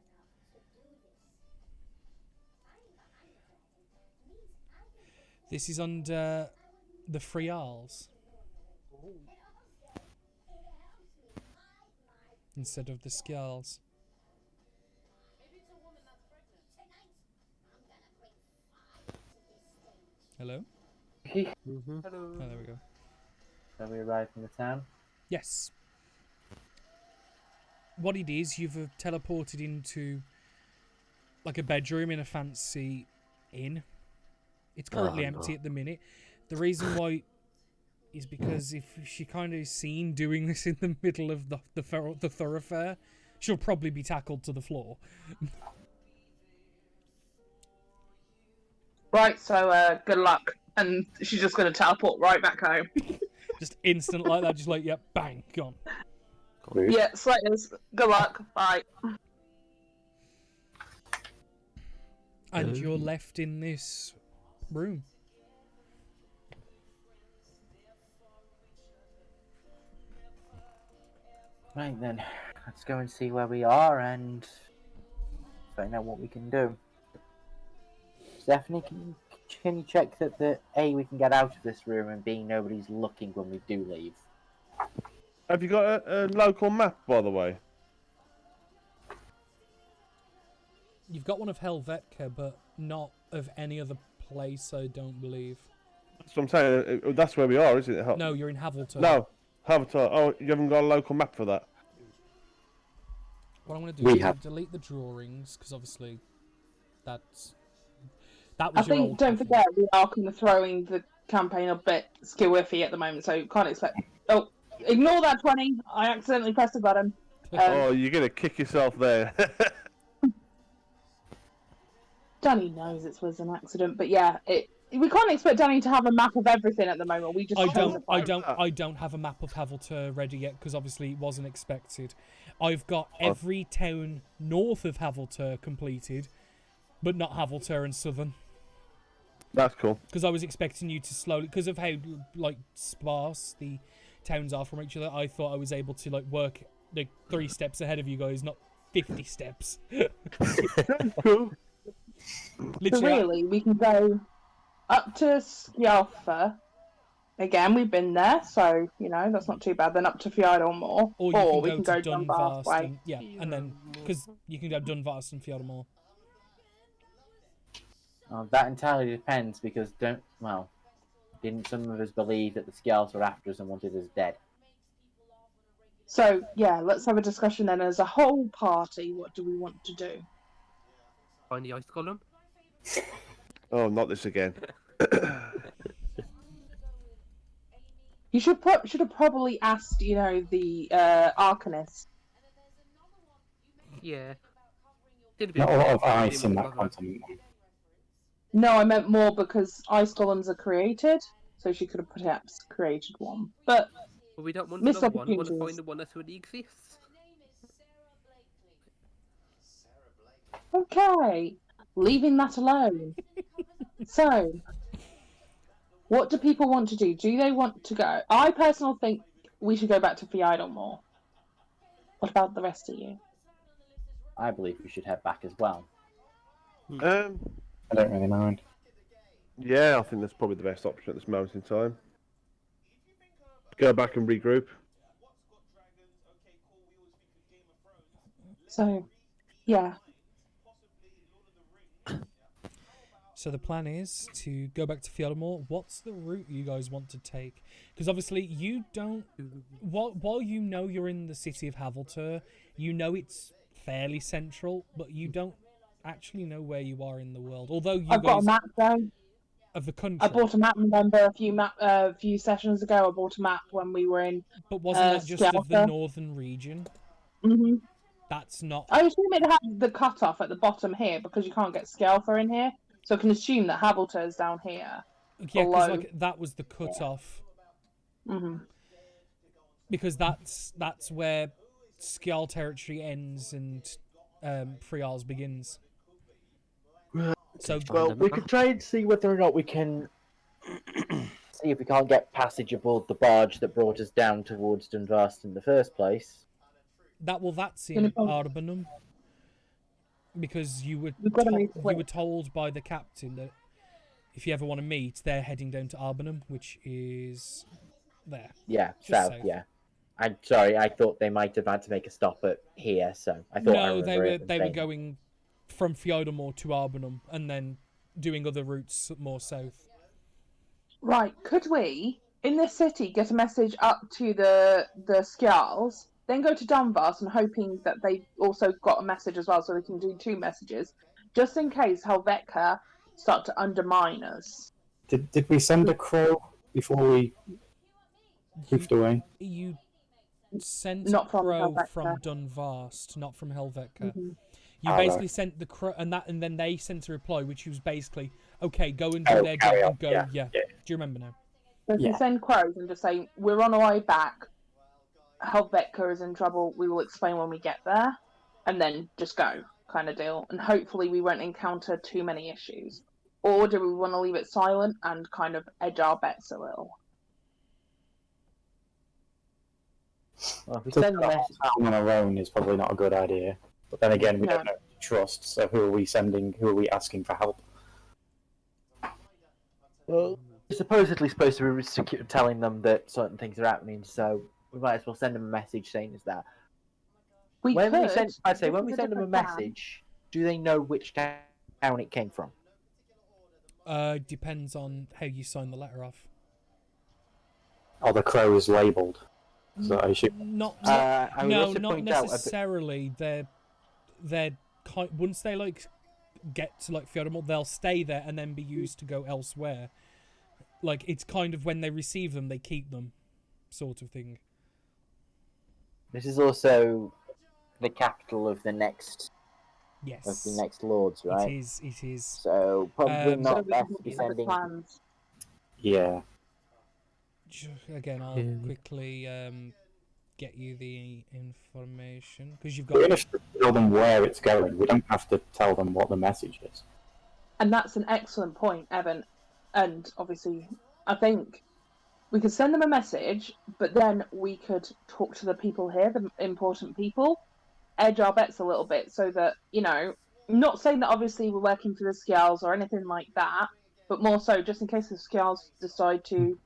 This is under the Frials. Instead of the Skjalls. Hello? Hello. Oh, there we go. So we arrived in the town. Yes. What it is, you've teleported into like a bedroom in a fancy inn. It's currently empty at the minute. The reason why is because if she kind of is seen doing this in the middle of the thoroughfare, she'll probably be tackled to the floor. Right, so good luck. And she's just going to teleport right back home. Just instant like that, just like, yep, bang, gone. Yeah, Slayers, good luck. Bye. And you're left in this room. Right then, let's go and see where we are and find out what we can do. Stephanie, can you check that A, we can get out of this room, and B, nobody's looking when we do leave? Have you got a local map, by the way? You've got one of Helvetica, but not of any other place, I don't believe. That's what I'm saying. That's where we are, isn't it? No, you're in Haveltor. No, Haveltor. Oh, you haven't got a local map for that. What I'm going to do is delete the drawings, because obviously that was I your think, old don't copy. forget, we are kind of throwing the campaign a bit skill-iffy at the moment, so you can't expect... Oh, ignore that 20. I accidentally pressed a button. Oh, you're going to kick yourself there. Danny knows it was an accident, but yeah, we can't expect Danny to have a map of everything at the moment. We just I chose a fight. don't have a map of Haveltor ready yet because obviously it wasn't expected. I've got every town north of Haveltor completed, but not Haveltor and Southern. That's cool. Because I was expecting you to slowly, because of how like sparse the towns are from each other. I thought I was able to like work like 3 steps ahead of you guys, not 50 steps. Cool. So really, we can go up to Skjalfa. Again, we've been there, so, you know, that's not too bad. Then up to Fjordomore. Or we you can can go to Dunvast way. and, yeah, and then, because you can go Dunvast and Fjordomore. That entirely depends, because didn't some of us believe that the Skjalls were after us and wanted us dead? So, yeah, let's have a discussion then as a whole party. What do we want to do? Find the ice column. Oh, not this again. You should have probably asked, you know, the Arcanist. Yeah. Not a lot of ice in that continent. No, I meant more because ice golems are created, so she could have perhaps created one. But But we don't want Missed another one. We want to opportunities. find the one that already exists. Okay, leaving that alone. So, what do people want to do? Do they want to go? I personally think we should go back to Fiidalmore. What about the rest of you? I believe we should head back as well. I don't really mind. Yeah, I think that's probably the best option at this moment in time. Go back and regroup. So, yeah. So the plan is to go back to Fiodamore. What's the route you guys want to take? Because obviously you don't... While you know you're in the city of Havelter, you know it's fairly central, but you don't actually know where you are in the world. Although you I've got a map though. Of the country. I bought a map, remember, a few sessions ago. I bought a map when we were in. But wasn't that just of the northern region? Mm-hmm. That's not. I assume it has the cutoff at the bottom here because you can't get Scalfer in here, so I can assume that Havelter is down here. Yeah, because like that was the cutoff. Yeah. Mm-hmm. Because that's where Skjal territory ends and Friars begins. So well, we can try and see whether or not we can see if we can't get passage aboard the barge that brought us down towards Dunvast in the first place. That's in Arbanum. Because you were told by the captain that if you ever want to meet, they're heading down to Arbanum, which is there. Yeah, south. Yeah. I'm sorry, I thought they might have had to make a stop at here, so I thought No, they were going from Fiodamore to Arbanum and then doing other routes more south. Right, could we, in this city, get a message up to the Skjals, then go to Dunvast and hoping that they also got a message as well so we can do 2 messages, just in case Helvetica start to undermine us. Did we send a crow before we moved away? You sent a crow from Dunvast, not from Helvetica. Mm-hmm. You basically sent the crow, and then they sent a reply, which was basically, "Okay, go and do their job and go." Yeah. Do you remember now? So if you send crows and just say, "We're on our way back. Helvetica is in trouble. We will explain when we get there," and then just go, kind of deal. And hopefully we won't encounter too many issues. Or do we want to leave it silent and kind of edge our bets a little? Well, if we send the message on our own is probably not a good idea. But then again, we don't know who to trust. So who are we sending? Who are we asking for help? Well, we're supposedly supposed to be telling them that certain things are happening, so we might as well send them a message saying is that. When we send them a message, do they know which town it came from? Depends on how you sign the letter off. Oh, the crow is labelled. So I assume. Not necessarily. They're once they get to Fiodamore, they'll stay there and then be used to go elsewhere. Like it's kind of when they receive them, they keep them, sort of thing. This is also the capital of the next. Yes. Of the next lords, right? It is. So probably not best to be sending. Yeah. Again, I'll quickly get you the information because you've got. We're going to tell them where it's going. We don't have to tell them what the message is. And that's an excellent point, Evan. And obviously, I think we could send them a message, but then we could talk to the people here, the important people, edge our bets a little bit so that, not saying that obviously we're working for the Skjals or anything like that, but more so just in case the Skjals decide to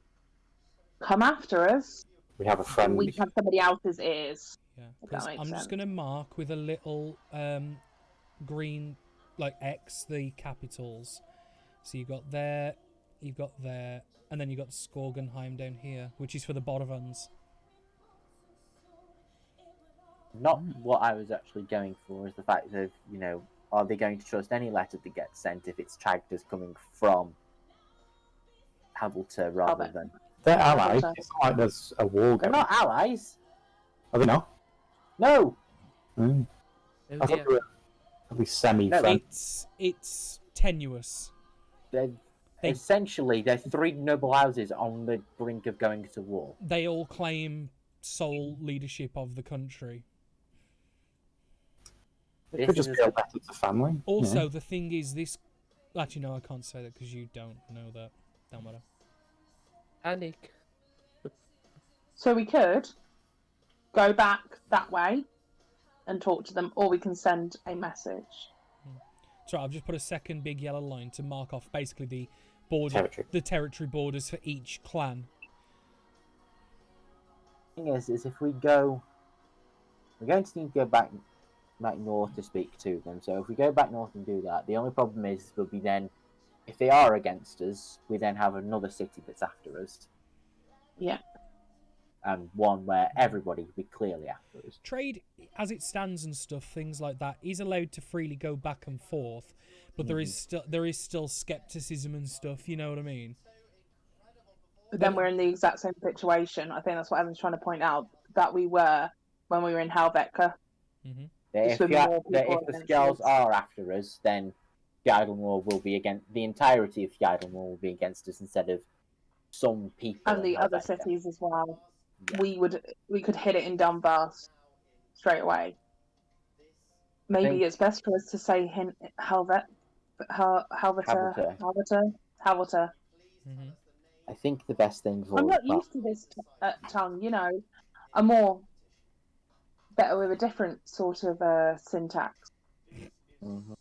come after us. We have a friend. We have somebody else's ears. Yeah, because I'm just going to mark with a little green, X, the capitals. So you've got there, and then you've got Skorgenheim down here, which is for the Borovans. Not what I was actually going for is the fact that, are they going to trust any letter that gets sent if it's tagged as coming from Havelter rather than... They're allies. It's not like there's a war going. They're not allies. Are they not? No. I thought they were probably semi-friendly. It's tenuous. essentially, they're three noble houses on the brink of going to war. They all claim sole leadership of the country. It could just be a letter to family. Also, yeah. the thing is, this. Actually, no, I can't say that because you don't know that. Don't matter. Panic. So we could go back that way and talk to them, or we can send a message. So I've just put a second big yellow line to mark off basically the territory borders for each clan. The thing is if we go, we're going to need to go back north to speak to them. So if we go back north and do that, the only problem is will be then, if they are against us, we then have another city that's after us. Yeah. And one where everybody will be clearly after us. Trade, as it stands and stuff, things like that, is allowed to freely go back and forth, but there is still skepticism and stuff. You know what I mean? But then we're in the exact same situation. I think that's what Evan's trying to point out, that we were when we were in Helvetica. Mm-hmm. If the Skulls are after us, then Fjardelmore will be against the entirety of Fjardelmore will be against us instead of some people. And the other cities as well. Yeah. We could hit it in Dunvast straight away. Maybe it's best for us to say Helvetica. Mm-hmm. I think the best thing for I'm not used to this tongue, you know. I'm more better with a different sort of syntax. Mm-hmm.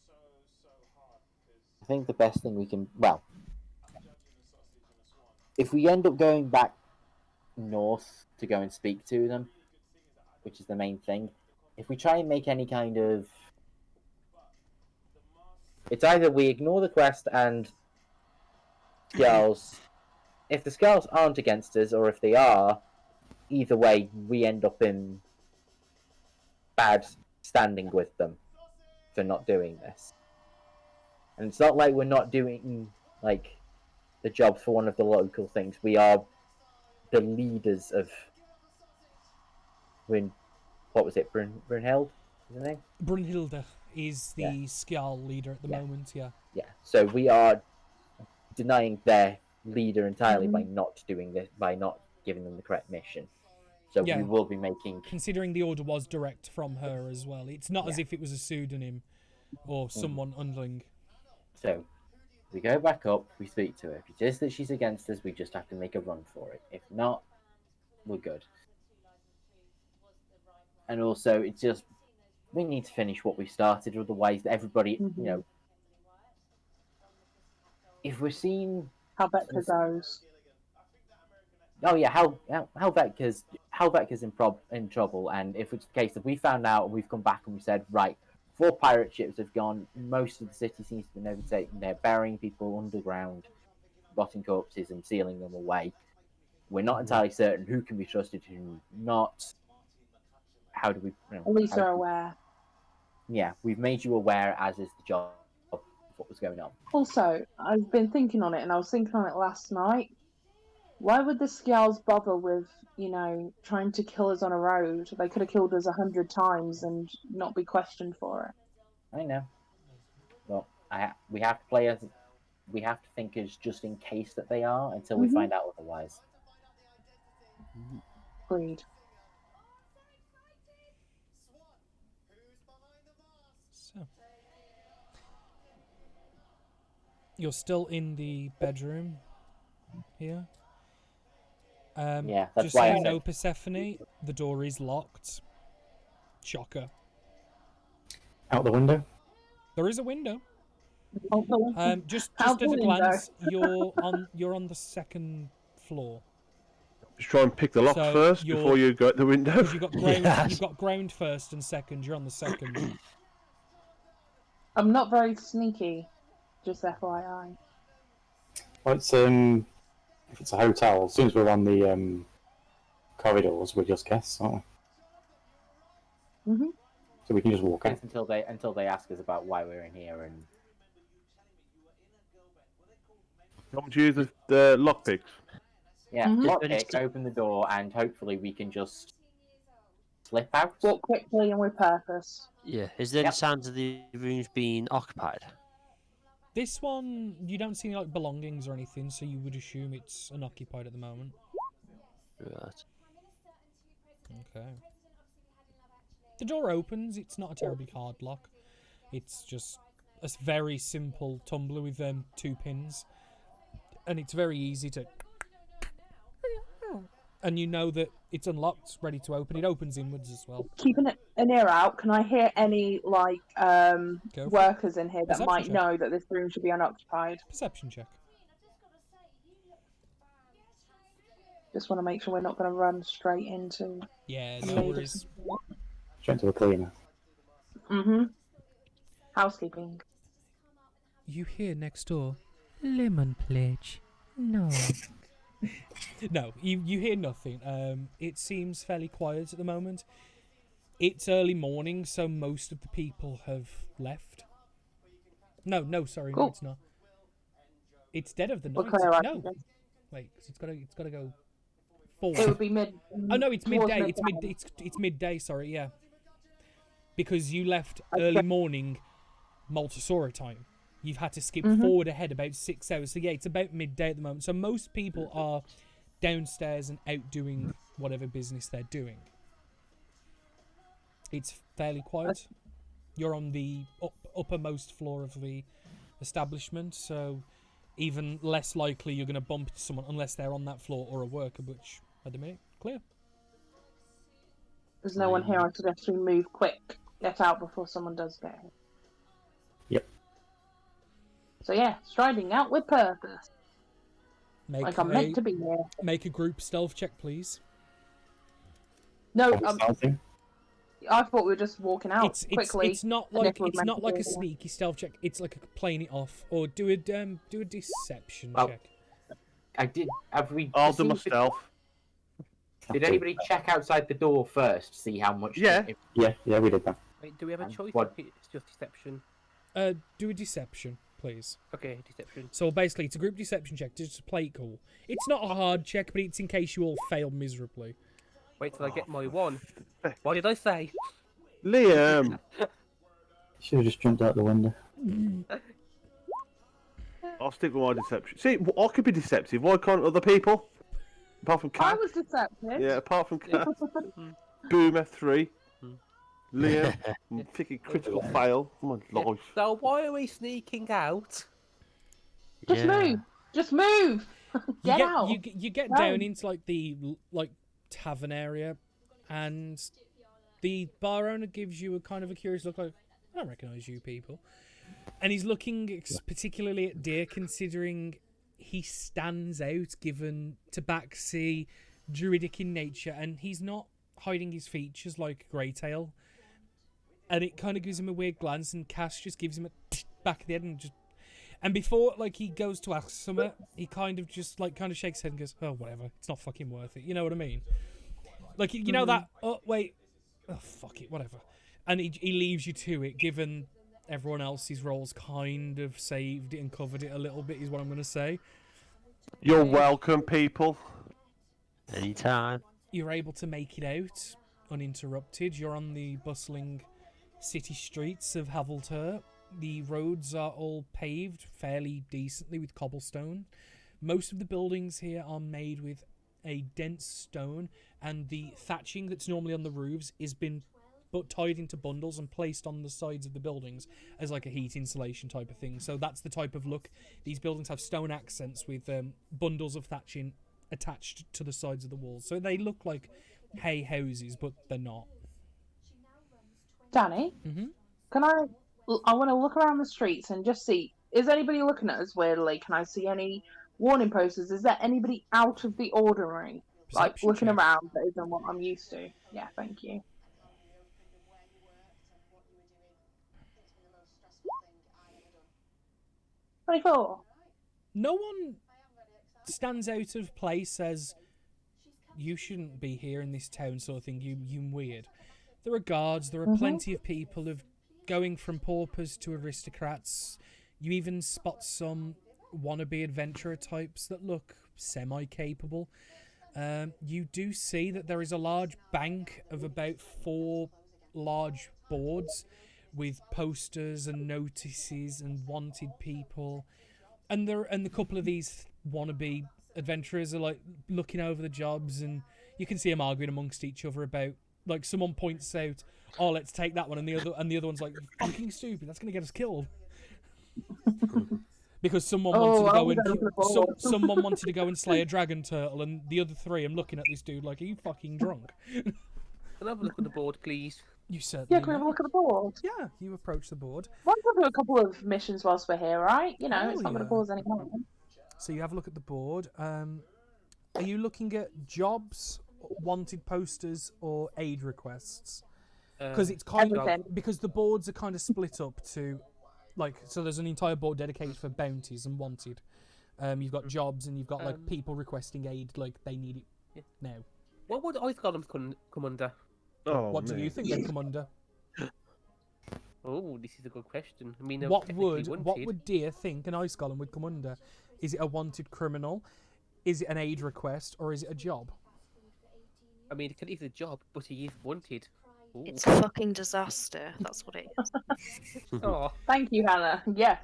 I think the best thing we can, if we end up going back north to go and speak to them, which is the main thing, if we try and make any kind of, it's either we ignore the quest and Skulls, if the Skulls aren't against us, or if they are, either way, we end up in bad standing with them for not doing this. And it's not like we're not doing, like, the job for one of the local things. We are the leaders of what was it, Brunhild? Is her name? Brunhilde is the Skjal leader at the moment, yeah. Yeah, so we are denying their leader entirely by not doing this, by not giving them the correct mission. So we will be making... Considering the order was direct from her as well. It's not as if it was a pseudonym or someone underling. So, we go back up, we speak to her. If it is that she's against us, we just have to make a run for it. If not, we're good. And also, it's just, we need to finish what we started, otherwise everybody, you know... If we're seeing... Helvetica goes. Oh yeah, Helvetica's in trouble, and if it's the case that we found out and we've come back and we said, right, 4 pirate ships have gone, most of the city seems to be overtaken, they're burying people underground, rotting corpses and sealing them away. We're not entirely certain who can be trusted, who not. How do we... At least they're aware. Yeah, we've made you aware, as is the job of what was going on. Also, I've been thinking on it, and I was thinking on it last night. Why would the Skjals bother with, you know, trying to kill us on a road? They could have killed us 100 times and not be questioned for it. I know. Well, we have to play as... We have to think as just in case that they are until we find out otherwise. Agreed. So, you're still in the bedroom here. Yeah, that's just why so you know, Persephone, the door is locked. Shocker. Out the window? There is a window. Just Out at the a window. glance, you're on the second floor. Just try and pick the lock first before you go out the window. You've got ground, you've got ground first and second. You're on the second. I'm not very sneaky, just FYI. Well, it's if it's a hotel, as soon as we're on the corridors, we just guess, aren't we? Mm-hmm. So we can just walk out. Until they ask us about why we're in here and... Don't use the lockpicks. Yeah, lockpick, open the door, and hopefully we can just slip out. Walk quickly and with purpose. Yeah. Is there any signs of the rooms being occupied? This one, you don't see any like belongings or anything, so you would assume it's unoccupied at the moment. Right. Okay. The door opens. It's not a terribly hard lock. It's just a very simple tumbler with 2 pins, and it's very easy to. And you know that it's unlocked, ready to open. It opens inwards as well. Keeping an ear out, can I hear any workers in here that Perception might check. know that this room should be unoccupied? Perception check. Just want to make sure we're not going to run straight into. Yeah, no worries. Straight to a cleaner. Housekeeping. You hear next door, lemon pledge. No. No, you hear nothing. It seems fairly quiet at the moment. It's early morning, so most of the people have left. No, sorry, no, it's not. It's dead of the night. No, wait, 'cause it's gotta go forward. It would be mid. Oh no, it's midday. It's midday. Sorry, yeah. Because you left early morning, Multisaura time. You've had to skip forward ahead about 6 hours. So yeah, it's about midday at the moment. So most people are downstairs and out doing whatever business they're doing. It's fairly quiet. You're on the uppermost floor of the establishment, so even less likely you're going to bump into someone unless they're on that floor or a worker, which, at the minute, clear. There's no one here. I suggest we move quick. Get out before someone does get here. Yep. So yeah, striding out with purpose. Like I'm meant to be here. Make a group stealth check, please. No, I thought we were just walking out quickly. It's not like a sneaky stealth check. It's like playing it off. Or do a deception check. I did. Have we? I'll do my stealth. Did anybody check outside the door first to see how much? Yeah. Yeah, we did that. Wait, do we have a choice? What? It's just deception. Do a deception, please. Okay, deception. So basically, it's a group deception check, just to play it cool. It's not a hard check, but it's in case you all fail miserably. Wait till I get my one. What did I say? Liam! Should have just jumped out the window. I'll stick with my deception. See, I could be deceptive. Why can't other people? Apart from Cat. I was deceptive. Yeah, apart from Cat. Boomer 3. Liam. Freaking critical fail. Oh my life. So why are we sneaking out? Just move. Just move. Get out. You get down into like the tavern area, and the bar owner gives you a kind of a curious look, like, I don't recognise you people. And he's looking particularly at Deer, considering he stands out given tabaxi, druidic in nature, and he's not hiding his features like Greytail. And it kind of gives him a weird glance, and Cass just gives him a back of the head and before he goes to ask something, he kind of shakes his head and goes, oh, whatever, it's not fucking worth it. You know what I mean? Like, you know that, oh, wait, oh, fuck it, whatever. And he leaves you to it, given everyone else's roles kind of saved it and covered it a little bit, is what I'm going to say. You're welcome, people. Anytime. You're able to make it out uninterrupted. You're on the bustling city streets of Haveltur. The roads are all paved fairly decently with cobblestone. Most of the buildings here are made with a dense stone, and the thatching that's normally on the roofs is been tied into bundles and placed on the sides of the buildings as like a heat insulation type of thing. So that's the type of look. These buildings have stone accents with bundles of thatching attached to the sides of the walls. So they look like hay houses, but they're not. Danny, can I want to look around the streets and just see, is anybody looking at us weirdly? Can I see any warning posters? Is there anybody out of the ordinary? Like looking around that isn't what I'm used to. Yeah, thank you. 24. No one stands out of place as you shouldn't be here in this town sort of thing. You weird. There are guards. There are plenty of people going from paupers to aristocrats. You even spot some wannabe adventurer types that look semi-capable. You do see that there is a large bank of about 4 large boards with posters and notices and wanted people, and the couple of these wannabe adventurers are like looking over the jobs, and you can see them arguing amongst each other about, like, someone points out, "Oh, let's take that one," and the other one's like, "Fucking stupid! That's gonna get us killed." Because someone someone wanted to go and slay a dragon turtle, and the other three, I'm looking at this dude like, "Are you fucking drunk?" Can I have a look at the board, please? You certainly Yeah, can we have a look at the board? Yeah, you approach the board. Why don't we do a couple of missions whilst we're here, right? You know, Hell it's not going yeah. to cause any harm. So you have a look at the board. Are you looking at jobs, wanted posters, or aid requests? Because it's kind of, because the boards are kind of split up to, like, so there's an entire board dedicated for bounties and wanted. You've got jobs, and you've got like people requesting aid, like they need it now. What would ice golems come under? Oh, what do you think they come under? Oh, this is a good question. I mean, what would Deer think an ice golem would come under? Is it a wanted criminal? Is it an aid request, or is it a job? I mean, it is a job, but he is wanted. Ooh. It's a fucking disaster. That's what it is. Oh. Thank you, Hannah. Yes.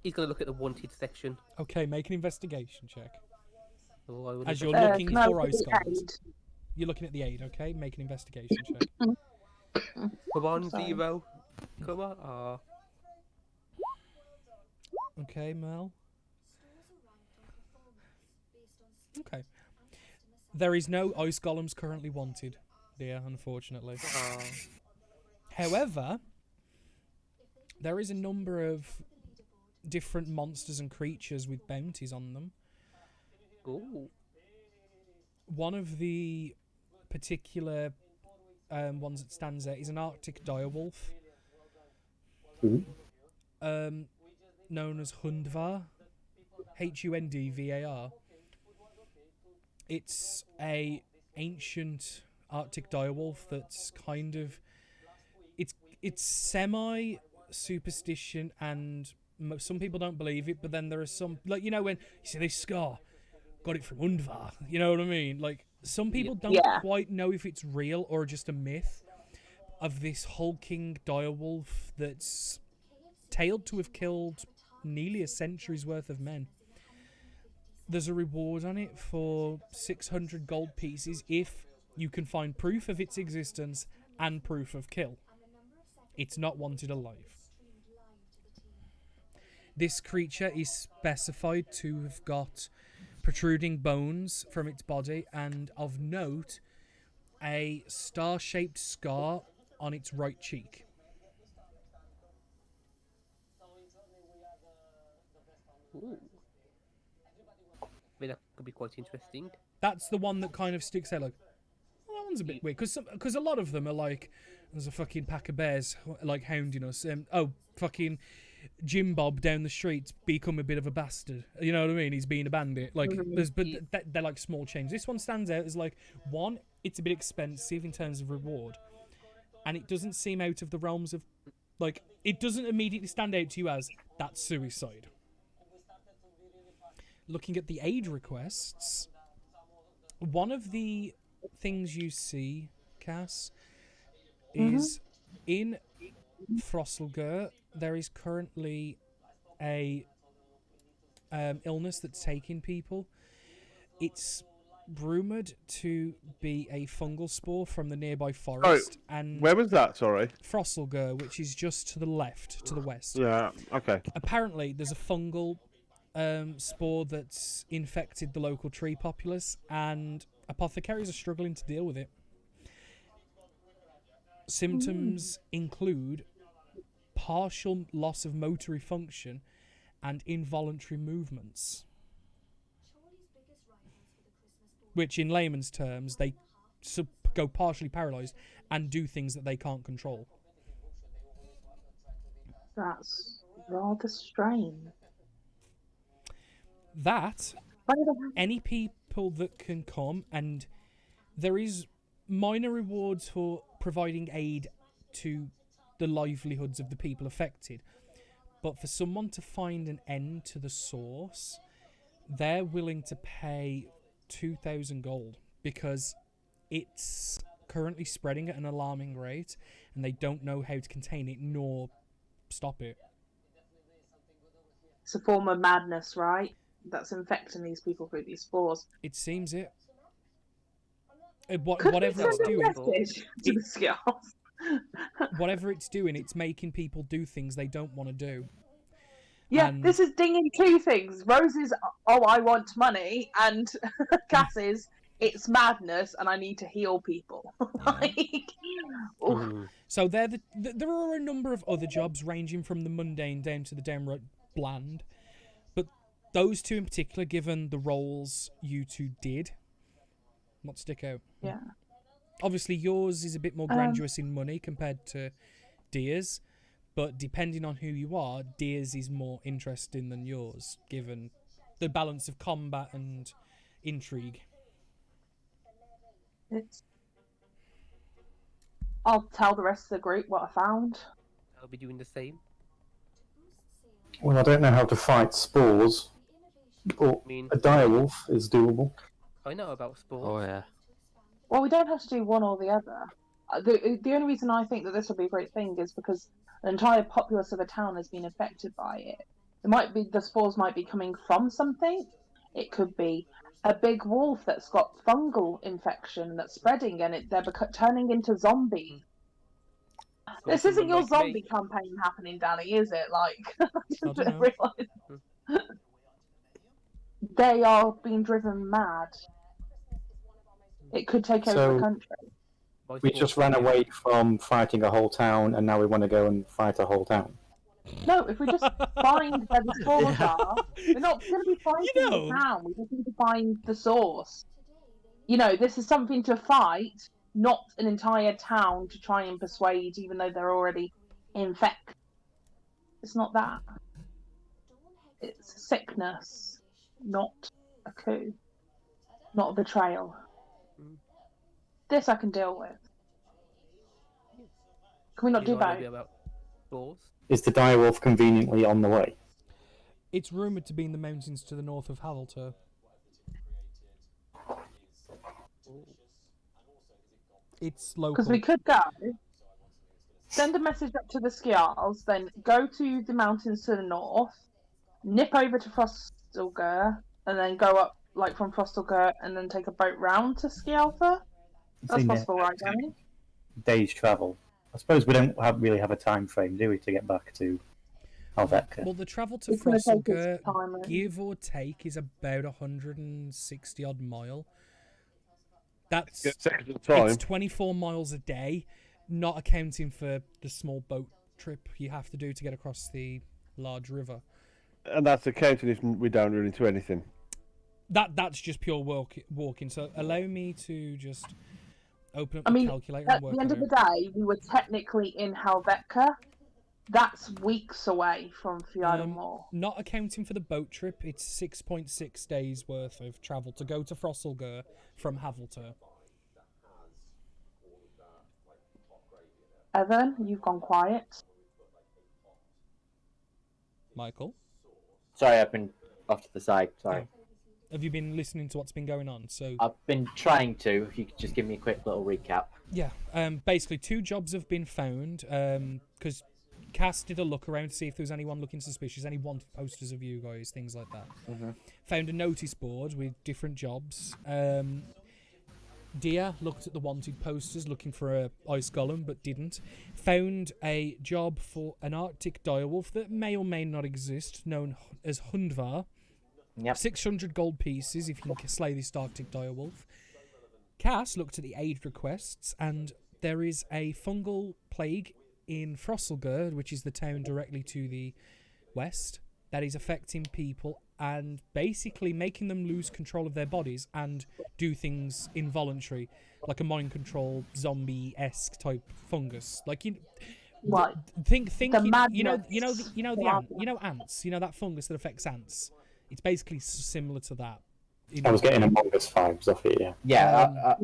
He's going to look at the wanted section. Okay, make an investigation check. Oh, as you're looking for ice golems. You're looking at the aid, okay? Make an investigation check. Come on, Zero. Come on. Oh. Okay, Mel. Okay. There is no ice golems currently wanted, dear, unfortunately. However, there is a number of different monsters and creatures with bounties on them. Ooh. One of the particular ones that stands out is an Arctic direwolf, known as Hundvar, Hundvar. It's a ancient Arctic direwolf that's kind of, it's semi superstition, and some people don't believe it, but then there are some, like, you know, when you see this scar, got it from Hundvar, you know what I mean? Like, some people don't quite know if it's real or just a myth of this hulking direwolf that's tailored to have killed nearly a century's worth of men. There's a reward on it for 600 gold pieces if you can find proof of its existence and proof of kill. It's not wanted alive. This creature is specified to have got protruding bones from its body, and of note, a star-shaped scar on its right cheek. Ooh. I mean, that could be quite interesting. That's the one that kind of sticks out, like, well, that one's a bit weird, because a lot of them are like, there's a fucking pack of bears, like, hounding us, fucking Jim Bob down the streets become a bit of a bastard. You know what I mean? He's being a bandit. Like, they're like small changes. This one stands out as, like, one, it's a bit expensive in terms of reward, and it doesn't seem out of the realms of, like, it doesn't immediately stand out to you as that's suicide. Looking at the aid requests, one of the things you see, Cass, is in Frosselgur, there is currently a illness that's taking people. It's rumoured to be a fungal spore from the nearby forest. And where was that? Sorry. Frosselgur, which is just to the left, to the west. Yeah. Okay. Apparently, there's a fungal spore that's infected the local tree populace, and apothecaries are struggling to deal with it. Symptoms include partial loss of motor function and involuntary movements, which in layman's terms, they go partially paralysed and do things that they can't control. That's rather strange. That, any people that can come, and there is minor rewards for providing aid to the livelihoods of the people affected, but for someone to find an end to the source, they're willing to pay 2,000 gold, because it's currently spreading at an alarming rate, and they don't know how to contain it nor stop it. It's a form of madness, right? That's infecting these people through these spores. It seems it. Could Whatever we it's send a doing, message to the Skills? whatever it's doing, it's making people do things they don't want to do. Yeah, And this is dinging two things. Rose's, oh, I want money, and Cass's, it's madness, and I need to heal people. So there are a number of other jobs ranging from the mundane down to the downright bland, but those two in particular, given the roles you two did, what stick out. Yeah. Obviously, yours is a bit more grandiose in money compared to Deer's, but depending on who you are, Deer's is more interesting than yours, given the balance of combat and intrigue. I'll tell the rest of the group what I found. I'll be doing the same. Well, I don't know how to fight spores, but a direwolf is doable. I know about spores. Oh yeah. Well, we don't have to do one or the other. The only reason I think that this would be a great thing is because an entire populace of a town has been affected by it. It might be the spores might be coming from something. It could be a big wolf that's got fungal infection that's spreading, and they're turning into zombies. This isn't your zombie campaign happening, Danny, is it? Like, I didn't realise. They are being driven mad. It could take over the country. We just ran away from fighting a whole town, and now we want to go and fight a whole town. No, if we just find where the spores are, we're not going to be fighting the town. We just need to find the source. You know, this is something to fight, not an entire town to try and persuade, even though they're already infected. It's not that. It's sickness, not a coup, not a betrayal. This I can deal with. Can we not do both? Is the direwolf conveniently on the way? It's rumoured to be in the mountains to the north of Havilter. It's local. Because we could go, send a message up to the Skials, then go to the mountains to the north, nip over to Frostalgur, and then go up like from Frostalgur, and then take a boat round to Skialtha. That's possible, right, Danny? Days travel. I suppose we don't really have a time frame, do we, to get back to Helvetica? Well, the travel to Frostalgur, give or take, is about 160 odd mile. That's it's 24 miles a day, not accounting for the small boat trip you have to do to get across the large river. And that's accounting if we don't run into anything. That's just pure walking. So allow me to just open up the calculator and work at the end of the day, we were technically in Helvetica. That's weeks away from Fjordur. Not accounting for the boat trip, it's 6.6 days worth of travel to go to Frostalgur from Havilter. Evan, you've gone quiet. Michael? Sorry, I've been off to the side. Sorry. Have you been listening to what's been going on? So I've been trying to. If you could just give me a quick little recap. Yeah. Basically, 2 jobs have been found. Because Cass did a look around to see if there was anyone looking suspicious, any wanted posters of you guys, things like that. Found a notice board with different jobs. Dia looked at the wanted posters looking for a ice golem, but didn't. Found a job for an Arctic direwolf that may or may not exist, known as Hundvar. Yep. 600 gold pieces if you can slay this Arctic direwolf. Cass looked at the aid requests, and there is a fungal plague in Frostalgur, which is the town directly to the west, that is affecting people and basically making them lose control of their bodies and do things involuntary, like a mind control zombie-esque type fungus. Like what? Think you know ants. You know that fungus that affects ants. It's basically similar to that. I was getting Among Us vibes off it, yeah. Yeah.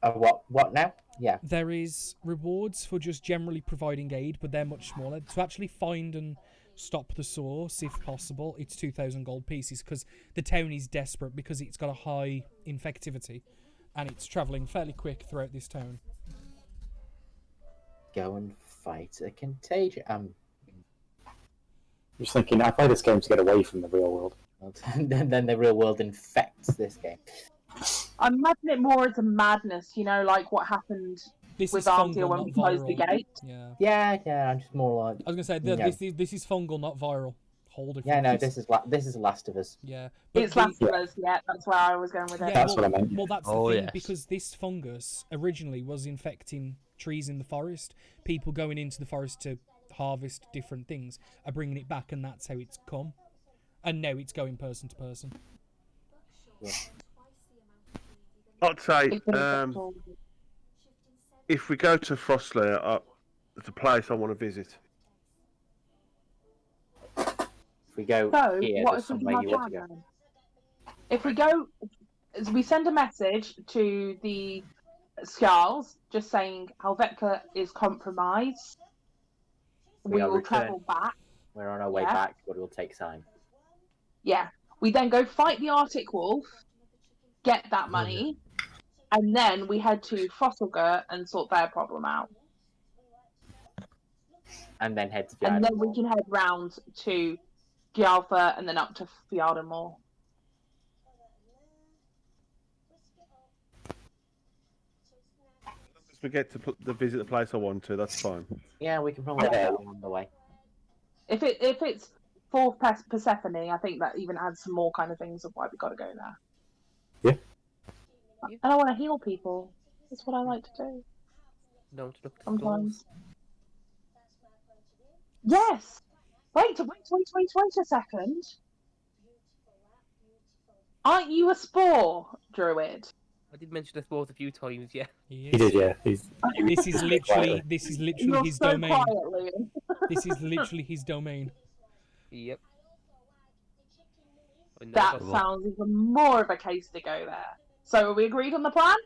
What now? Yeah. There is rewards for just generally providing aid, but they're much smaller. To actually find and stop the source, if possible, it's 2,000 gold pieces, because the town is desperate because it's got a high infectivity. and it's travelling fairly quick throughout this town. Go and fight a contagion. Just thinking, I play this game to get away from the real world. Then the real world infects this game. I imagine it more as a madness, like what happened This with is fungal, Artia when not we closed the viral. gate. Yeah. Yeah. I'm just more like. I was gonna say this is fungal, not viral. Whole different. Yeah, no, this is Last of Us. Yeah, It's Last of Us. Yeah, that's where I was going with it. That's what I meant. Well, that's the thing because this fungus originally was infecting trees in the forest. People going into the forest to harvest different things are bringing it back, and that's how it's come. And now it's going person to person. Yeah. I'd say if we go to Frostlair, it's a place I want to visit. If we go So, here, what there's if we somewhere do you want to that go. then? If we go, we send a message to the Skulls just saying Helvetica is compromised. We are will returned. travel back. We're on our way back, but it will take time. Yeah. We then go fight the Arctic Wolf, get that money, and then we head to Fossilgurt and sort their problem out. And then head to And Fjordan. then we can head round to Gialfa and then up to Fjordan. If we get to visit the place I want to, that's fine. Yeah, we can probably do that along the way. If it's for Persephone, I think that even adds some more kind of things of why we got to go there. Yeah. And I want to heal people. That's what I like to do. Don't look to Sometimes. Yes. Wait a second. Aren't you a spore druid? I did mention the spores a few times, yeah. He did, yeah. This is literally You're his so domain. quiet, Liam. This is literally his domain. Yep. That sounds even more of a case to go there. So are we agreed on the plan?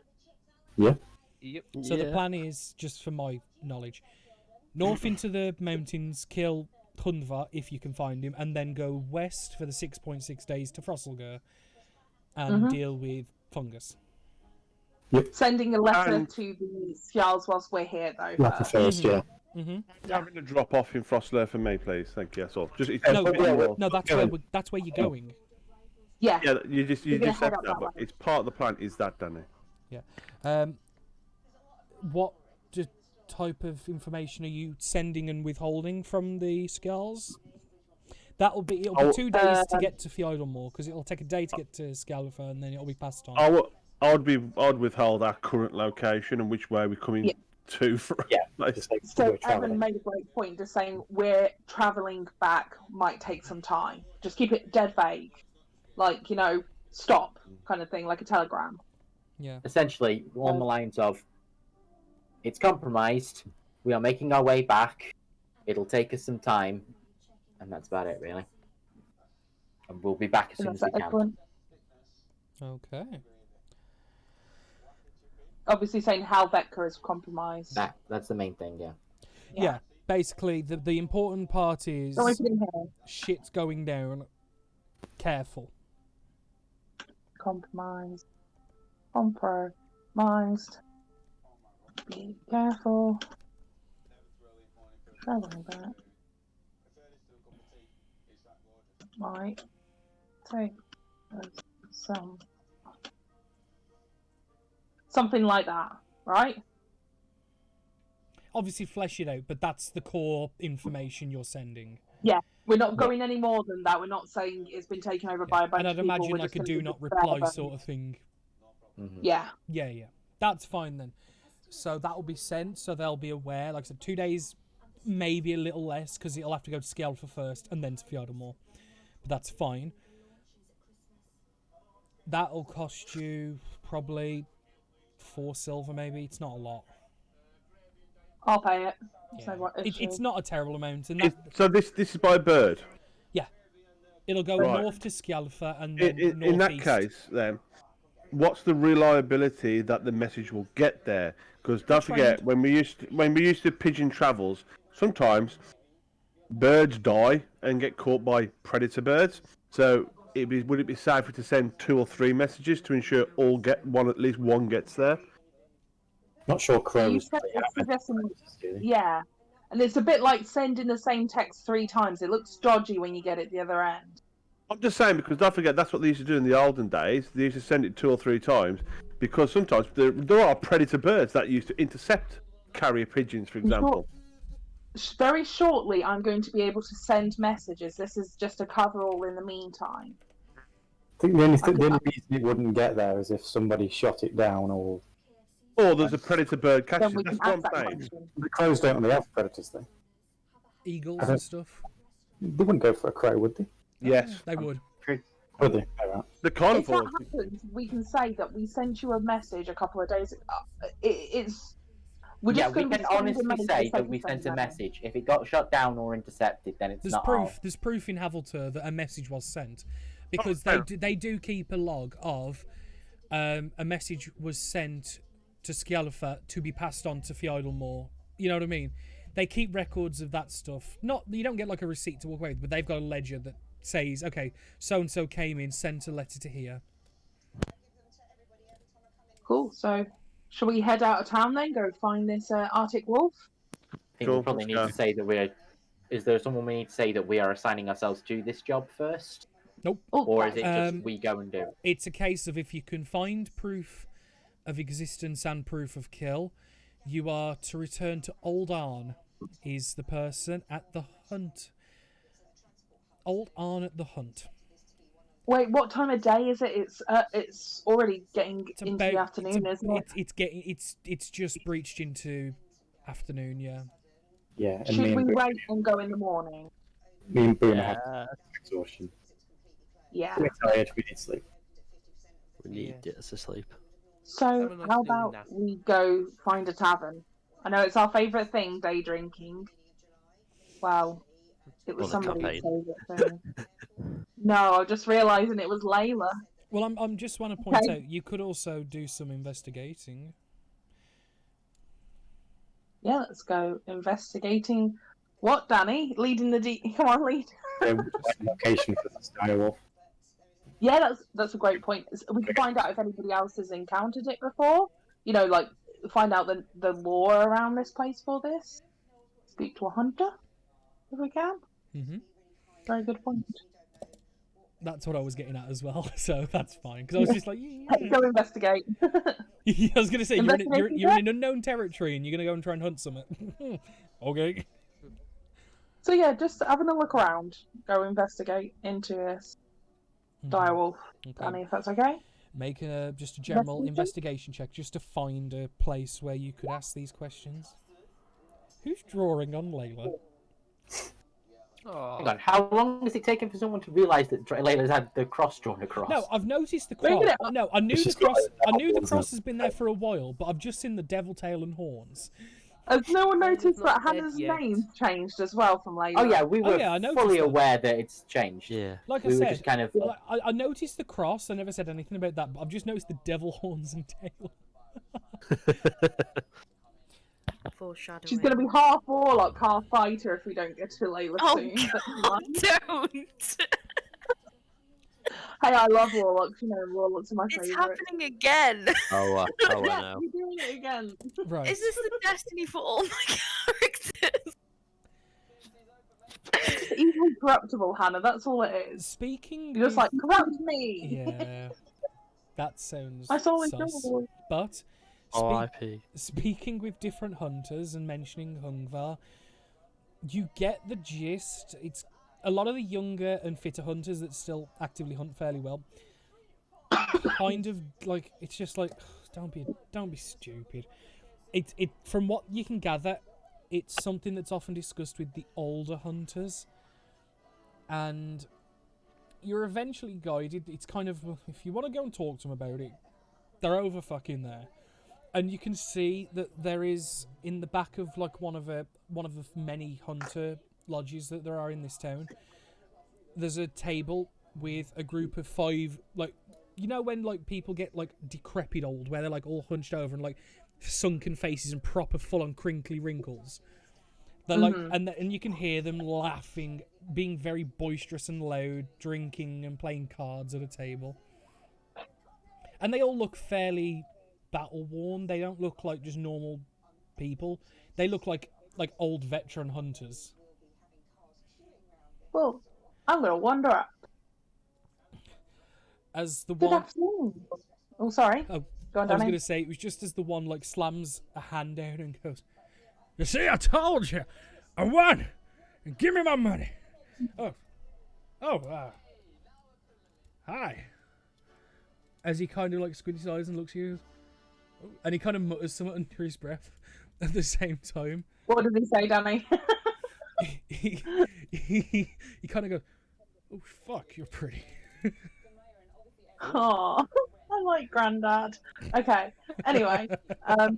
Yeah. Yep. So the plan is, just for my knowledge, north into the mountains, kill Hundva if you can find him, and then go west for the 6.6 days to Frosselgur and deal with fungus. Yep. Sending a letter to the Skjalls whilst we're here, though. Letter first, yeah. Having a drop off in Frostlair for me, please. Thank you. That's all. Just No, that's where you're going. Yeah. Yeah, you just gonna said head up that, that but way. it's part of the plan. Is that, Danny? Yeah. What type of information are you sending and withholding from the Skulls? It'll be 2 days to get to Fjordmore because it'll take a day to get to Scalfa and then it'll be passed on. I'd withhold our current location and which way we're coming to. So Evan made a great point, just saying we're travelling back might take some time. Just keep it dead vague, like stop kind of thing, like a telegram. Yeah. Essentially, along the lines of, it's compromised. We are making our way back. It'll take us some time, and that's about it, really. And we'll be back as soon as we can. Excellent. Okay. Obviously, saying Helvetica is compromised. That's the main thing, yeah. Yeah. Basically, the important part is Don't put it in here. shit's going down. Careful. Compromised. Be careful. Don't worry about it. Might take something like that, right? Obviously, flesh it out, but that's the core information you're sending. Yeah, we're not going any more than that. We're not saying it's been taken over by a bunch And of I'd people. imagine We're like just a gonna do give not it reply further. sort of thing. Yeah. Yeah. That's fine then. So that will be sent, so they'll be aware. Like I said, 2 days, maybe a little less, because it'll have to go to Skelfa first and then to Fjordmore. But that's fine. That'll cost you probably 4 silver, maybe. It's not a lot. I'll pay it. Yeah. It's not a terrible amount. And So this is by bird. Yeah. It'll go Right. north to Skelfa and then In that northeast. case, then, what's the reliability that the message will get there? Because don't forget, when we used to pigeon travels, sometimes birds die and get caught by predator birds. So would it be safer to send 2 or 3 messages to ensure at least one gets there? Not sure You crows. said it's suggesting, yeah, and it's a bit like sending the same text 3 times. It looks dodgy when you get it the other end. I'm just saying because don't forget that's what they used to do in the olden days. They used to send it 2 or 3 times because sometimes there are predator birds that used to intercept carrier pigeons, for example. Very shortly, I'm going to be able to send messages. This is just a cover-all in the meantime. I think the only reason it wouldn't get there is if somebody shot it down or there's a predator bird catching. That's what I'm saying. The crows don't really have predators, though. Eagles and stuff. They wouldn't go for a crow, would they? Yes, they would. Would they? The carnivores. If that happens, we can say that we sent you a message a couple of days ago. It's. We can honestly say that we sent a message. If it got shot down or intercepted, then it's not proof. There's proof in Haviltur that a message was sent, because they do keep a log of a message was sent to Skjalfa to be passed on to Fjöldalmore. You know what I mean? They keep records of that stuff. Not you don't get like a receipt to walk away with, but they've got a ledger that says, okay, so and so came in, sent a letter to here. Cool. So. Shall we head out of town then? Go find this Arctic wolf? I think we probably need to say that we're. Is there someone we need to say that we are assigning ourselves to this job first? Nope. Or is it just we go and do it? It's a case of if you can find proof of existence and proof of kill, you are to return to Old Arn. Is the person at the hunt? Old Arn at the hunt. Wait, what time of day is it? It's already getting into the afternoon, isn't it? It's just breached into afternoon, yeah. Yeah. Should we wait and go in the morning? Me and Boone have exhaustion. Yeah. We're tired. We need sleep. We need to sleep. So how about we go find a tavern? I know it's our favourite thing, day drinking. Well, it was somebody's favourite thing. No, I'm just realising it was Layla. Well, I'm just want to point out you could also do some investigating. Yeah, let's go investigating. What, Danny? Leading the Come on, lead. Location for this direwolf. Yeah, that's a great point. We can find out if anybody else has encountered it before. You know, like find out the lore around this place for this. Speak to a hunter if we can. Mm-hmm. Very good point. That's what I was getting at as well, so that's fine. Because I was just like, go investigate. I was going to say, you're in an unknown territory and you're going to go and try and hunt something. Okay. So yeah, just having a look around. Go investigate into this direwolf. Danny, if that's okay. Make just a general investigation check just to find a place where you could ask these questions. Who's drawing on Layla? Hang on, how long has it taken for someone to realise that Layla's had the cross drawn across? No, I've noticed the cross. No, I knew the cross. I knew the cross has been there for a while, but I've just seen the devil tail and horns. Has no one noticed that Hannah's name's changed as well from Layla? Oh yeah, we were fully aware that it's changed. Yeah. Like I said, just kind of... I noticed the cross. I never said anything about that, but I've just noticed the devil horns and tail. Foreshadowing. She's going to be half warlock, half fighter if we don't get to Layla soon. God, don't! Hey, I love warlocks. You know, warlocks are my favourite. It's happening again. I know. Yeah, you're doing it again. Right. Is this the destiny for all my characters? It's easily corruptible, Hannah. That's all it is. Speaking, you're just like corrupt me. Yeah, that sounds. I saw it. But R.I.P. Speaking with different hunters and mentioning Hungvar, you get the gist. It's a lot of the younger and fitter hunters that still actively hunt fairly well. Kind of like it's just like don't be stupid. It from what you can gather, it's something that's often discussed with the older hunters, and you're eventually guided. It's kind of if you want to go and talk to them about it, they're over fucking there. And you can see that there is in the back of like one of the many hunter lodges that there are in this town. There's a table with a group of 5, like you know when like people get like decrepit old, where they're like all hunched over and like sunken faces and proper full on crinkly wrinkles. They're like, and you can hear them laughing, being very boisterous and loud, drinking and playing cards at a table. And they all look fairly battle worn. They don't look like just normal people. They look like old veteran hunters. Well, I'm gonna wander up. As the Good one. afternoon. Oh, sorry. Oh, Go on, I was Danny. going to say, it was just as the one like slams a hand down and goes, "You see, I told you, I won, and give me my money." Hi. As he kind of like squints his eyes and looks at you, and he kind of mutters something under his breath at the same time. What did he say, Danny? he kind of goes, "Oh fuck, you're pretty." Oh, I like Grandad. Okay. Anyway, I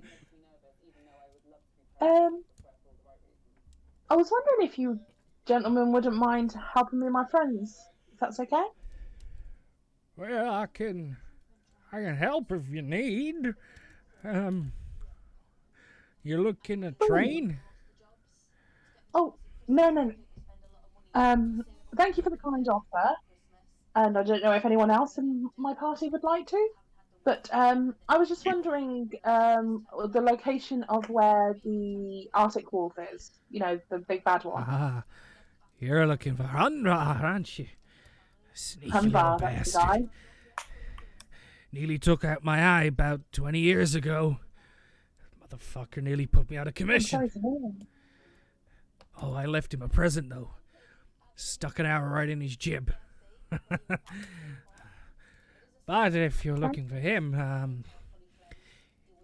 was wondering if you gentlemen wouldn't mind helping me and my friends, if that's okay. Well, I can help if you need. You're looking to train? Oh, no. Thank you for the kind offer. And I don't know if anyone else in my party would like to. But I was just wondering the location of where the Arctic wolf is. You know, the big bad one. Ah, you're looking for Hunvar, aren't you? Sneaky little Hunvar, that's the bastard. guy. Nearly took out my eye about 20 years ago. Motherfucker nearly put me out of I'm commission. sorry to hear that. Oh, I left him a present, though. Stuck an arrow right in his jib. But if you're looking for him,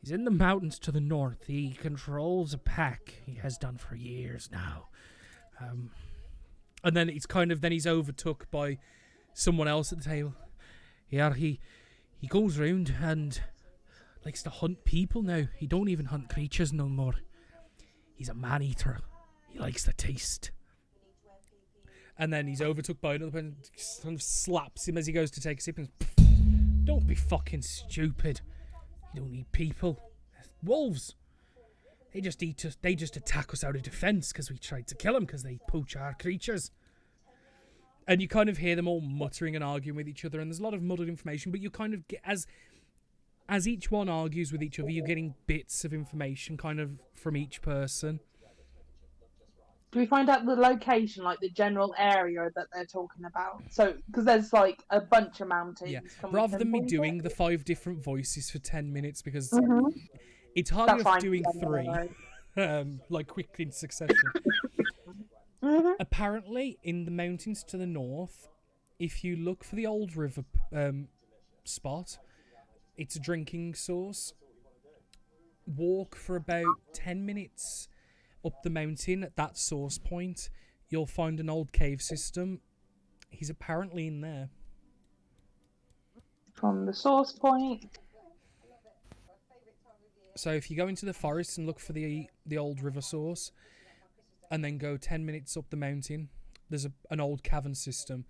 he's in the mountains to the north. He controls a pack. He has done for years now. And then he's overtook by someone else at the table. Yeah, he goes round and likes to hunt people now. He don't even hunt creatures no more. He's a man-eater. He likes the taste. And then he's overtook by another person, kind of slaps him as he goes to take a sip and goes, "Don't be fucking stupid. You don't need people. Wolves. They just eat us. They just attack us out of defense because we tried to kill them because they poach our creatures." And you kind of hear them all muttering and arguing with each other, and there's a lot of muddled information, but you kind of get, as each one argues with each other, you're getting bits of information kind of from each person. Do we find out the location, like the general area that they're talking about? So, because there's like a bunch of mountains. Yeah. Can we Rather than me pinpoint doing it? the 5 different voices for 10 minutes, because it's hard That's enough fine. doing Yeah, 3, like quickly in succession. Apparently, in the mountains to the north, if you look for the old river spot, it's a drinking source. Walk for about 10 minutes up the mountain at that source point. You'll find an old cave system. He's apparently in there. From the source point. So if you go into the forest and look for the old river source, and then go 10 minutes up the mountain, there's an old cavern system,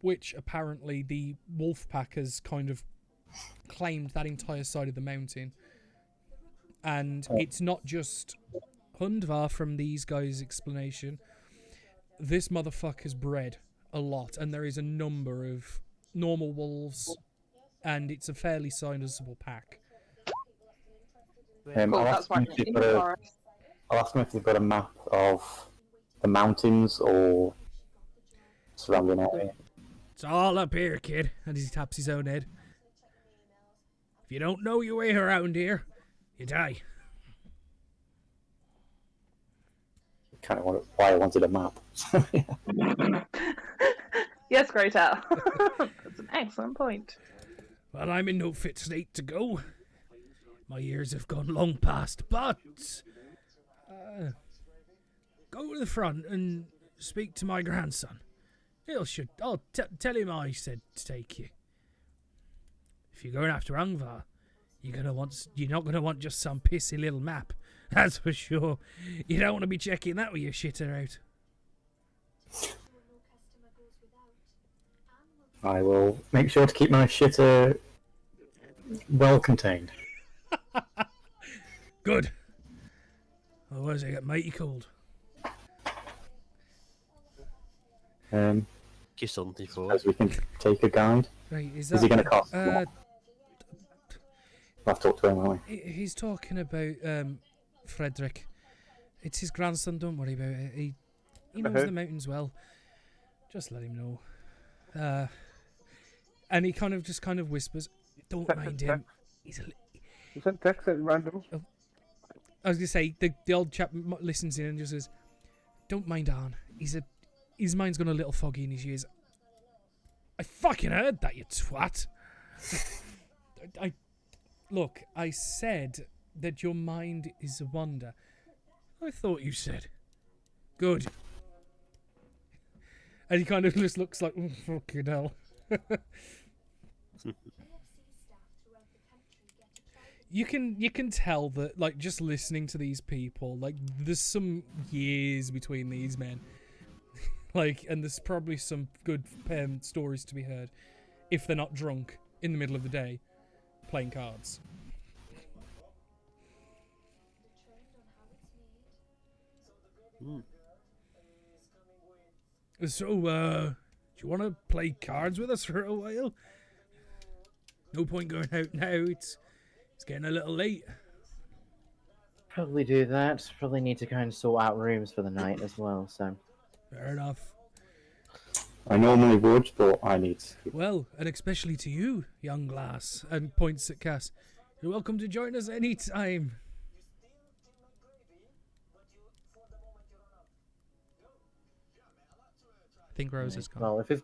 which apparently the wolf pack has kind of claimed that entire side of the mountain. And it's not just Hundvar from these guys' explanation. This motherfucker's bred a lot, and there is a number of normal wolves, and it's a fairly sizable pack. I'll ask him if they've got a map of the mountains or surrounding area. It's all up here, kid. And he taps his own head. If you don't know your way around here, you die. Kind of why I wanted a map. Yes, Great Al. That's an excellent point. Well, I'm in no fit state to go. My years have gone long past, but go to the front and speak to my grandson. I'll tell him I said to take you. If you're going after Angvar, you're not gonna want just some pissy little map. That's for sure. You don't want to be checking that with your shitter out. I will make sure to keep my shitter well contained. Good. Otherwise I get mighty cold. Give something for As it. we can take a guide. Right, is Is he going to cost? Uh, We'll have to talk to him, won't we? he's talking about Frederick. It's his grandson. Don't worry about it. He knows the mountains well. Just let him know. And he kind of whispers, "Don't mind him. He's a." You sent text at random. Oh. I was gonna say the old chap listens in and just says, "Don't mind Arn. His mind's gone a little foggy in his ears." I fucking heard that, you twat. Look, I said that your mind is a wonder. I thought you said. Good. And he kind of just looks like, oh, fucking hell. You can tell that, like, just listening to these people, like, there's some years between these men. Like, and there's probably some good stories to be heard if they're not drunk in the middle of the day playing cards. So, do you want to play cards with us for a while? No point going out now. It's getting a little late. Probably do that. Probably need to kind of sort out rooms for the night as well, so. Fair enough. I normally would, but I need to. Well, and especially to you, young lass, and points at Cass. You're welcome to join us any time. I think Rose has come. Well, if we've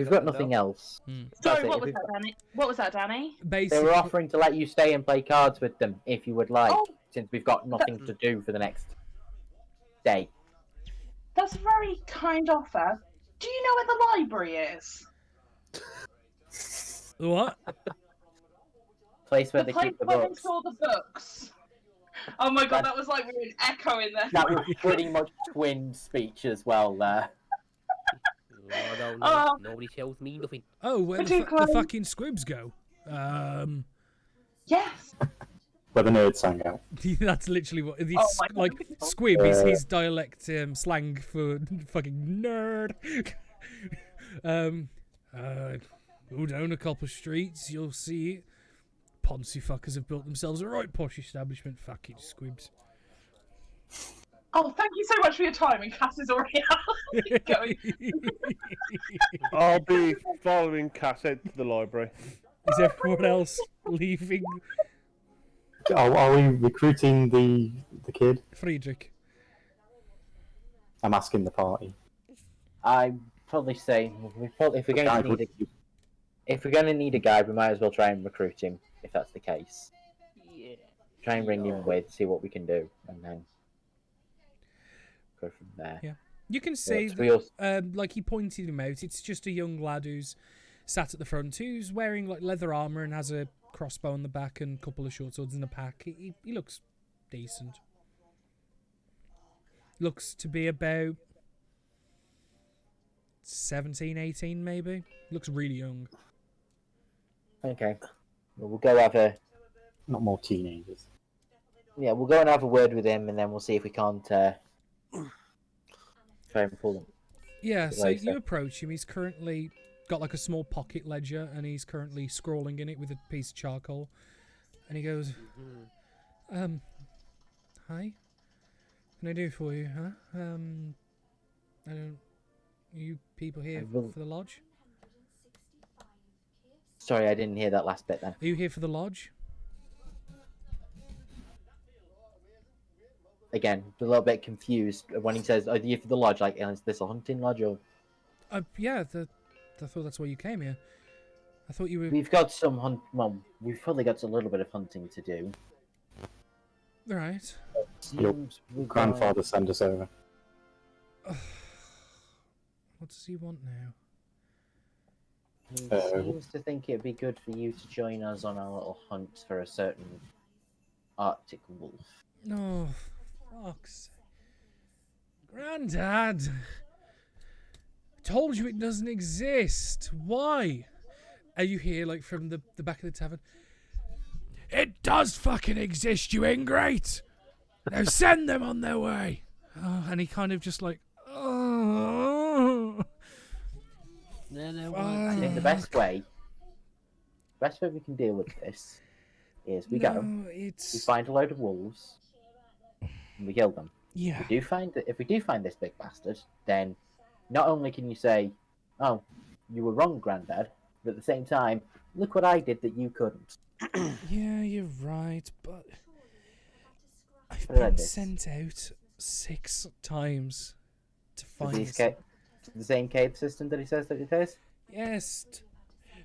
got nothing else. Sorry, what was that, Danny? What was that, Danny? They were offering to let you stay and play cards with them if you would like, since we've got nothing to do for the next day. That's a very kind offer. Do you know where the library is? What? Place where The they place keep the where they books. store the books. Oh my god, that was like really an echo in there. That was pretty much twin speech as well there. I don't know. Nobody tells me nothing. Oh, where the fucking squibs go? Yes. Where the nerds hang out. That's literally what. Oh my God. Like, squib is his dialect slang for fucking nerd. Go down a couple of streets, you'll see Poncy fuckers have built themselves a right posh establishment. Fucking squibs. Oh, thank you so much for your time, and Cass is already out. Going. I'll be following Cassette to the library. Is everyone else leaving? Are we recruiting the kid? Friedrich. I'm asking the party. I'd probably say if we're going to need a guide, we might as well try and recruit him if that's the case. Yeah. Try and bring him with, see what we can do, and then go from there. Yeah, you can say that, like he pointed him out. It's just a young lad who's sat at the front, who's wearing like leather armor and has a crossbow on the back and a couple of short swords in the pack. He looks decent. Looks to be about 17, 18 maybe. Looks really young. Okay. Well, we'll go have a... Not more teenagers. Yeah, we'll go and have a word with him, and then we'll see if we can't try and pull him. Yeah, so you approach him. He's currently got like a small pocket ledger, and he's currently scrawling in it with a piece of charcoal. And he goes, hi? What can I do for you, huh? I don't... You people here for the lodge? Sorry, I didn't hear that last bit then. Are you here for the lodge? Again, a little bit confused when he says, "Are you for the lodge?" Like, is this a hunting lodge or? Yeah, I thought that's why you came here. I thought you were. We've got some Well, we've probably got a little bit of hunting to do. Right. Your grandfather sent us over. What does he want now? He seems to think it'd be good for you to join us on our little hunt for a certain Arctic wolf. No, fuck's sake. Grandad! I told you it doesn't exist. Why? Are you here, like, from the back of the tavern? It does fucking exist, you ingrate! Now send them on their way! Oh, and he kind of just like... Oh. I think the best way we can deal with this is we find a load of wolves, and we kill them. Yeah. If we do find this big bastard, then not only can you say, "Oh, you were wrong, Grandad," but at the same time, look what I did that you couldn't. Yeah, you're right, but I've been sent out 6 times to find the same cave system that he says that it is? Yes.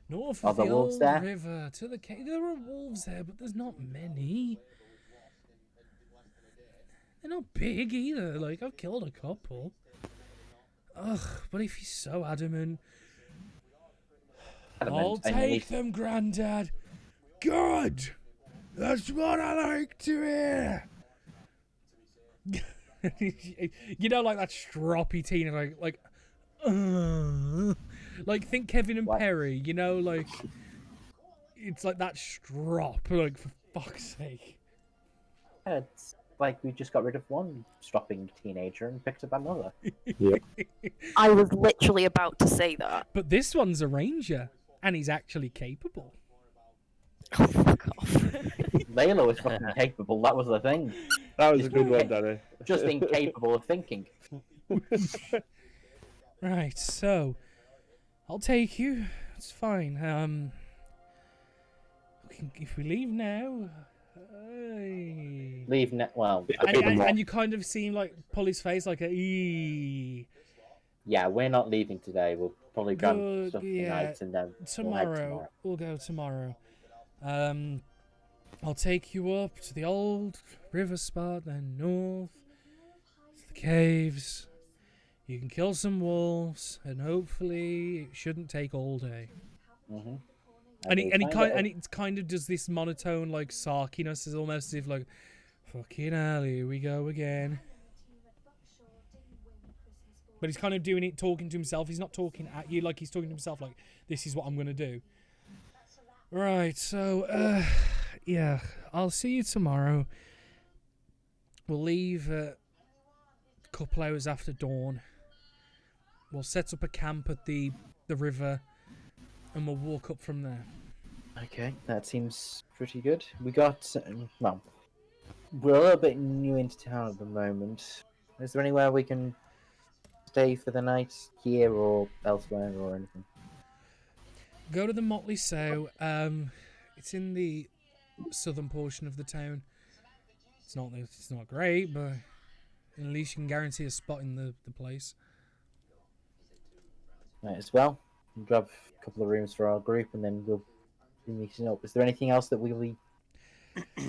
North of the old river to the cave. There are wolves there, but there's not many. They're not big either. Like, I've killed a couple. Ugh, but if he's so adamant, I'll take them, Grandad. Good. That's what I like to hear. You know, like that stroppy teen, like think Kevin and Perry. You know, like it's like that strop. Like, for fuck's sake. Yeah, it's like we just got rid of one stropping teenager and picked up another. Yep. I was literally about to say that. But this one's a ranger, and he's actually capable. Oh, fuck off. Layla was fucking capable, that was the thing. That was a good one, Danny. Just incapable of thinking. Right, so I'll take you. It's fine. If we leave now. Leave now. Well, and you kind of seem like pull his face like a eee. Yeah, we're not leaving today. We'll probably grab stuff tonight and then tomorrow. We'll go tomorrow. I'll take you up to the old river spot, then north to the caves. You can kill some wolves, and hopefully it shouldn't take all day. Mm-hmm. And it kind of does this monotone like sarkiness, is almost as if like, fucking hell, here we go again. But he's kind of doing it, talking to himself. He's not talking at you, like he's talking to himself, like, this is what I'm gonna do. Right, so yeah, I'll see you tomorrow. We'll leave a couple hours after dawn. We'll set up a camp at the river, and we'll walk up from there. Okay, that seems pretty good. We got, well, we're a little bit new into town at the moment. Is there anywhere we can stay for the night, here or elsewhere or anything? Go to the Motley Sow. It's in the southern portion of the town. It's not great, but at least you can guarantee a spot in the place. Might as well. We'll grab a couple of rooms for our group, and then we'll be meeting up. Is there anything else that we'll be...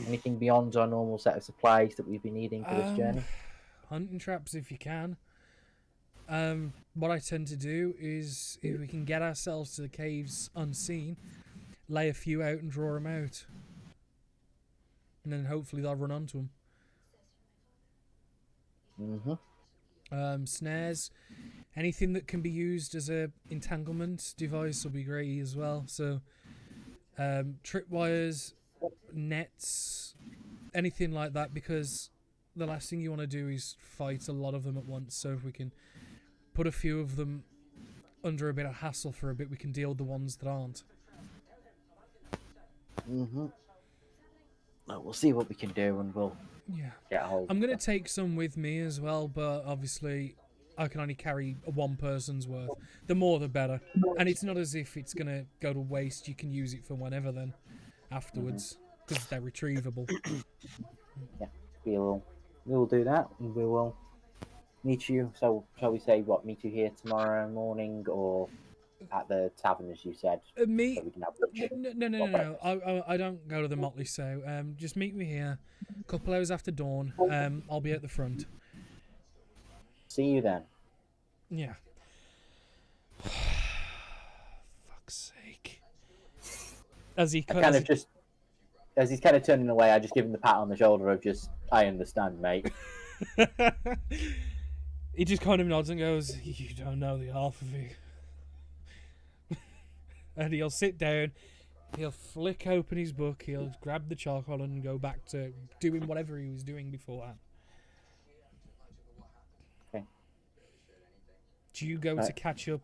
anything beyond our normal set of supplies that we've been needing for this journey? Hunting traps if you can. What I tend to do is, if we can get ourselves to the caves unseen, lay a few out and draw them out. And then hopefully they'll run onto them. Mm-hmm. Snares. Anything that can be used as a entanglement device will be great as well. So, tripwires, nets, anything like that, because the last thing you want to do is fight a lot of them at once. So if we can put a few of them under a bit of hassle for a bit, we can deal with the ones that aren't. Mm-hmm. Well, we'll see what we can do, and we'll get a hold. I'm going to take some with me as well, but obviously I can only carry one person's worth. The more the better. And it's not as if it's going to go to waste. You can use it for whenever then, afterwards, because they're retrievable. Yeah, we will do that, and we will meet you. So, shall we say, meet you here tomorrow morning, or at the tavern, as you said? So we can have lunch? No. I don't go to the Motley Sow. Just meet me here. A couple hours after dawn. I'll be at the front. See you then. Yeah. Fuck's sake. As he's kind of turning away, I just give him the pat on the shoulder of just, I understand, mate. He just kind of nods and goes, you don't know the half of it. And he'll sit down, he'll flick open his book, he'll grab the charcoal and go back to doing whatever he was doing beforehand. Okay. Do you go to catch up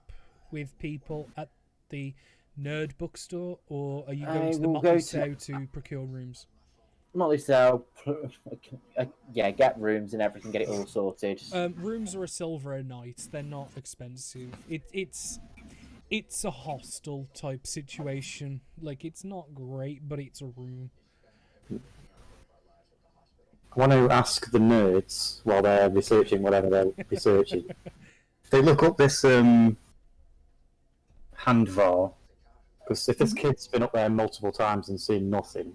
with people at the nerd bookstore, or are you going I to the will Motley go to- Sow to procure rooms? Motley so yeah, get rooms and everything, get it all sorted. Rooms are a silver a night. They're not expensive. It's a hostel type situation. Like, it's not great, but it's a room. I want to ask the nerds while they're researching whatever they're researching. If they look up this handvar, because if this kid's been up there multiple times and seen nothing,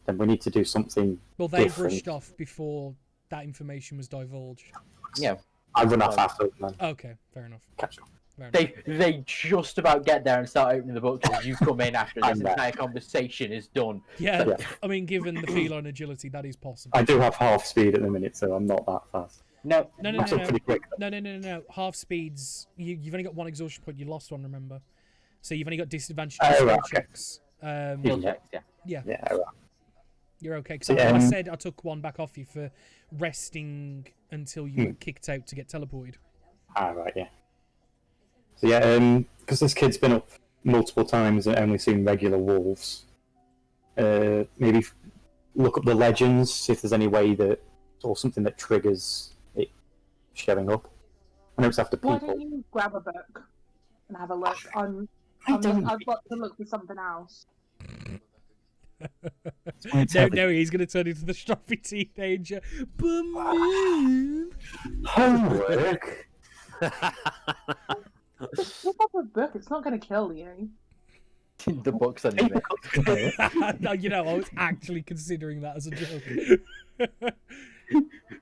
then we need to do something. Well, they different. rushed off before that information was divulged. Yeah. I run off after them. Okay, fair enough. Catch up. Fair enough. They just about get there and start opening the book as you come in after this entire conversation is done. Yeah, Yeah. I mean, given the feline agility, that is possible. I do have half speed at the minute, so I'm not that fast. No, No. That's pretty quick. No. Half speeds. You've only got one exhaustion point. You lost one, remember? So you've only got disadvantage Oh, skill right, okay. checks. Skill checks, yeah. Yeah. Yeah, right. You're okay. Because So, I said I took one back off you for resting until you were kicked out to get teleported. Ah, right, yeah. So yeah, because this kid's been up multiple times and only seen regular wolves, maybe look up the legends, see if there's any way that, or something that triggers it showing up. I know it's after Why people. don't you grab a book and have a look? don't. I've got to look for something else. No, he's going to turn into the stroppy teenager. Homework? Pick up a book, it's not going to kill you. The book's on it. No, you know, I was actually considering that as a joke.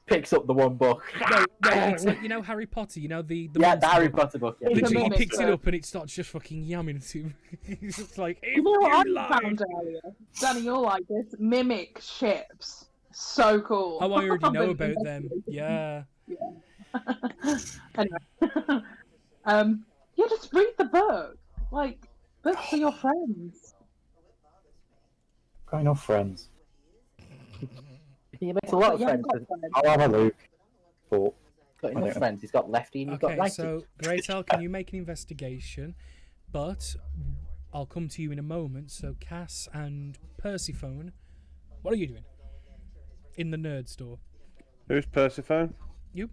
Picks up the one book. No, it's like, you know, Harry Potter, you know, the Yeah, monster the Harry book? Potter book. Yeah. Literally, he mimic picks it book. up and it starts just fucking yamming at him. He's just like, You know what you I lied. found earlier? Danny, you're like this. Mimic ships. So cool. Oh, I already I've know been about them. Yeah. Anyway. Yeah, just read the book. Like, books for your friends. Got enough friends. He makes a lot of Yeah, friends. I've got friends. I'll have a look. But Got enough friends. He's got lefty and he's got Okay, righty. so Greytail, can you make an investigation? But I'll come to you in a moment. So Cass and Persephone, what are you doing in the nerd store? Who's Persephone? You.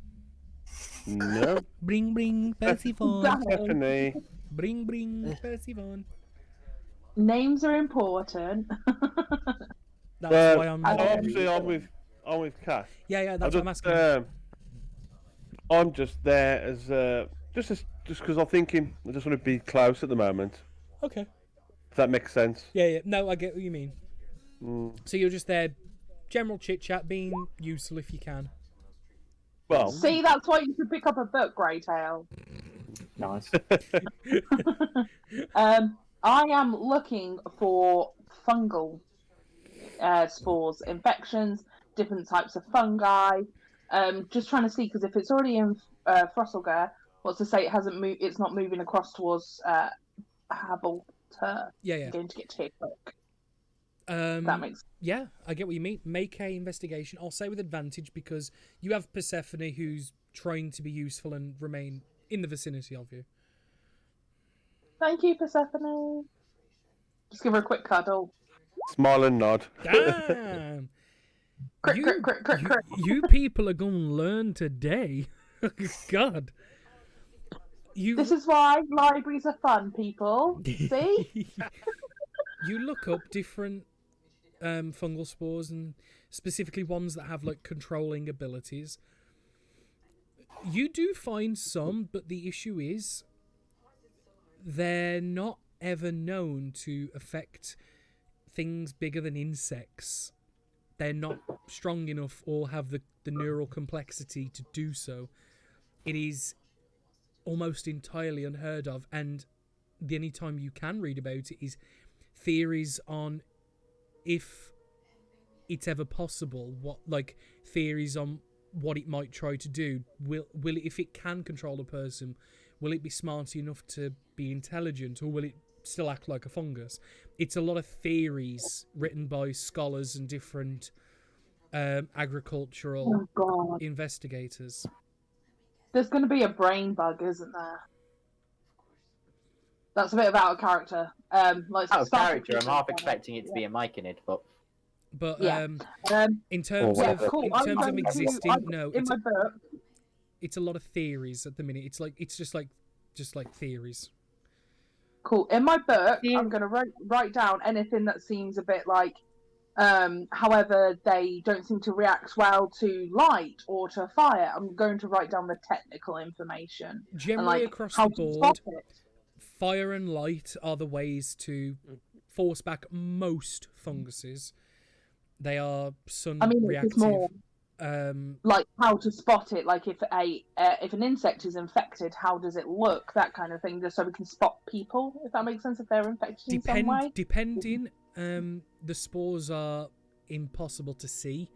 No. Bring Persephone. Stephanie. Bring Persephone. Names are important. That's why I'm. Obviously, I'm with Cass. Yeah, that's what I'm asking. I'm just there as just because I'm thinking I just want to be close at the moment. Okay. If that makes sense. Yeah. No, I get what you mean. Mm. So you're just there, general chit chat, being useful if you can. Well, See, that's why you should pick up a book, Greytail. nice. I am looking for fungal spores, infections, different types of fungi. Just trying to see, because if it's already in Frosselgar, what's to say it hasn't moved? It's not moving across towards Havelter. Yeah. I'm going to get to it quick. That That makes Yeah, I get what you mean. Make a investigation. I'll say with advantage because you have Persephone who's trying to be useful and remain in the vicinity of you. Thank you, Persephone. Just give her a quick cuddle. smile and nod. Damn! Crick, crick, crick, crick, crick. You people are going to learn today. God. This is why libraries are fun, people. See? You look up different fungal spores and specifically ones that have like controlling abilities. You do find some, but the issue is they're not ever known to affect things bigger than insects. They're not strong enough or have the neural complexity to do so. It is almost entirely unheard of, and the only time you can read about it is theories on if it's ever possible, theories on what it might try to do. Will it, if it can control a person, will it be smart enough to be intelligent, or will it still act like a fungus? It's a lot of theories written by scholars and different agricultural investigators. There's going to be a brain bug, isn't there? That's a bit of out of character. Like Out of start character, I'm with half people. expecting it to be a Myconid, but But Yeah. in terms Or of whatever. Cool. in I'm terms of going to- existing, I'm- no, in my book. it's a lot of theories at the minute. It's just like theories. Cool. In my book, Yeah. I'm going to write down anything that seems a bit like, however, they don't seem to react well to light or to fire. I'm going to write down the technical information. Generally and, across how the to board, spot it. fire and light are the ways to force back most funguses. They are sun I mean, it's reactive. just more like how to spot it. Like if an insect is infected, how does it look? That kind of thing, just so we can spot people. If that makes sense, if they're infected in some way. Depending, the spores are impossible to see,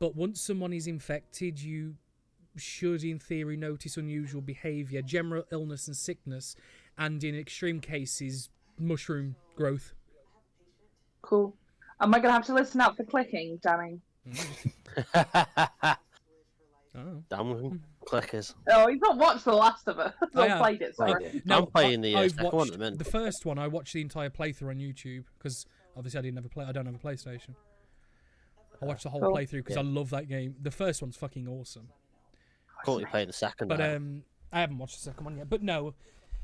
but once someone is infected, you should, in theory, notice unusual behaviour, general illness and sickness, and in extreme cases, mushroom growth. Cool. Am I going to have to listen out for clicking, Danny? Oh. Damn clickers. Oh, he's not watched The Last of Us. I I've have. played it, sorry. No, I'm playing the I've second one at the minute. The first one, I watched the entire playthrough on YouTube because obviously I don't have a PlayStation. I watched the whole Cool. playthrough because I love that game. The first one's fucking awesome. Currently playing the second But now. I haven't watched the second one yet. But no.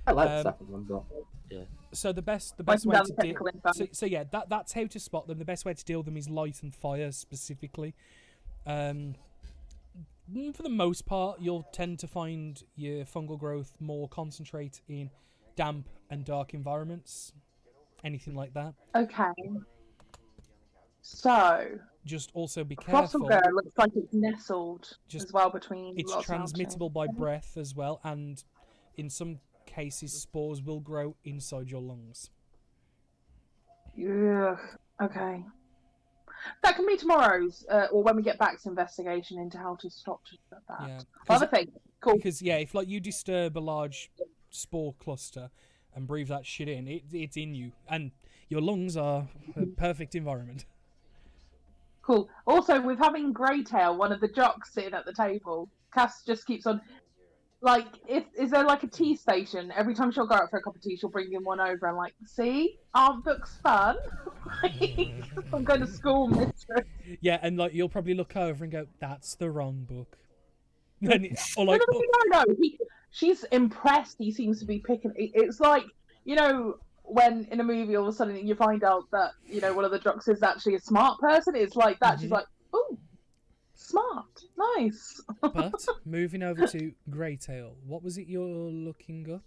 I like the second one, but So the best Writing way down to the deal. technical info. So yeah, that's how to spot them. The best way to deal with them is light and fire specifically. For the most part, you'll tend to find your fungal growth more concentrate in damp and dark environments. Anything like that. Okay. So, Just also be Fossil careful. Girl looks like it's nestled Just- as well between. It's lots of transmittable by mountains. breath as well, and in some cases, spores will grow inside your lungs. Ugh. Okay. That can be tomorrow's, or when we get back's investigation into how to stop that. Yeah. Other thing. Cool. Because yeah, if like you disturb a large spore cluster and breathe that shit in, it's in you, and your lungs are a perfect environment. Cool. Also, with having Greytail, one of the jocks sitting at the table, Cass just keeps on. Like, is there like a tea station? Every time she'll go out for a cup of tea, she'll bring in one over and like, see, aren't books fun? I'm going to school, mistress. Yeah, and like you'll probably look over and go, "That's the wrong book." Or like, No. She's impressed. He seems to be picking. It's like, you know, when in a movie all of a sudden you find out that, you know, one of the jocks is actually a smart person. It's like that. She's like, ooh, smart, nice. But moving over to Greytail, what was it you're looking up?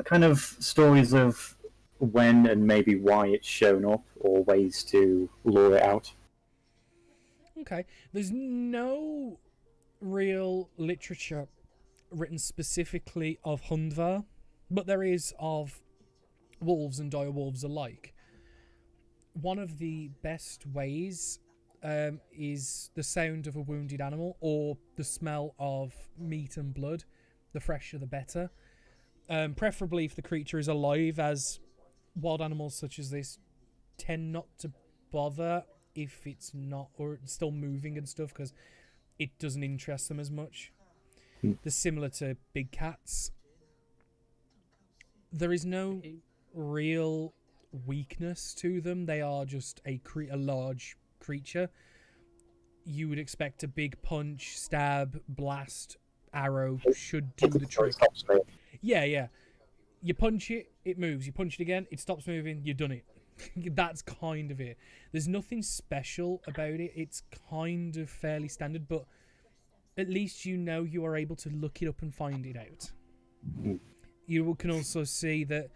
Kind of stories of when and maybe why it's shown up, or ways to lure it out. Okay, there's no real literature written specifically of Hundvar, but there is of wolves and direwolves alike. One of the best ways is the sound of a wounded animal or the smell of meat and blood. The fresher the better. Preferably if the creature is alive, as wild animals such as this tend not to bother if it's not, or it's still moving and stuff, because it doesn't interest them as much. They're similar to big cats. There is no real weakness to them. They are just a large creature. You would expect a big punch, stab, blast, arrow should do the trick. Yeah. You punch it, it moves. You punch it again, it stops moving, you've done it. That's kind of it. There's nothing special about it. It's kind of fairly standard, but at least you know you are able to look it up and find it out. You can also see that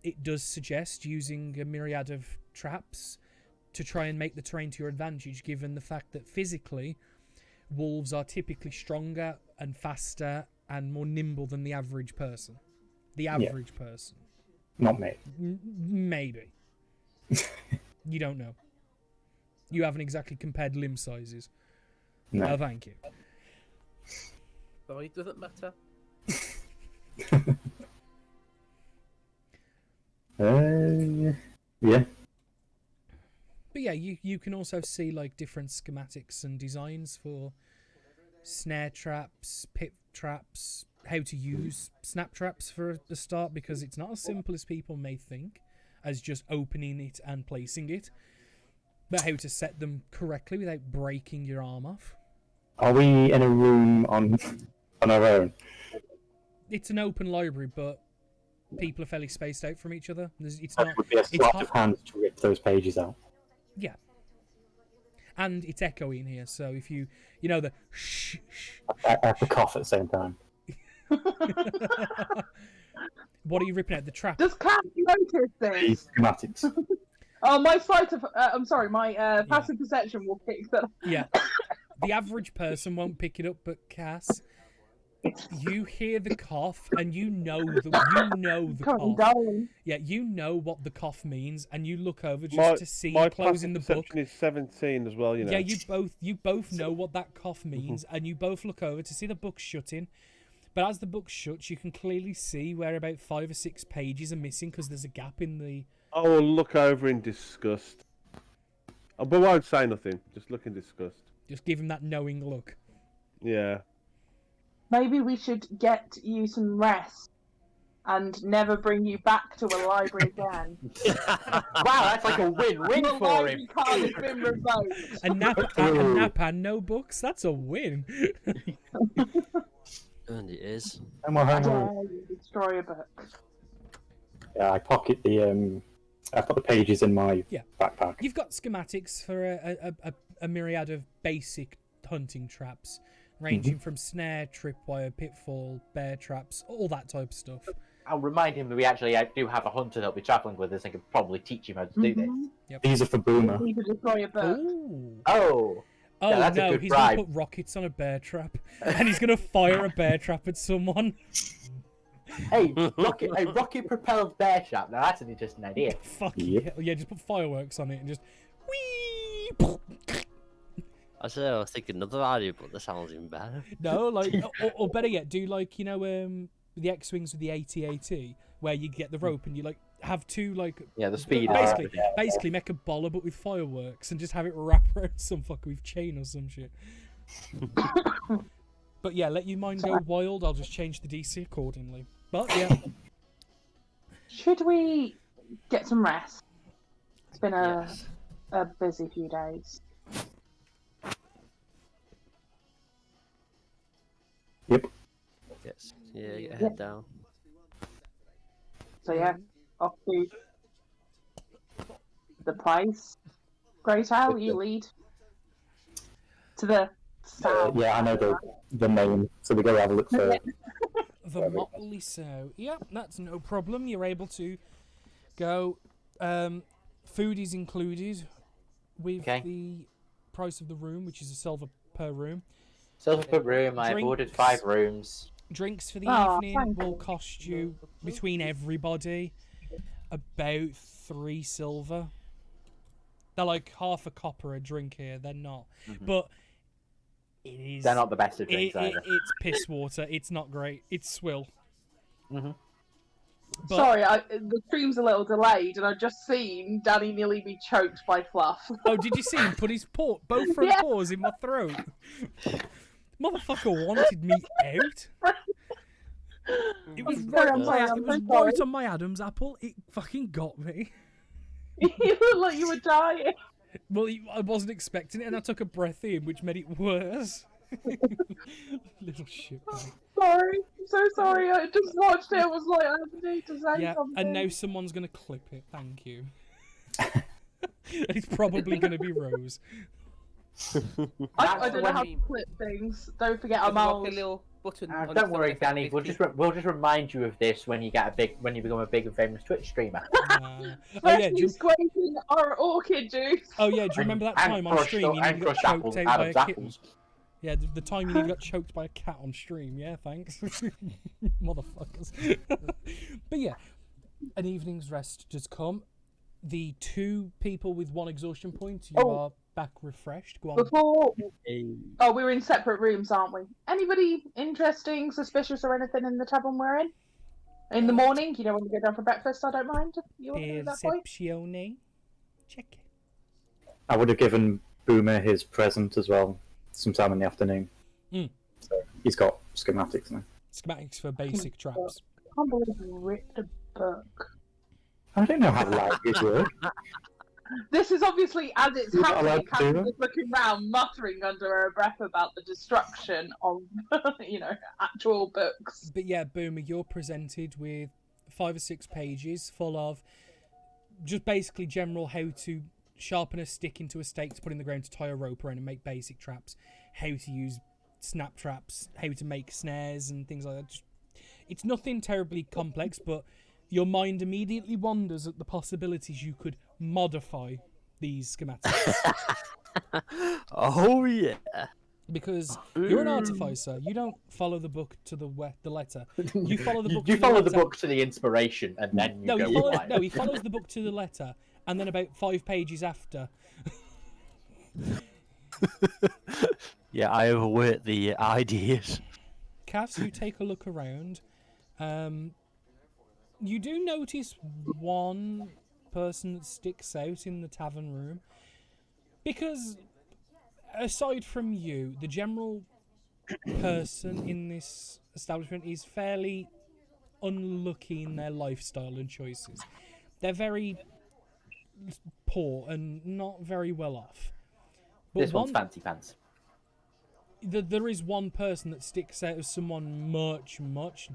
it does suggest using a myriad of traps to try and make the terrain to your advantage, given the fact that physically, wolves are typically stronger and faster and more nimble than the average person. The average person. Not me. Maybe. You don't know. You haven't exactly compared limb sizes. No. Oh, thank you. So it doesn't matter. Yeah. But yeah, you can also see like different schematics and designs for snare traps, pit traps, how to use snap traps for a start, because it's not as simple as people may think, as just opening it and placing it, but how to set them correctly without breaking your arm off. Are we in a room on our own? It's an open library, but people are fairly spaced out from each other. It's That not. would be a It's sleight hard, of hand to rip those pages out. yeah. And it's echoey in here, so if you know the shh. I have to cough at the same time. What are you ripping out? The trap? Does Cat notice this? These schematics. Oh, my sleight of my passive perception will pick that. Yeah. The average person won't pick it up, but Cass, you hear the cough, and you know the Can't cough. darling. Yeah, you know what the cough means, and you look over just to see my closing the passive book. perception is 17 as well, you know. Yeah, you both know what that cough means, and you both look over to see the book shutting. But as the book shuts, you can clearly see where about 5 or 6 pages are missing because there's a gap in the. I will look over in disgust. But won't say nothing. Just look in disgust. Just give him that knowing look. Yeah. Maybe we should get you some rest and never bring you back to a library again. Wow, that's like a win-win Your for library him. card has been revoked. A nap and no books. That's a win. And it is. And my Dare homework. you destroy a book. Yeah, I pocket the I put the pages in my backpack. You've got schematics for a myriad of basic hunting traps, ranging from snare, tripwire, pitfall, bear traps, all that type of stuff. I'll remind him that we actually do have a hunter that'll be travelling with us and can probably teach him how to do this. Yep. These are for Boomer. You could destroy a book. Ooh. Oh. Oh Yeah, that's a no, good he's bribe. gonna put rockets on a bear trap, and he's gonna fire a bear trap at someone. Hey, rocket propelled bear trap. Now that's an interesting idea. Fucking hell. Yeah, just put fireworks on it and just whee. I was thinking another idea, but that sounds even better. No, like, or better yet, do like the X-wings with the AT-AT, where you get the rope and you like have two like the speed. Basically, make a boller but with fireworks and just have it wrap around some fucker with chain or some shit. But yeah, let your mind go wild. I'll just change the DC accordingly. But yeah, Should we get some rest? It's been a busy few days. Yep. Yes. Yeah, get your head down. So yeah, off to the place. Great Owl, you lead. To the south. Yeah, I know the name, so we go have a look for. the Motley Sow. Yep, that's no problem. You're able to go. Food is included with the price of the room, which is a silver per room. Silver per room. I've ordered 5 rooms. Drinks for the evening will cost you, between everybody, about 3 silver. They're like half a copper a drink here. They're not, but it is. They're not the best of drinks either. It's piss water. It's not great. It's swill. But... Sorry, the stream's a little delayed, and I've just seen Danny nearly be choked by Fluff. Oh, did you see him put his both front paws in my throat? Motherfucker wanted me out. It was right on my Adam's apple. It fucking got me. You look like you were dying. Well, I wasn't expecting it, and I took a breath in, which made it worse. Little shit. Sorry, I'm so sorry. I just watched it. I was like, I need to say something. And now someone's gonna clip it. Thank you. It's probably gonna be Rose. I don't know how to clip things. Don't forget I'm old. Don't worry, Danny. We'll just remind you of this when you become a big and famous Twitch streamer. Especially scraping our orchid juice. Oh yeah, do you remember that time on stream you nearly got choked out by a kitten? Yeah, the time you nearly got choked by a cat on stream. Yeah, thanks, motherfuckers. But yeah, an evening's rest just come. The 2 people with 1 exhaustion point, you are back refreshed. Go on. We're in separate rooms, aren't we? Anybody interesting, suspicious, or anything in the tavern we're in? In the morning, when we go down for breakfast, I don't mind. You want to do that, boy? Perceptione. Check. I would have given Boomer his present as well, sometime in the afternoon. So he's got schematics now. Schematics for basic traps. I can't believe I ripped a book. I don't know how language works. This is obviously as it's You're not happening. allowed to do Cass is looking round, muttering under her breath about the destruction of, actual books. But yeah, Boomer, you're presented with 5 or 6 pages full of just basically general how to sharpen a stick into a stake to put in the ground to tie a rope around and make basic traps, how to use snap traps, how to make snares and things like that. It's nothing terribly complex, but your mind immediately wanders at the possibilities you could modify these schematics. Oh yeah. Because you're an artificer, you don't follow the book to the letter. You follow the book. You follow the book to the inspiration, and then you go. He follows the book to the letter, and then about 5 pages after. Yeah, I overwork the ideas. Cass, you take a look around. You do notice one person that sticks out in the tavern room, because aside from you, the general person in this establishment is fairly unlucky in their lifestyle and choices. They're very poor and not very well off. But this one's fancy pants. There is one person that sticks out as someone much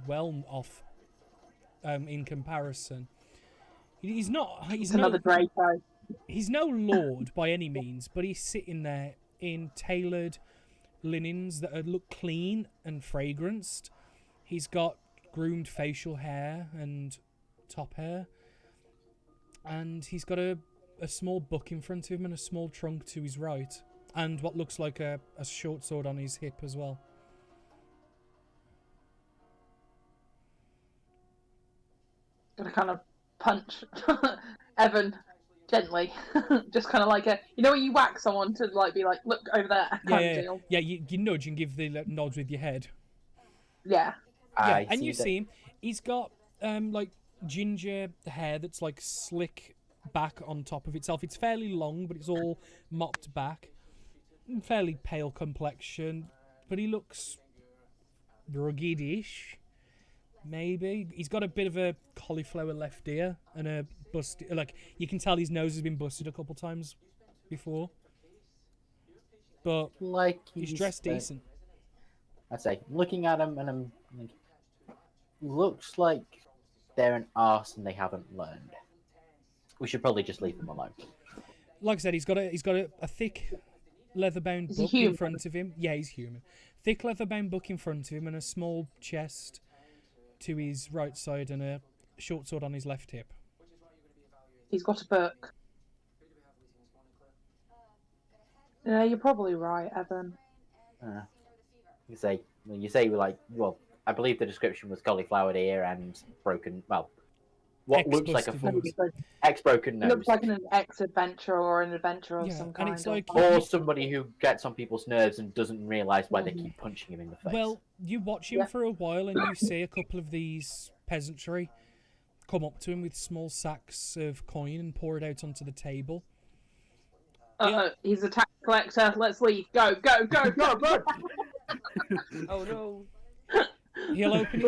well off in comparison. He's another Draco. He's no lord by any means, but he's sitting there in tailored linens that look clean and fragranced. He's got groomed facial hair and top hair, and he's got a small book in front of him and a small trunk to his right, and what looks like a short sword on his hip as well. Gonna kind of punch Evan gently, just kind of like when you whack someone to be like, look over there. Yeah. You nudge and give the nods with your head. Yeah. Yeah, and you see him. He's got ginger hair that's slick back on top of itself. It's fairly long, but it's all mopped back. Fairly pale complexion, but he looks ruggedish. Maybe he's got a bit of a cauliflower left ear and a bust. You can tell his nose has been busted a couple times before. But he's dressed decent. I say, looking at him, and I'm like, looks like they're an arse and they haven't learned. We should probably just leave them alone. Like I said, he's got a thick leather-bound book in front of him. Yeah, he's human. Thick leather-bound book in front of him and a small chest to his right side and a short sword on his left hip. He's got a book. Yeah, you're probably right, Evan. You say I believe the description was cauliflowered ear and broken. Well, what looks like a ex-broken nose. Looks like an ex-adventurer or an adventurer of some kind. And it's or somebody who gets on people's nerves and doesn't realise why they keep punching him in the face. Well, you watch him for a while and you see a couple of these peasantry come up to him with small sacks of coin and pour it out onto the table. He's a tax collector. Let's leave. Go. Oh no. He'll open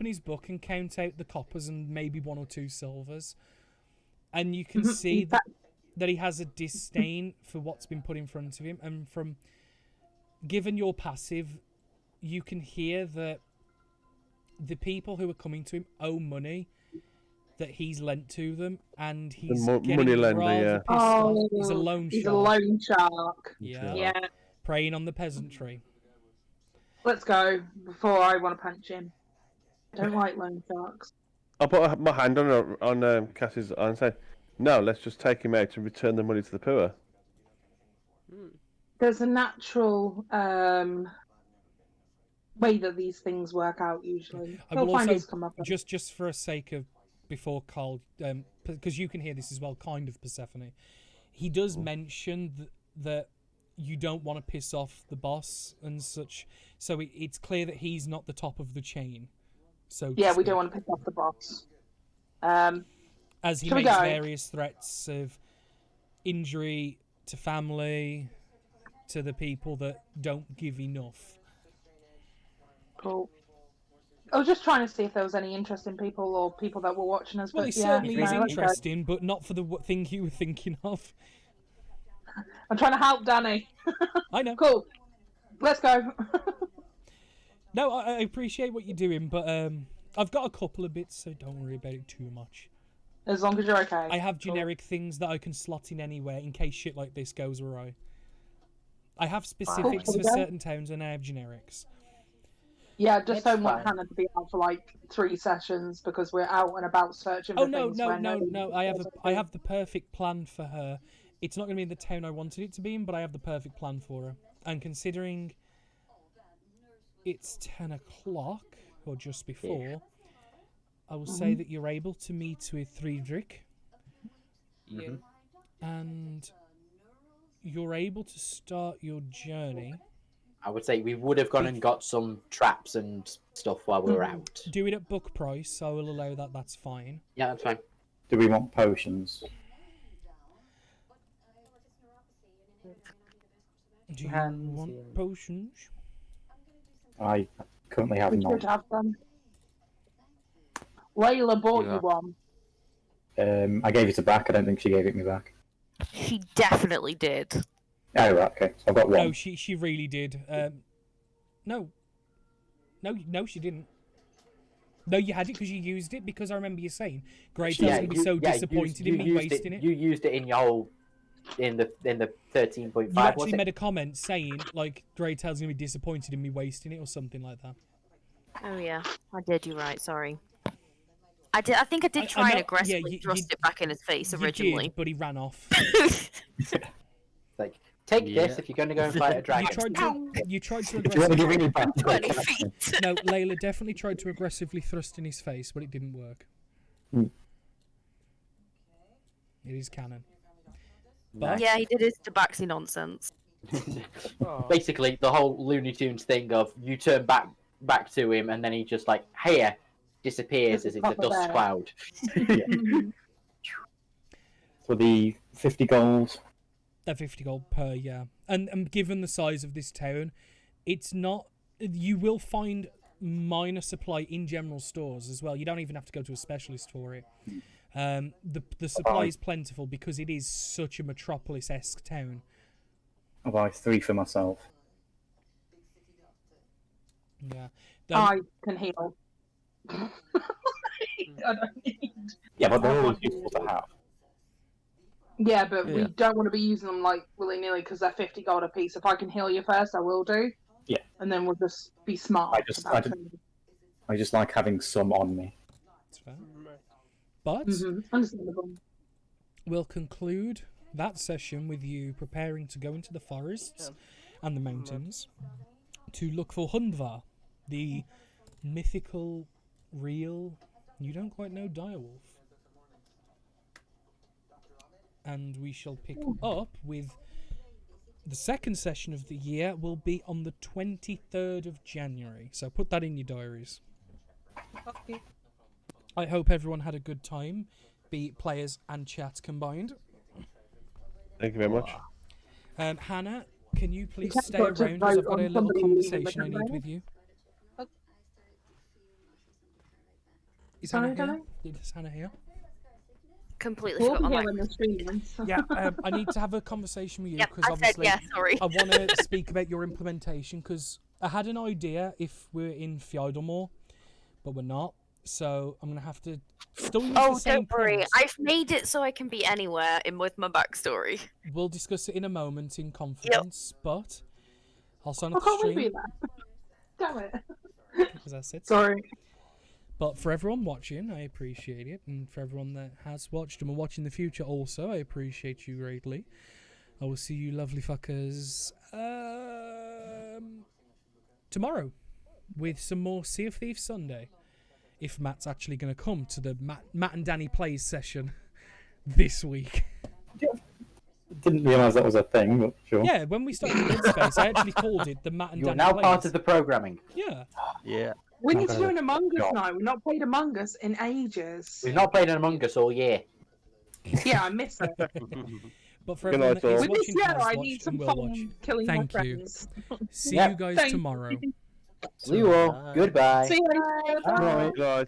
his book and count out the coppers and maybe 1 or 2 silvers, and you can see that he has a disdain for what's been put in front of him. And from given your passive, you can hear that the people who are coming to him owe money that he's lent to them, and he's getting money lender, rather pissed off. He's a loan He's shark. a loan shark. Yeah. Preying on the peasantry. Let's go before I want to punch him. I don't like loan sharks. I'll put my hand on Cass's arm and say, no, let's just take him out and return the money to the poor. There's a natural way that these things work out usually. I will also, just for a sake of, before Carl, because you can hear this as well, kind of Persephone, he does mention that you don't want to piss off the boss and such, so it's clear that he's not the top of the chain. So yeah, we don't want to piss off the boss. As he makes various threats of injury to family, to the people that don't give enough. Cool. I was just trying to see if there was any interesting people or people that were watching us. Well, but it yeah, certainly no, is let's go. interesting, but not for the thing you were thinking of. I'm trying to help Danny. I know. Cool. Let's go. No, I appreciate what you're doing, but I've got a couple of bits, so don't worry about it too much. As long as you're okay. I have generic things that I can slot in anywhere in case shit like this goes awry. I have specifics for certain towns, and I have generics. Yeah, just don't want Hannah to be out for like 3 sessions because we're out and about searching for things. No. I have the perfect plan for her. It's not going to be in the town I wanted it to be in, but I have the perfect plan for her. And considering it's 10 o'clock, or just before, I will say that you're able to meet with Friedrich. Mhm. And you're able to start your journey. I would say we would have gone and got some traps and stuff while we were out. Do it at book price, I will allow that, that's fine. Yeah, that's fine. Do we want potions? Do you want potions? I currently have We none. should have them. Layla bought you one. I gave it to back. I don't think she gave it me back. She definitely did. Oh, right, okay. So I've got one. No, she really did. No, she didn't. No, you had it because you used it, because I remember you saying Greytail's going to be so disappointed in me wasting it. You used it in your whole... in the 13.5. You actually made a comment saying, like, Greytail's going to be disappointed in me wasting it or something like that. Oh yeah, I did. You're right. Sorry. I did. I think I did try and aggressively thrust it back in his face originally, but he ran off. Like, take this if you're going to go and fight a dragon. You tried to If you want to give me back, 20 feet. No, Layla definitely tried to aggressively thrust in his face, but it didn't work. Mm. It is canon. But Yeah, he did his tabaxi nonsense. Basically, the whole Looney Tunes thing of you turn back to him and then he just like, here, disappears as it's a dust cloud. For the 50 gold. 50 gold per, yeah. And given the size of this town, it's not... You will find minor supply in general stores as well. You don't even have to go to a specialist for it. The supply is plentiful because it is such a metropolis-esque town. I'll buy 3 for myself. Yeah. I can heal. I don't need... Yeah, but they're always useful to have. Yeah, but we don't want to be using them like willy-nilly because they're 50 gold a piece. If I can heal you first, I will do. Yeah. And then we'll just be smart. I just like having some on me. That's fair. But understandable. We'll conclude that session with you preparing to go into the forests and the mountains to look for Hundvar, the mythical, real, you don't quite know direwolf. And we shall pick up with the second session of the year will be on the 23rd of January. So put that in your diaries. Okay. I hope everyone had a good time, be it players and chat combined. Thank you very much. Hannah, can you please stay around because I've got a little conversation I need with you. Is Hannah here? Is Hannah here? Completely forgot my mic. Yeah, I need to have a conversation with you Yep, because I said obviously yeah, sorry. I want to speak about your implementation because I had an idea if we're in Fjöldamore, but we're not. So I'm gonna have to still use the same don't worry. premise. I've made it so I can be anywhere with my backstory. We'll discuss it in a moment in confidence, but I'll sign up I the can't stream. Damn it. As I said. Sorry. But for everyone watching, I appreciate it, and for everyone that has watched and will watch in the future also, I appreciate you greatly. I will see you lovely fuckers tomorrow with some more Sea of Thieves Sunday. If Matt's actually going to come to the Matt and Danny Plays session this week. Didn't realise that was a thing, but sure. Yeah, when we started Dead Space, I actually called it the Matt and You're Danny now Plays. part of the programming. Yeah. Yeah. We need to do an Among Us now. We've not played Among Us in ages. We've not played an Among Us all year. Yeah, I miss it. But for everyone that is With this watching, year, has I watched need and some will fun watch, killing thank my you. friends. See you guys tomorrow. See you all. Goodbye. See you later. Bye. Bye. Guys.